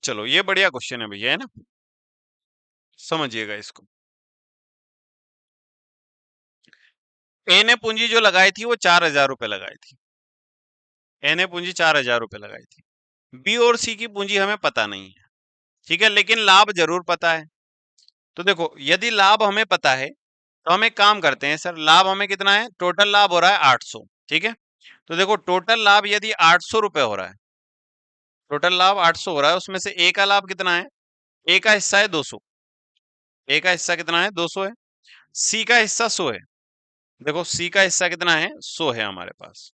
चलो ये बढ़िया क्वेश्चन है भैया, है ना, समझिएगा इसको। ए ने पूंजी जो लगाई थी वो 4000 रुपए लगाई थी, ए ने पूंजी 4000 रुपए लगाई थी। बी और सी की पूंजी हमें पता नहीं है, ठीक है, लेकिन लाभ जरूर पता है। तो देखो यदि लाभ हमें पता है तो हम एक काम करते हैं सर, लाभ हमें कितना है, टोटल लाभ हो रहा है 800। ठीक है, तो देखो टोटल लाभ यदि 800 रुपए हो रहा है, टोटल लाभ 800 हो रहा है, उसमें से ए का लाभ कितना है, ए का हिस्सा है 200, ए का हिस्सा कितना है 200 है, सी का हिस्सा 100 है। देखो सी का हिस्सा कितना है 100 है हमारे पास,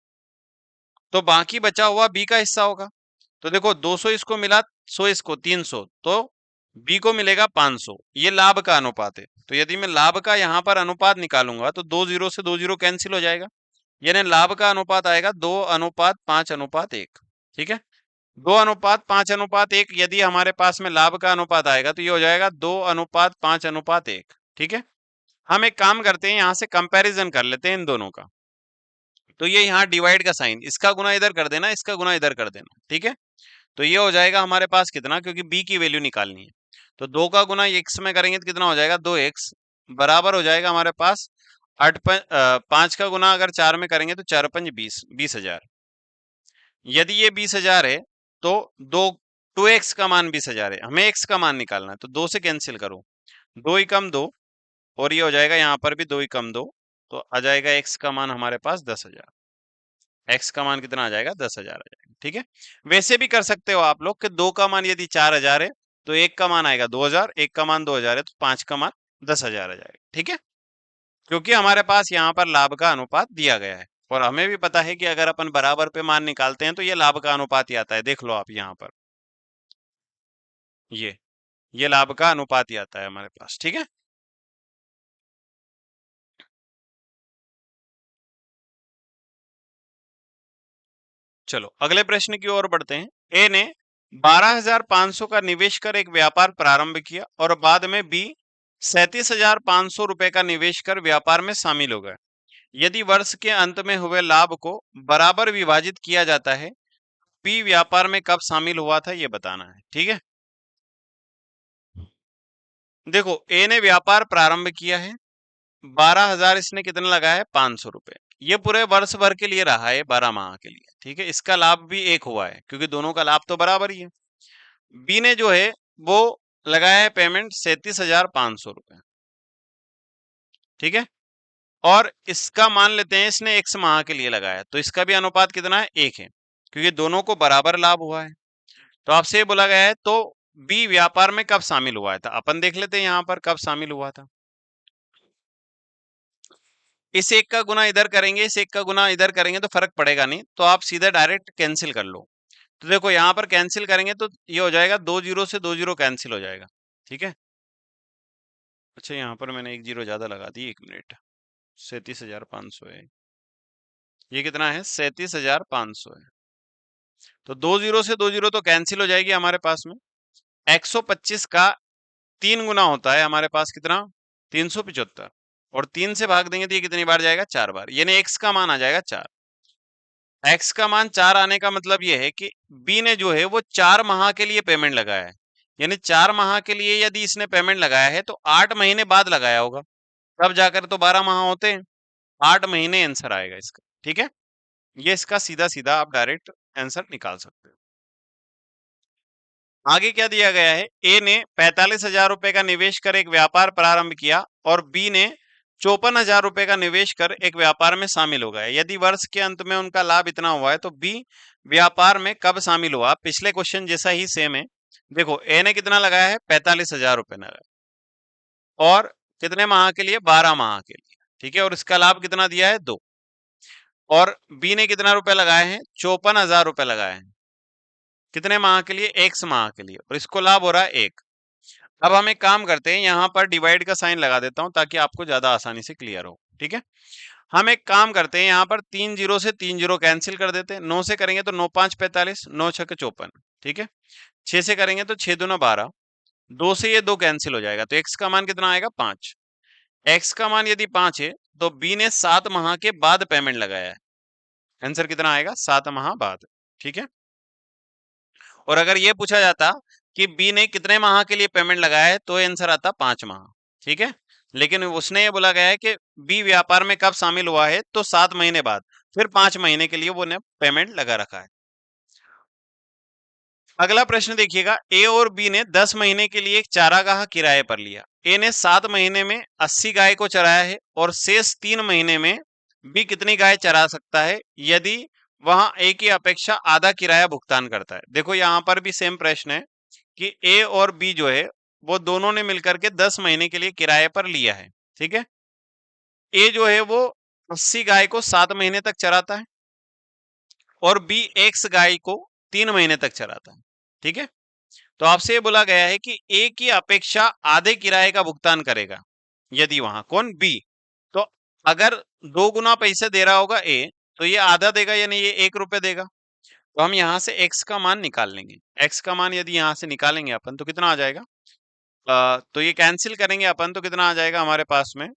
तो बाकी बचा हुआ बी का हिस्सा होगा। तो देखो 200 इसको मिला, 100 इसको, 300, तो बी को मिलेगा 500। ये लाभ का अनुपात है। तो यदि मैं लाभ का यहाँ पर अनुपात निकालूंगा तो 2 जीरो से 2 जीरो कैंसिल हो जाएगा, यानी लाभ का अनुपात आएगा 2:5:1। ठीक है, 2:5:1 यदि हमारे पास में लाभ का अनुपात आएगा तो ये हो जाएगा 2:5:1। ठीक है, हम एक काम करते हैं, यहाँ से कंपैरिजन कर लेते हैं इन दोनों का। तो ये यहाँ डिवाइड का साइन, इसका गुना इधर कर देना, इसका गुना इधर कर देना। ठीक है, तो ये हो जाएगा हमारे पास कितना, क्योंकि बी की वैल्यू निकालनी है, तो 2 का गुना x में करेंगे तो कितना हो जाएगा 2x, बराबर हो जाएगा हमारे पास 5 का गुना अगर 4 में करेंगे तो 4×5 20,000। यदि ये 20,000 है तो 2x का मान 20,000 है, हमें x का मान निकालना है, तो 2 से कैंसिल करो, 2 ही कम 2, और ये हो जाएगा यहाँ पर भी 2 ही कम 2, तो आ जाएगा x का मान हमारे पास 10,000। एक्स का मान कितना आ जाएगा, 10,000 आ जाएगा। ठीक है, वैसे भी कर सकते हो आप लोग कि दो का मान यदि 4,000 है तो एक का मान आएगा 2,000, एक का मान 2,000 है तो पांच का मान 10,000 आ जाएगा। ठीक है, क्योंकि हमारे पास यहाँ पर लाभ का अनुपात दिया गया है और हमें भी पता है कि अगर अपन बराबर पे मान निकालते हैं तो ये लाभ का अनुपात ही आता है। देख लो आप यहाँ पर, ये लाभ का अनुपात ही आता है हमारे पास। ठीक है, चलो अगले प्रश्न की ओर बढ़ते हैं। ए ने 12,500 का निवेश कर एक व्यापार प्रारंभ किया और बाद में बी 37,500 रुपए का निवेश कर व्यापार में शामिल हो गए। यदि वर्ष के अंत में हुए लाभ को बराबर विभाजित किया जाता है, बी व्यापार में कब शामिल हुआ था ये बताना है। ठीक है, देखो ए ने व्यापार प्रारंभ किया है, 12,000 इसने कितना लगाया है, 500 रुपए। ये पूरे वर्ष भर के लिए रहा है, 12 माह के लिए। ठीक है, इसका लाभ भी एक हुआ है क्योंकि दोनों का लाभ तो बराबर ही है। बी ने जो है वो लगाया है पेमेंट 37,500 रुपए। ठीक है, और इसका मान लेते हैं इसने x माह के लिए लगाया, तो इसका भी अनुपात कितना है, एक है, क्योंकि दोनों को बराबर लाभ हुआ है। तो आपसे ये बोला गया है तो बी व्यापार में कब शामिल हुआ था, अपन देख लेते हैं यहाँ पर कब शामिल हुआ था। इस एक का गुना इधर करेंगे, इस एक का गुना इधर करेंगे तो फर्क पड़ेगा नहीं, तो आप सीधा डायरेक्ट कैंसिल कर लो। तो देखो यहाँ पर कैंसिल करेंगे तो ये हो जाएगा, 2 जीरो से 2 जीरो कैंसिल हो जाएगा। ठीक है, अच्छा यहाँ पर मैंने एक जीरो ज्यादा लगा दी, 1 मिनट। 37,500 है, ये कितना है, 37,500 है। तो 2 जीरो से 2 जीरो तो कैंसिल हो जाएगी हमारे पास में। 125 का 3 गुना होता है हमारे पास कितना, 375, और 3 से भाग देंगे तो ये कितनी बार जाएगा, 4 बार, यानी एक्स का मान आ जाएगा 4। एक्स का मान 4 आने का मतलब ये है कि बी ने जो है वो 4 माह के लिए पेमेंट लगाया है, यानी 4 माह के लिए यदि इसने पेमेंट लगाया है तो 8 महीने बाद लगाया होगा, तब जाकर तो 12 माह होते हैं। 8 महीने आंसर आएगा इसका। ठीक है, ये इसका सीधा सीधा आप डायरेक्ट आंसर निकाल सकते हो। आगे क्या दिया गया है, ए ने 45,000 रुपए का निवेश कर एक व्यापार प्रारंभ किया और बी ने 54,000 रुपए का निवेश कर एक व्यापार में शामिल हो गए। यदि वर्ष के अंत में उनका लाभ इतना हुआ है तो बी व्यापार में कब शामिल हुआ। पिछले क्वेश्चन जैसा ही सेम है। देखो ए ने कितना लगाया है, 45,000 रुपए लगाया, और कितने माह के लिए, 12 माह के लिए। ठीक है, और इसका लाभ कितना दिया है, 2। और बी ने कितना रुपए लगाए हैं, 54,000 रुपए लगाए हैं, कितने माह के लिए, एक्स माह के लिए, और इसको लाभ हो रहा है 1। अब हम एक काम करते हैं, यहाँ पर डिवाइड का साइन लगा देता हूं ताकि आपको ज्यादा आसानी से क्लियर हो। ठीक है, हम एक काम करते हैं, यहाँ पर 3 जीरो से 3 जीरो कैंसिल कर देते हैं। 9 से करेंगे तो 9 5 45, 9 6 54। ठीक है, 6 से करेंगे तो 6 दूना 12, 2 से ये 2 कैंसिल हो जाएगा, तो एक्स का मान कितना आएगा, 5। एक्स का मान यदि 5 है तो बी ने 7 माह के बाद पेमेंट लगाया है, आंसर कितना आएगा, 7 माह बाद। ठीक है, और अगर ये पूछा जाता कि बी ने कितने माह के लिए पेमेंट लगाया है तो आंसर आता 5 माह। ठीक है, लेकिन उसने ये बोला गया है कि बी व्यापार में कब शामिल हुआ है तो 7 महीने बाद, फिर 5 महीने के लिए वो ने पेमेंट लगा रखा है। अगला प्रश्न देखिएगा, ए और बी ने 10 महीने के लिए एक चारागाह किराए पर लिया। ए ने 7 महीने में 80 गाय को चराया है और शेष 3 महीने में बी कितनी गाय चरा सकता है यदि वहां ए की अपेक्षा आधा किराया भुगतान करता है। देखो यहाँ पर भी सेम प्रश्न है कि ए और बी जो है वो दोनों ने मिलकर के 10 महीने के लिए किराए पर लिया है। ठीक है, ए जो है वो 80 गाय को 7 महीने तक चराता है और बी एक्स गाय को 3 महीने तक चराता है। ठीक है, तो आपसे ये बोला गया है कि ए की अपेक्षा आधे किराए का भुगतान करेगा यदि वहां कौन, बी। तो अगर 2 गुना पैसे दे रहा होगा ए तो ये आधा देगा, यानी ये 1 रुपए देगा। तो हम यहाँ से x का मान निकाल लेंगे। x का मान यदि यहाँ से निकालेंगे अपन तो कितना आ जाएगा, तो ये कैंसिल करेंगे अपन तो कितना आ जाएगा हमारे पास में,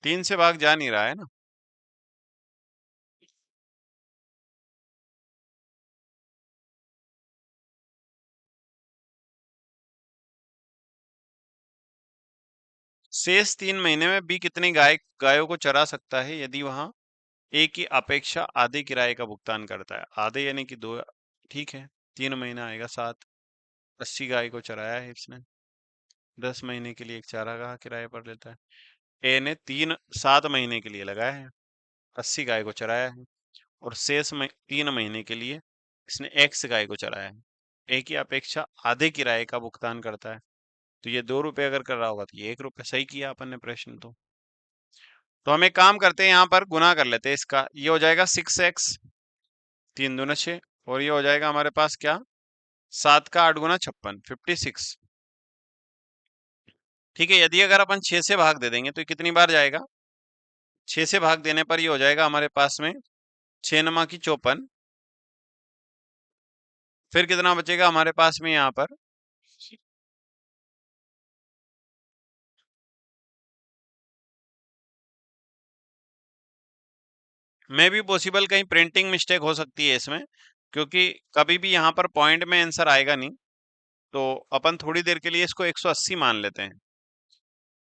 3 से भाग जा नहीं रहा है ना। शेष 3 महीने में बी कितनी गायों को चरा सकता है यदि वहां ए की अपेक्षा आधे किराए का भुगतान करता है। आधे यानी कि 2। ठीक है, 3 महीना आएगा 7, 80 गाय को चराया है इसने। 10 महीने के लिए एक चारा गाह किराए पर लेता है। ए ने 7 महीने के लिए लगाया है, 80 गाय को चराया है, और शेष 3 महीने के लिए इसने एक्स गाय को चराया है। ए की अपेक्षा आधे किराए का भुगतान करता है, तो ये 2 रुपये अगर कर रहा होगा तो ये 1 रुपये। सही किया अपन ने प्रश्न। तो हम एक काम करते हैं, यहाँ पर गुना कर लेते हैं इसका। ये हो जाएगा 6x, 3 दूना 6, और ये हो जाएगा हमारे पास क्या, 7 का 8 गुना 56, 56। ठीक है, यदि अगर अपन 6 से भाग दे देंगे तो ये कितनी बार जाएगा, 6 से भाग देने पर ये हो जाएगा हमारे पास में 6 नमा की 54। फिर कितना बचेगा हमारे पास में यहाँ पर, मे भी पॉसिबल कहीं प्रिंटिंग मिस्टेक हो सकती है इसमें, क्योंकि कभी भी यहाँ पर पॉइंट में आंसर आएगा नहीं। तो अपन थोड़ी देर के लिए इसको 180 मान लेते हैं,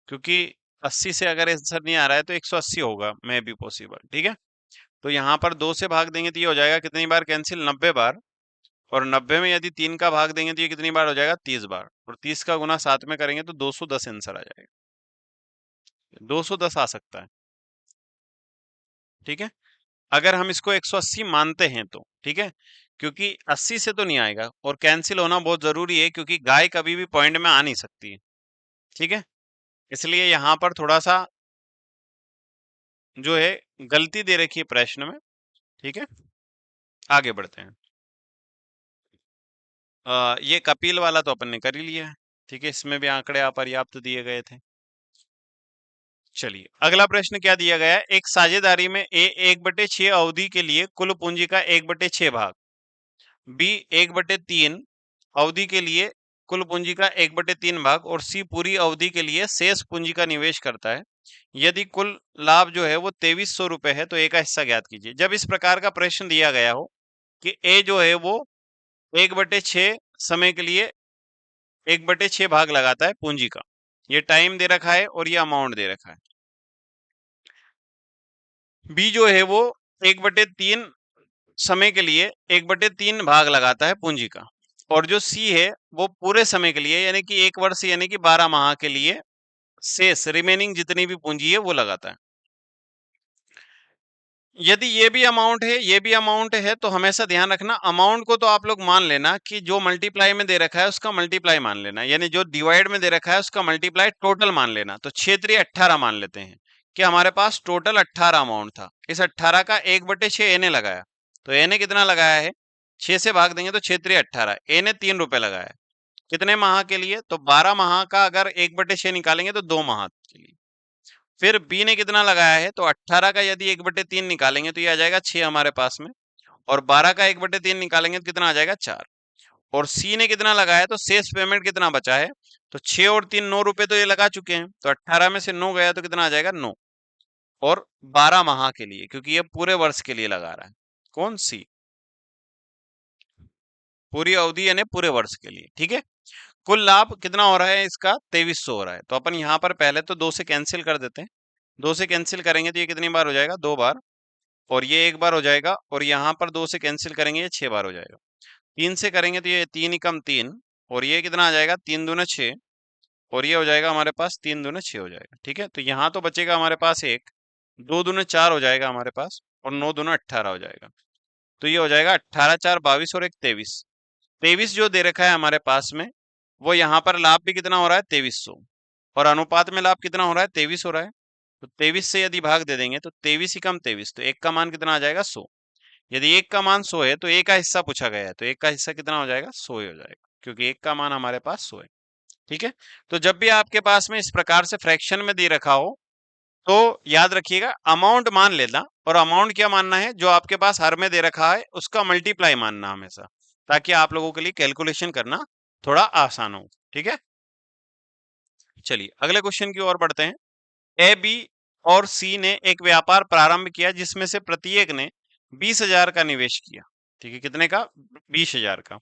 क्योंकि 80 से अगर आंसर नहीं आ रहा है तो 180 होगा, मे भी पॉसिबल। ठीक है, तो यहाँ पर 2 से भाग देंगे तो ये हो जाएगा कितनी बार कैंसिल, 90 बार। और 90 में यदि 3 का भाग देंगे तो ये कितनी बार हो जाएगा, 30 बार। और 30 का गुना 7 में करेंगे तो 210 आंसर आ जाएगा, 210 आ सकता है। ठीक है, अगर हम इसको 180 मानते हैं तो। ठीक है, क्योंकि 80 से तो नहीं आएगा, और कैंसिल होना बहुत जरूरी है, क्योंकि गाय कभी भी पॉइंट में आ नहीं सकती है। ठीक है, इसलिए यहाँ पर थोड़ा सा जो है गलती दे रखी है प्रश्न में। ठीक है, आगे बढ़ते हैं। ये कपिल वाला तो अपन ने कर ही लिया है। ठीक है, इसमें भी आंकड़े अपर्याप्त दिए गए थे। चलिए, अगला प्रश्न क्या दिया गया है, एक साझेदारी में ए 1/6 अवधि के लिए कुल पूंजी का 1/6 भाग, बी 1/3 अवधि के लिए कुल पूंजी का 1/3 भाग, और सी पूरी अवधि के लिए शेष पूंजी का निवेश करता है। यदि कुल लाभ जो है वो 2300 रुपए है तो ए का हिस्सा ज्ञात कीजिए। जब इस प्रकार का प्रश्न दिया गया हो कि ए जो है वो 1/6 समय के लिए 1/6 भाग लगाता है पूंजी का, ये टाइम दे रखा है और ये अमाउंट दे रखा है। बी जो है वो 1/3 समय के लिए 1/3 भाग लगाता है पूंजी का, और जो सी है वो पूरे समय के लिए यानी कि 1 वर्ष यानी कि 12 माह के लिए शेष रिमेनिंग जितनी भी पूंजी है वो लगाता है। यदि ये भी अमाउंट है, ये भी अमाउंट है, तो हमेशा ध्यान रखना अमाउंट को तो आप लोग मान लेना कि जो मल्टीप्लाई में दे रखा है उसका मल्टीप्लाई मान लेना, यानी जो डिवाइड में दे रखा है उसका मल्टीप्लाई टोटल मान लेना। तो 6×3 = 18 मान लेते हैं कि हमारे पास टोटल 18 अमाउंट था। इस 18 का 1/6 ए ने लगाया, तो ए ने कितना लगाया है, 6 से भाग देंगे तो 6×3 = 18, ए ने 3 रुपए लगाया। कितने माह के लिए, तो 12 माह का अगर 1/6 निकालेंगे तो 2 माह के लिए। फिर बी ने कितना लगाया है, तो 18 का यदि 1/3 निकालेंगे तो ये आ जाएगा 6 हमारे पास में, और 12 का 1/3 निकालेंगे तो कितना आ जाएगा 4। और सी ने कितना लगाया है, तो शेष पेमेंट कितना बचा है, तो 6 और 3 9 रुपए तो ये लगा चुके हैं, तो 18 में से 9 गया तो कितना आ जाएगा 9। और 12 माह के लिए, क्योंकि ये पूरे वर्ष के लिए लगा रहा है, कौन सी, पूरी अवधि यानी पूरे वर्ष के लिए। ठीक है, कुल लाभ कितना हो रहा है इसका, 2300 हो रहा है। तो अपन यहाँ पर पहले तो 2 से कैंसिल कर देते हैं, 2 से कैंसिल करेंगे तो ये कितनी बार हो जाएगा, 2 बार, और ये 1 बार हो जाएगा, और यहाँ पर 2 से कैंसिल करेंगे ये 6 बार हो जाएगा। 3 से करेंगे तो ये 3 × 3, और ये कितना आ जाएगा, 3×2 = 6, और ये हो जाएगा हमारे पास 3×2 = 6 हो जाएगा। ठीक है, तो यहाँ तो बचेगा हमारे पास एक, 2×2 = 4 हो जाएगा हमारे पास, और 9×2 = 18 हो जाएगा। तो ये हो जाएगा 18×4 = 22 और एक 23। 23 जो दे रखा है हमारे पास में, वो यहाँ पर लाभ भी कितना हो रहा है, 2300, और अनुपात में लाभ कितना हो रहा है, 23 हो रहा है। तो 23 से यदि भाग दे देंगे तो 23 ही कम 23, तो एक का मान कितना आ जाएगा, 100। यदि एक का मान 100 है तो एक का हिस्सा पूछा गया है, तो एक का हिस्सा कितना हो जाएगा, 100 ही हो जाएगा, क्योंकि एक का मान हमारे पास 100 है। ठीक है, तो जब भी आपके पास में इस प्रकार से फ्रैक्शन में दे रखा हो तो याद रखिएगा अमाउंट मान लेना, और अमाउंट क्या मानना है, जो आपके पास हर में दे रखा है उसका मल्टीप्लाई मानना हमेशा, ताकि आप लोगों के लिए कैलकुलेशन करना थोड़ा आसान हो। ठीक है, चलिए अगले क्वेश्चन की ओर बढ़ते हैं। ए, बी और सी ने एक व्यापार प्रारंभ किया जिसमें से प्रत्येक ने 20,000 का निवेश किया। ठीक है, कितने का, 20,000 का।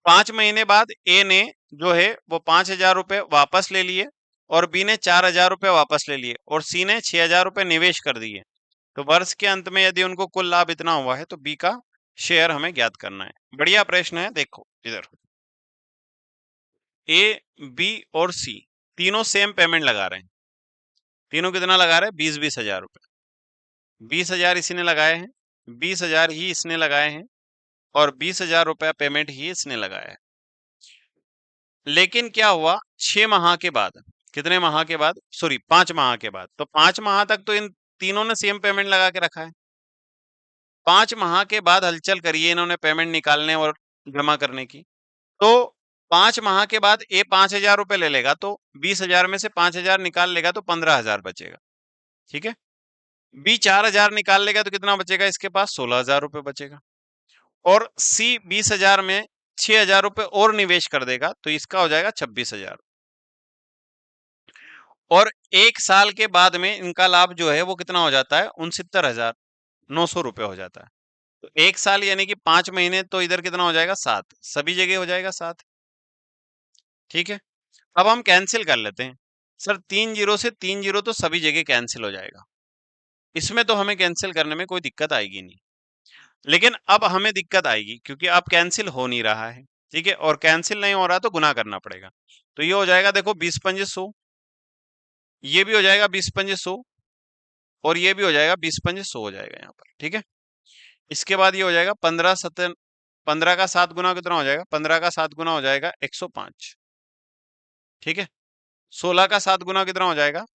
5 महीने बाद ए ने जो है वो 5,000 रुपए वापस ले लिए, और बी ने 4,000 रुपए वापस ले लिए, और सी ने 6,000 रुपए निवेश कर दिए। तो वर्ष के अंत में यदि उनको कुल लाभ इतना हुआ है तो बी का शेयर हमें ज्ञात करना है। बढ़िया प्रश्न है, देखो इधर, ए, बी और सी तीनों सेम पेमेंट लगा रहे हैं। तीनों कितना लगा रहे हैं? 20-20 हजार रुपए। 20 हजार इसी ने लगाए हैं, 20 हजार ही इसने लगाए हैं, और 20 हजार रुपया पेमेंट ही इसने लगाया है। लेकिन क्या हुआ, 6 माह के बाद, कितने माह के बाद, सॉरी 5 माह के बाद, तो 5 माह तक तो इन तीनों ने सेम पेमेंट लगा के रखा है। 5 माह के बाद हलचल करिए इन्होंने पेमेंट निकालने और जमा करने की, तो 5 माह के बाद ए 5 हजार रुपए ले लेगा, तो 20 हजार में से 5 हजार निकाल लेगा तो 15 हजार बचेगा। ठीक है, बी 4 हजार निकाल लेगा तो कितना बचेगा इसके पास? 16 हजार रुपए बचेगा। और सी 20 हजार में 6 हजार रुपए और निवेश कर देगा तो इसका हो जाएगा 26 हजार। और 1 साल के बाद में इनका लाभ जो है वो कितना हो जाता है? 69,900 रुपए हो जाता है। तो 1 साल यानी कि 5 महीने, तो इधर कितना हो जाएगा? 7, सभी जगह हो जाएगा 7। ठीक है, अब हम कैंसिल कर लेते हैं। सर 3 जीरो से 3 जीरो तो सभी जगह कैंसिल हो जाएगा, इसमें तो हमें कैंसिल करने में कोई दिक्कत आएगी नहीं। लेकिन अब हमें दिक्कत आएगी क्योंकि अब कैंसिल हो नहीं रहा है। ठीक है, और कैंसिल नहीं हो रहा तो गुना करना पड़ेगा। तो ये हो जाएगा, देखो 20-5 100, ये भी हो जाएगा 20-5 100, और ये भी हो जाएगा 20-5 100 हो जाएगा यहाँ पर। ठीक है, इसके बाद ये हो जाएगा 15 का 7 गुना कितना हो जाएगा? 15 का 7 गुना हो जाएगा 105। ठीक है, 16 का 7 गुना कितना हो जाएगा?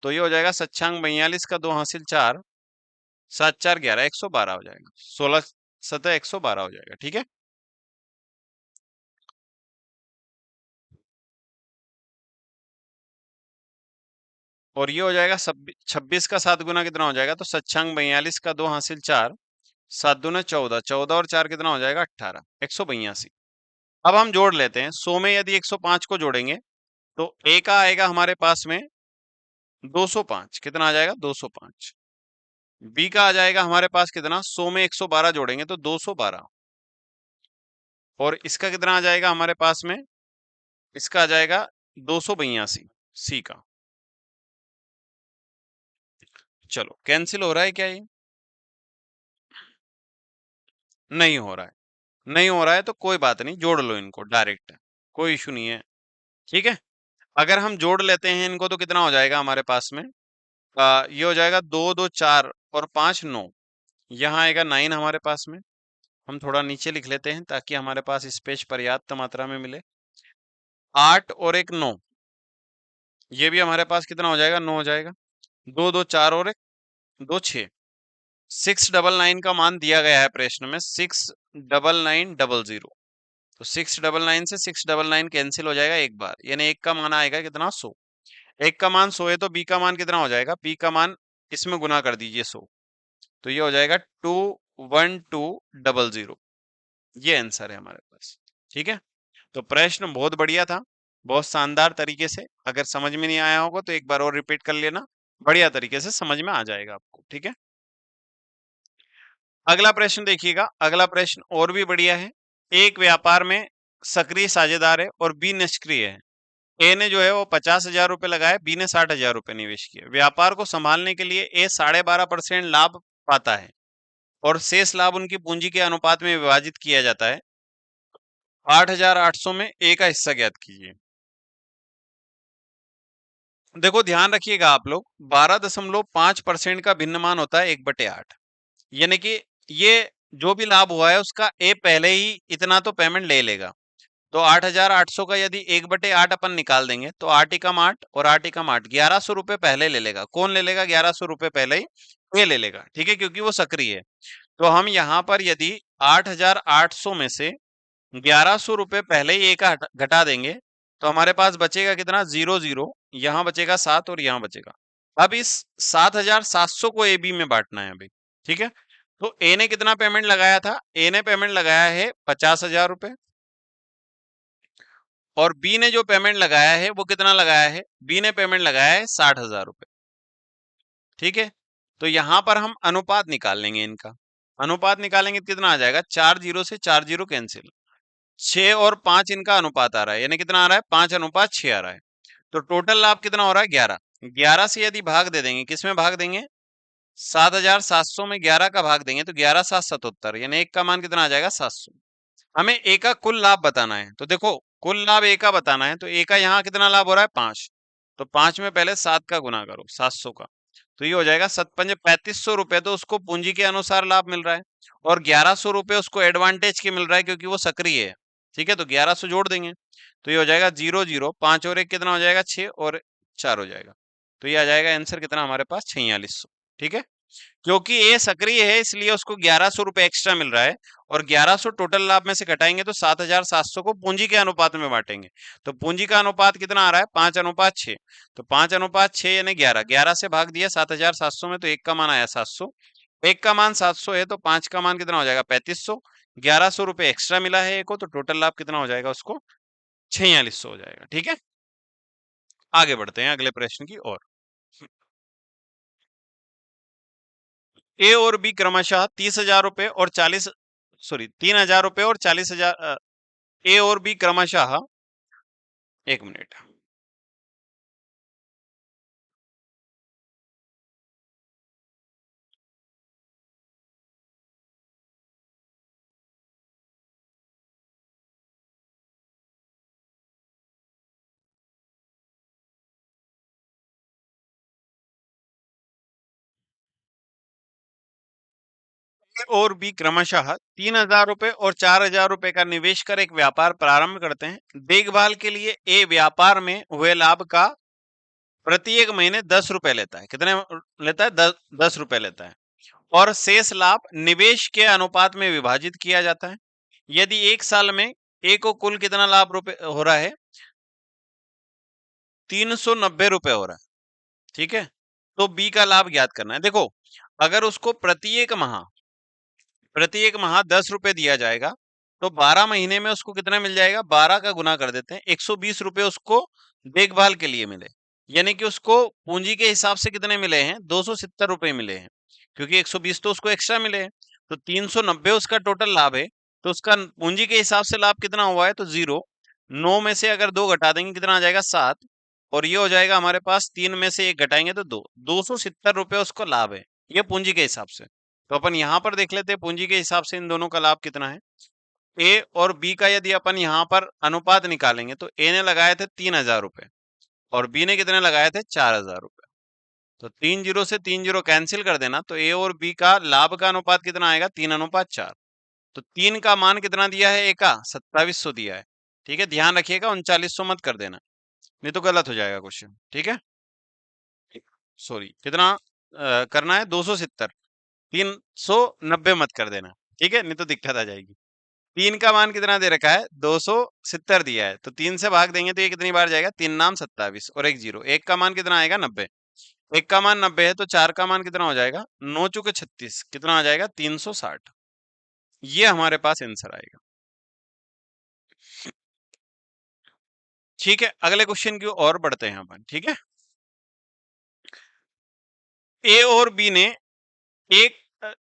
तो ये हो जाएगा 7×42 का 2 हासिल 4, 7×4 = 11, 112 हो जाएगा। 16×7 112 हो जाएगा। ठीक है, और ये हो जाएगा 26 का 7 गुना कितना हो जाएगा? तो 7×42 का 2 हासिल 4, 7×2 = 14, 14 और 4 कितना हो जाएगा? 18, 182। अब हम जोड़ लेते हैं। 100 में यदि 105 को जोड़ेंगे तो ए का आएगा हमारे पास में 205, कितना आ जाएगा? 205। बी का आ जाएगा हमारे पास कितना? 100 में 112 जोड़ेंगे तो 212, और इसका कितना आ जाएगा हमारे पास में? इसका आ जाएगा 282 सी का। चलो कैंसिल हो रहा है क्या ये? नहीं हो रहा है। नहीं हो रहा है तो कोई बात नहीं, जोड़ लो इनको डायरेक्ट, कोई इशू नहीं है। ठीक है, अगर हम जोड़ लेते हैं इनको तो कितना हो जाएगा हमारे पास में? ये हो जाएगा 2 2 4 और 5 9, यहाँ आएगा 9 हमारे पास में। हम थोड़ा नीचे लिख लेते हैं ताकि हमारे पास स्पेस पर्याप्त मात्रा में मिले। 8 और 1 9, ये भी हमारे पास कितना हो जाएगा? 9 हो जाएगा। 2 2 4 और 1 2 6, 699 का मान दिया गया है प्रश्न में, 69900। तो 699 से 699 कैंसिल हो जाएगा एक बार, यानी एक का मान आएगा कितना? 100। एक का मान 100 है तो बी का मान कितना हो जाएगा? बी का मान इसमें गुना कर दीजिए 100, तो ये हो जाएगा 21200। ये आंसर है हमारे पास। ठीक है, तो प्रश्न बहुत बढ़िया था, बहुत शानदार तरीके से। अगर समझ में नहीं आया होगा तो एक बार और रिपीट कर लेना, बढ़िया तरीके से समझ में आ जाएगा आपको। ठीक है, अगला प्रश्न देखिएगा। अगला प्रश्न और भी बढ़िया है। एक व्यापार में सक्रिय साझेदार है और बी निष्क्रिय है। ए ने जो है वो 50,000 रुपए लगाए, बी ने 60,000 रुपए निवेश किए। व्यापार को संभालने के लिए ए 12.5% लाभ पाता है और शेष लाभ उनकी पूंजी के अनुपात में विभाजित किया जाता है। 8,800 में ए का हिस्सा ज्ञात कीजिए। देखो ध्यान रखिएगा आप लोग, 12.5% का भिन्न मान होता है 1/8, यानी कि ये जो भी लाभ हुआ है उसका ए पहले ही इतना तो पेमेंट ले लेगा। तो 8,800 का यदि 1/8 अपन निकाल देंगे तो 8 एकम 8 और 8 एकम 8, 1100 रुपए पहले ले लेगा। कौन ले लेगा 1100 रुपए पहले ही? ये ले लेगा। ठीक है, क्योंकि वो सक्रिय है। तो हम यहाँ पर यदि 8,800 में से 1100 रुपए पहले ही एक घटा देंगे तो हमारे पास बचेगा कितना? 0 0, यहाँ बचेगा 7 और यहाँ बचेगा। अब इस 7,700 को ए बी में बांटना है अभी। ठीक है, तो ए ने कितना पेमेंट लगाया था? ए ने पेमेंट लगाया है 50,000 रुपए, और बी ने जो पेमेंट लगाया है वो कितना लगाया है? बी ने पेमेंट लगाया है 60,000 रुपए। ठीक है, तो यहां पर हम अनुपात निकाल लेंगे इनका। अनुपात निकालेंगे तो कितना आ जाएगा? 4 जीरो से 4 जीरो कैंसिल, 6 और 5 इनका अनुपात आ रहा है, यानी कितना आ रहा है? 5:6 आ रहा है। तो टोटल लाभ कितना हो रहा है? 11। 11 से यदि भाग दे देंगे, किसमें भाग देंगे? 7,700 में 11 का भाग देंगे तो 11 7 77, यानी एक का मान कितना आ जाएगा? 700। हमें ए का कुल लाभ बताना है, तो देखो कुल लाभ ए का बताना है, तो ए का यहाँ कितना लाभ हो रहा है? 5। तो 5 में पहले 7 का गुना करो, 700 का, तो ये हो जाएगा 7×5 = 3500 रुपए। तो उसको पूंजी के अनुसार लाभ मिल रहा है, और 1100 रुपए उसको एडवांटेज की मिल रहा है क्योंकि वो सक्रिय है। ठीक है, तो 1100 जोड़ देंगे, तो ये हो जाएगा 0 0, 5 और 1 कितना हो जाएगा, 6 और 4 हो जाएगा। तो ये आ जाएगा आंसर कितना हमारे पास, 4600। ठीक है, क्योंकि ए सक्रिय है इसलिए उसको 1100 रुपए एक्स्ट्रा मिल रहा है, और 1100 टोटल लाभ में से घटाएंगे तो 7700 को पूंजी के अनुपात में बांटेंगे। तो पूंजी का अनुपात कितना आ रहा है, 5:6। तो 5:6 यानी 11, 11 से भाग दिया 7700 में, तो एक का मान आया 700। एक का मान 700 है तो पांच का मान कितना हो जाएगा, 3500। 1100 रुपए एक्स्ट्रा मिला है एक को, तो टोटल लाभ कितना हो जाएगा उसको, 4600 हो जाएगा। ठीक है, आगे बढ़ते हैं अगले प्रश्न की ओर। ए और बी क्रमशः 30,000 रुपए और 40 ए और बी क्रमशः, एक मिनट, ए और बी क्रमशः 3,000 रुपए और 4,000 रुपए का निवेश कर एक व्यापार प्रारंभ करते हैं। देखभाल के लिए ए व्यापार में हुए लाभ का प्रत्येक महीने 10 रुपए लेता है। कितने लेता है, 10 रुपए लेता है, और शेष लाभ निवेश के अनुपात में विभाजित किया जाता है। यदि एक साल में ए को कुल कितना लाभ रुपए हो रहा है, 390 रुपए हो रहा है। ठीक है, तो बी का लाभ ज्ञात करना है। देखो, अगर उसको प्रत्येक माह 10 रुपए दिया जाएगा, तो 12 महीने में उसको कितना मिल जाएगा, 12 का गुना कर देते हैं, 120 रुपए उसको देखभाल के लिए मिले। यानी कि उसको पूंजी के हिसाब से कितने मिले हैं, 270 रुपए मिले हैं, क्योंकि 120 तो उसको एक्स्ट्रा मिले हैं। तो 390 उसका टोटल लाभ है, तो उसका पूंजी के हिसाब से लाभ कितना हुआ है, तो 0। 9 में से अगर 2 घटा देंगे कितना आ जाएगा, 7। और ये हो जाएगा हमारे पास, 3 में से 1 घटाएंगे तो 2, 270 रुपए उसको लाभ है, ये पूंजी के हिसाब से। तो अपन यहाँ पर देख लेते हैं पूंजी के हिसाब से इन दोनों का लाभ कितना है। ए और बी का यदि अपन यहाँ पर अनुपात निकालेंगे, तो ए ने लगाए थे 3,000 रुपए और बी ने कितने लगाए थे, 4,000 रुपए। तो 3 जीरो से 3 जीरो कैंसिल कर देना, तो ए और बी का लाभ का अनुपात कितना आएगा, 3:4। तो 3 का मान कितना दिया है, ए का 2700 दिया है। ठीक है, ध्यान रखिएगा 3900 मत कर देना, नहीं तो गलत हो जाएगा क्वेश्चन। ठीक है, सॉरी, कितना करना है, 270, 390 मत कर देना। ठीक है, नहीं तो दिक्कत आ जाएगी। 3 का मान कितना दे रखा है, 270 दिया है, तो 3 से भाग देंगे तो ये कितनी बार जाएगा, 3 नाम 27 और एक जीरो। एक का मान कितना आएगा, 90। एक का मान 90 है तो 4 का मान कितना हो जाएगा, 9 चुके 36, कितना आ जाएगा, 360। ये हमारे पास आंसर आएगा। ठीक है, अगले क्वेश्चन की ओर बढ़ते हैं अपन। ठीक है, ए और बी ने एक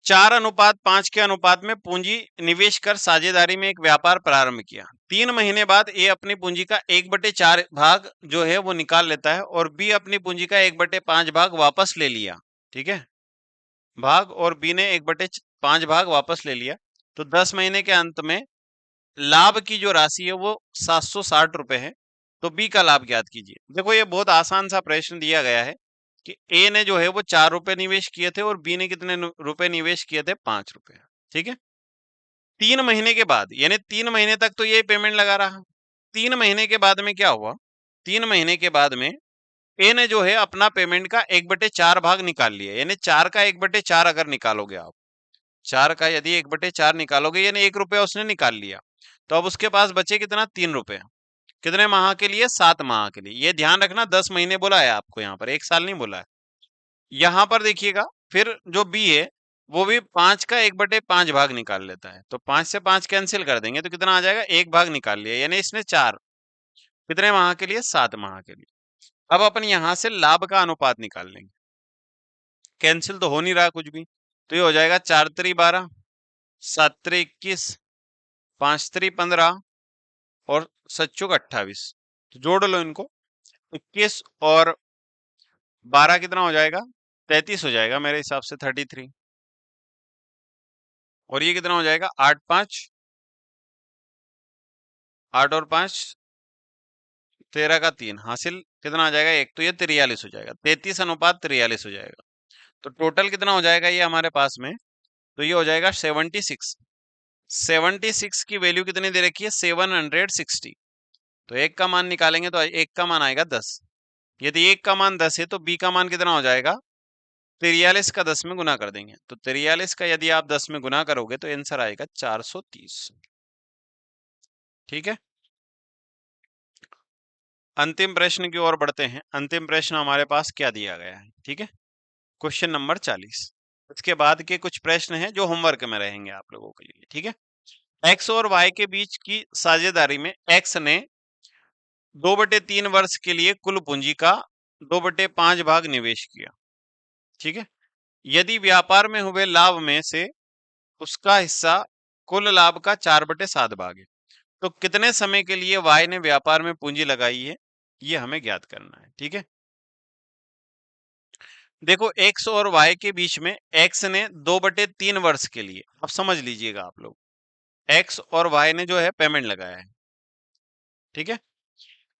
4:5 के अनुपात में पूंजी निवेश कर साझेदारी में एक व्यापार प्रारंभ किया। 3 महीने बाद ए अपनी पूंजी का 1/4 भाग जो है वो निकाल लेता है, और बी अपनी पूंजी का 1/5 भाग वापस ले लिया। ठीक है, भाग, और बी ने 1/5 भाग वापस ले लिया। तो 10 महीने के अंत में लाभ की जो राशि है वो 760 रुपए है। तो बी का लाभ ज्ञात कीजिए। देखो, ये बहुत आसान सा प्रश्न दिया गया है कि ए ने जो है वो 4 रुपए निवेश किए थे और बी ने कितने रुपए निवेश किए थे, 5 रुपए। ठीक है, 3 महीने के बाद, यानी 3 महीने तक तो ये पेमेंट लगा रहा। 3 महीने के बाद में क्या हुआ, 3 महीने के बाद में ए ने जो है अपना पेमेंट का 1/4 भाग निकाल लिया। यानी 4 का 1/4 अगर निकालोगे आप, 4 का यदि 1/4 निकालोगे, यानी 1 रुपया उसने निकाल लिया, तो अब उसके पास बचे कितना, 3 रुपए। कितने माह के लिए, 7 माह के लिए। ये ध्यान रखना, 10 महीने बोला है आपको यहाँ पर, एक साल नहीं बोला है। यहाँ पर देखिएगा, फिर जो बी है वो भी 5 का 1/5 भाग निकाल लेता है। तो 5 से 5 कैंसिल कर देंगे तो कितना आ जाएगा, एक भाग निकाल लिया, यानी इसने 4, कितने माह के लिए, 7 माह के लिए। अब अपन यहाँ से लाभ का अनुपात निकाल लेंगे, कैंसिल तो हो नहीं रहा कुछ भी, तो ये हो जाएगा 4×3 = 12, 7×3 = 21, 5×3 = 15 और 7×4 = 28। तो जोड़ लो इनको, 21 और 12 कितना हो जाएगा, 33 हो जाएगा मेरे हिसाब से, 33। और ये कितना हो जाएगा, 8 और 5 13 का 3 हासिल कितना आ जाएगा 1, तो ये 43 हो जाएगा, 33:43 हो जाएगा। तो टोटल कितना हो जाएगा ये हमारे पास में, तो ये हो जाएगा 76। 76 की वैल्यू कितनी दे रखी है, 760। तो एक का मान निकालेंगे तो एक का मान आएगा 10। यदि एक का मान 10 है तो बी का मान कितना हो जाएगा, 43 का 10 में गुना कर देंगे। तो 43 का यदि आप 10 में गुना करोगे तो आंसर आएगा 430। ठीक है, अंतिम प्रश्न की ओर बढ़ते हैं। अंतिम प्रश्न हमारे पास क्या दिया गया है, ठीक है, क्वेश्चन नंबर 40। इसके बाद के कुछ प्रश्न हैं जो होमवर्क में रहेंगे आप लोगों के लिए। ठीक है, एक्स और वाई के बीच की साझेदारी में एक्स ने 2/3 वर्ष के लिए कुल पूंजी का 2/5 भाग निवेश किया। ठीक है, यदि व्यापार में हुए लाभ में से उसका हिस्सा कुल लाभ का 4/7 भाग है, तो कितने समय के लिए वाई ने व्यापार में पूंजी लगाई है, ये हमें ज्ञात करना है। ठीक है, देखो एक्स और वाई के बीच में एक्स ने 2/3 वर्ष के लिए, अब समझ लीजिएगा आप लोग, एक्स और वाई ने जो है पेमेंट लगाया है। ठीक है,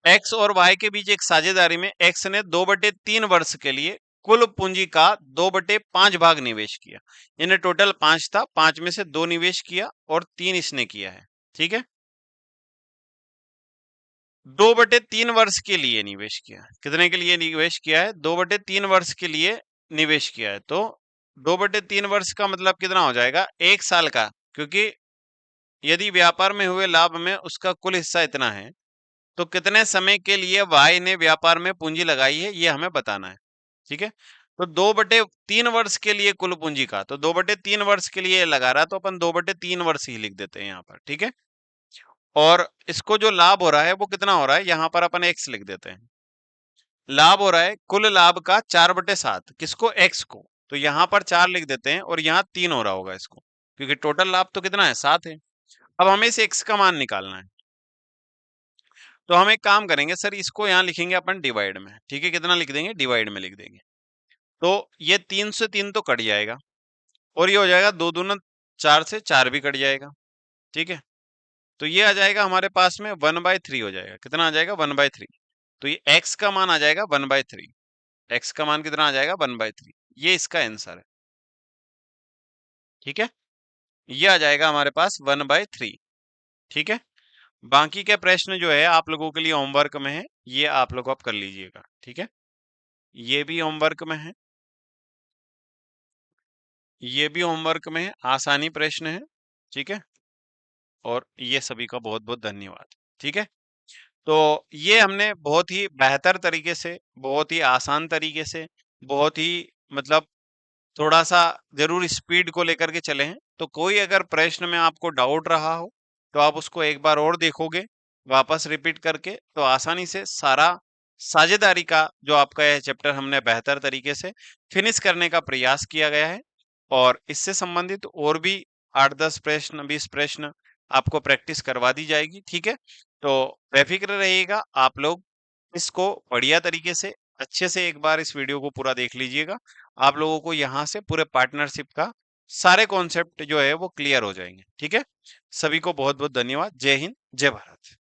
एक्स और वाई के बीच एक साझेदारी में एक्स ने 2/3 वर्ष के लिए कुल पूंजी का 2/5 भाग निवेश किया। यानी टोटल 5 था, 5 में से 2 निवेश किया और 3 इसने किया है। ठीक है, 2/3 वर्ष के लिए निवेश किया। कितने के लिए निवेश किया है, 2/3 वर्ष के लिए निवेश किया है। तो 2/3 वर्ष का मतलब कितना हो जाएगा, 1 साल का, क्योंकि यदि व्यापार में हुए लाभ में उसका कुल हिस्सा इतना है, तो कितने समय के लिए वाई ने व्यापार में पूंजी लगाई है ये हमें बताना है। ठीक है, तो 2/3 वर्ष के लिए कुल पूंजी का, तो 2/3 वर्ष के लिए लगा रहा, तो अपन 2/3 वर्ष ही लिख देते हैं यहाँ पर। ठीक है, और इसको जो लाभ हो रहा है वो कितना हो रहा है, यहाँ पर अपन एक्स लिख देते हैं। लाभ हो रहा है कुल लाभ का 4/7, किसको, एक्स को, तो यहाँ पर 4 लिख देते हैं और यहाँ 3 हो रहा होगा इसको, क्योंकि टोटल लाभ तो कितना है, 7 है। अब हमें इस एक्स का मान निकालना है, तो हम एक काम करेंगे सर, इसको यहाँ लिखेंगे अपन डिवाइड में। ठीक है, कितना लिख देंगे, डिवाइड में लिख देंगे। तो ये 3 से 3 तो कट जाएगा और ये हो जाएगा 2 दूना 4 से 4 भी कट जाएगा। ठीक है, तो ये आ जाएगा हमारे पास में 1/3 हो जाएगा। कितना आ जाएगा, 1/3। तो ये x का मान आ जाएगा 1/3। x का मान कितना आ जाएगा, 1/3। ये इसका आंसर है। ठीक है, ये आ जाएगा हमारे पास 1/3। ठीक है, बाकी के प्रश्न जो है आप लोगों के लिए होमवर्क में है, ये आप लोग अब कर लीजिएगा। ठीक है, ये भी होमवर्क में है, ये भी होमवर्क में है, आसानी प्रश्न है। ठीक है, और ये सभी का बहुत बहुत धन्यवाद। ठीक है, तो ये हमने बहुत ही बेहतर तरीके से, बहुत ही आसान तरीके से, बहुत ही मतलब थोड़ा सा जरूर स्पीड को लेकर के चले हैं। तो कोई अगर प्रश्न में आपको डाउट रहा हो तो आप उसको एक बार और देखोगे वापस रिपीट करके, तो आसानी से सारा साझेदारी का जो आपका यह चैप्टर हमने बेहतर तरीके से फिनिश करने का प्रयास किया गया है। और इससे संबंधित और भी 8-10 प्रश्न, 20 प्रश्न आपको प्रैक्टिस करवा दी जाएगी। ठीक है, तो बेफिक्र रहिएगा, आप लोग इसको बढ़िया तरीके से अच्छे से एक बार इस वीडियो को पूरा देख लीजिएगा। आप लोगों को यहाँ से पूरे पार्टनरशिप का सारे कॉन्सेप्ट जो है वो क्लियर हो जाएंगे। ठीक है, सभी को बहुत बहुत धन्यवाद। जय हिंद, जय भारत।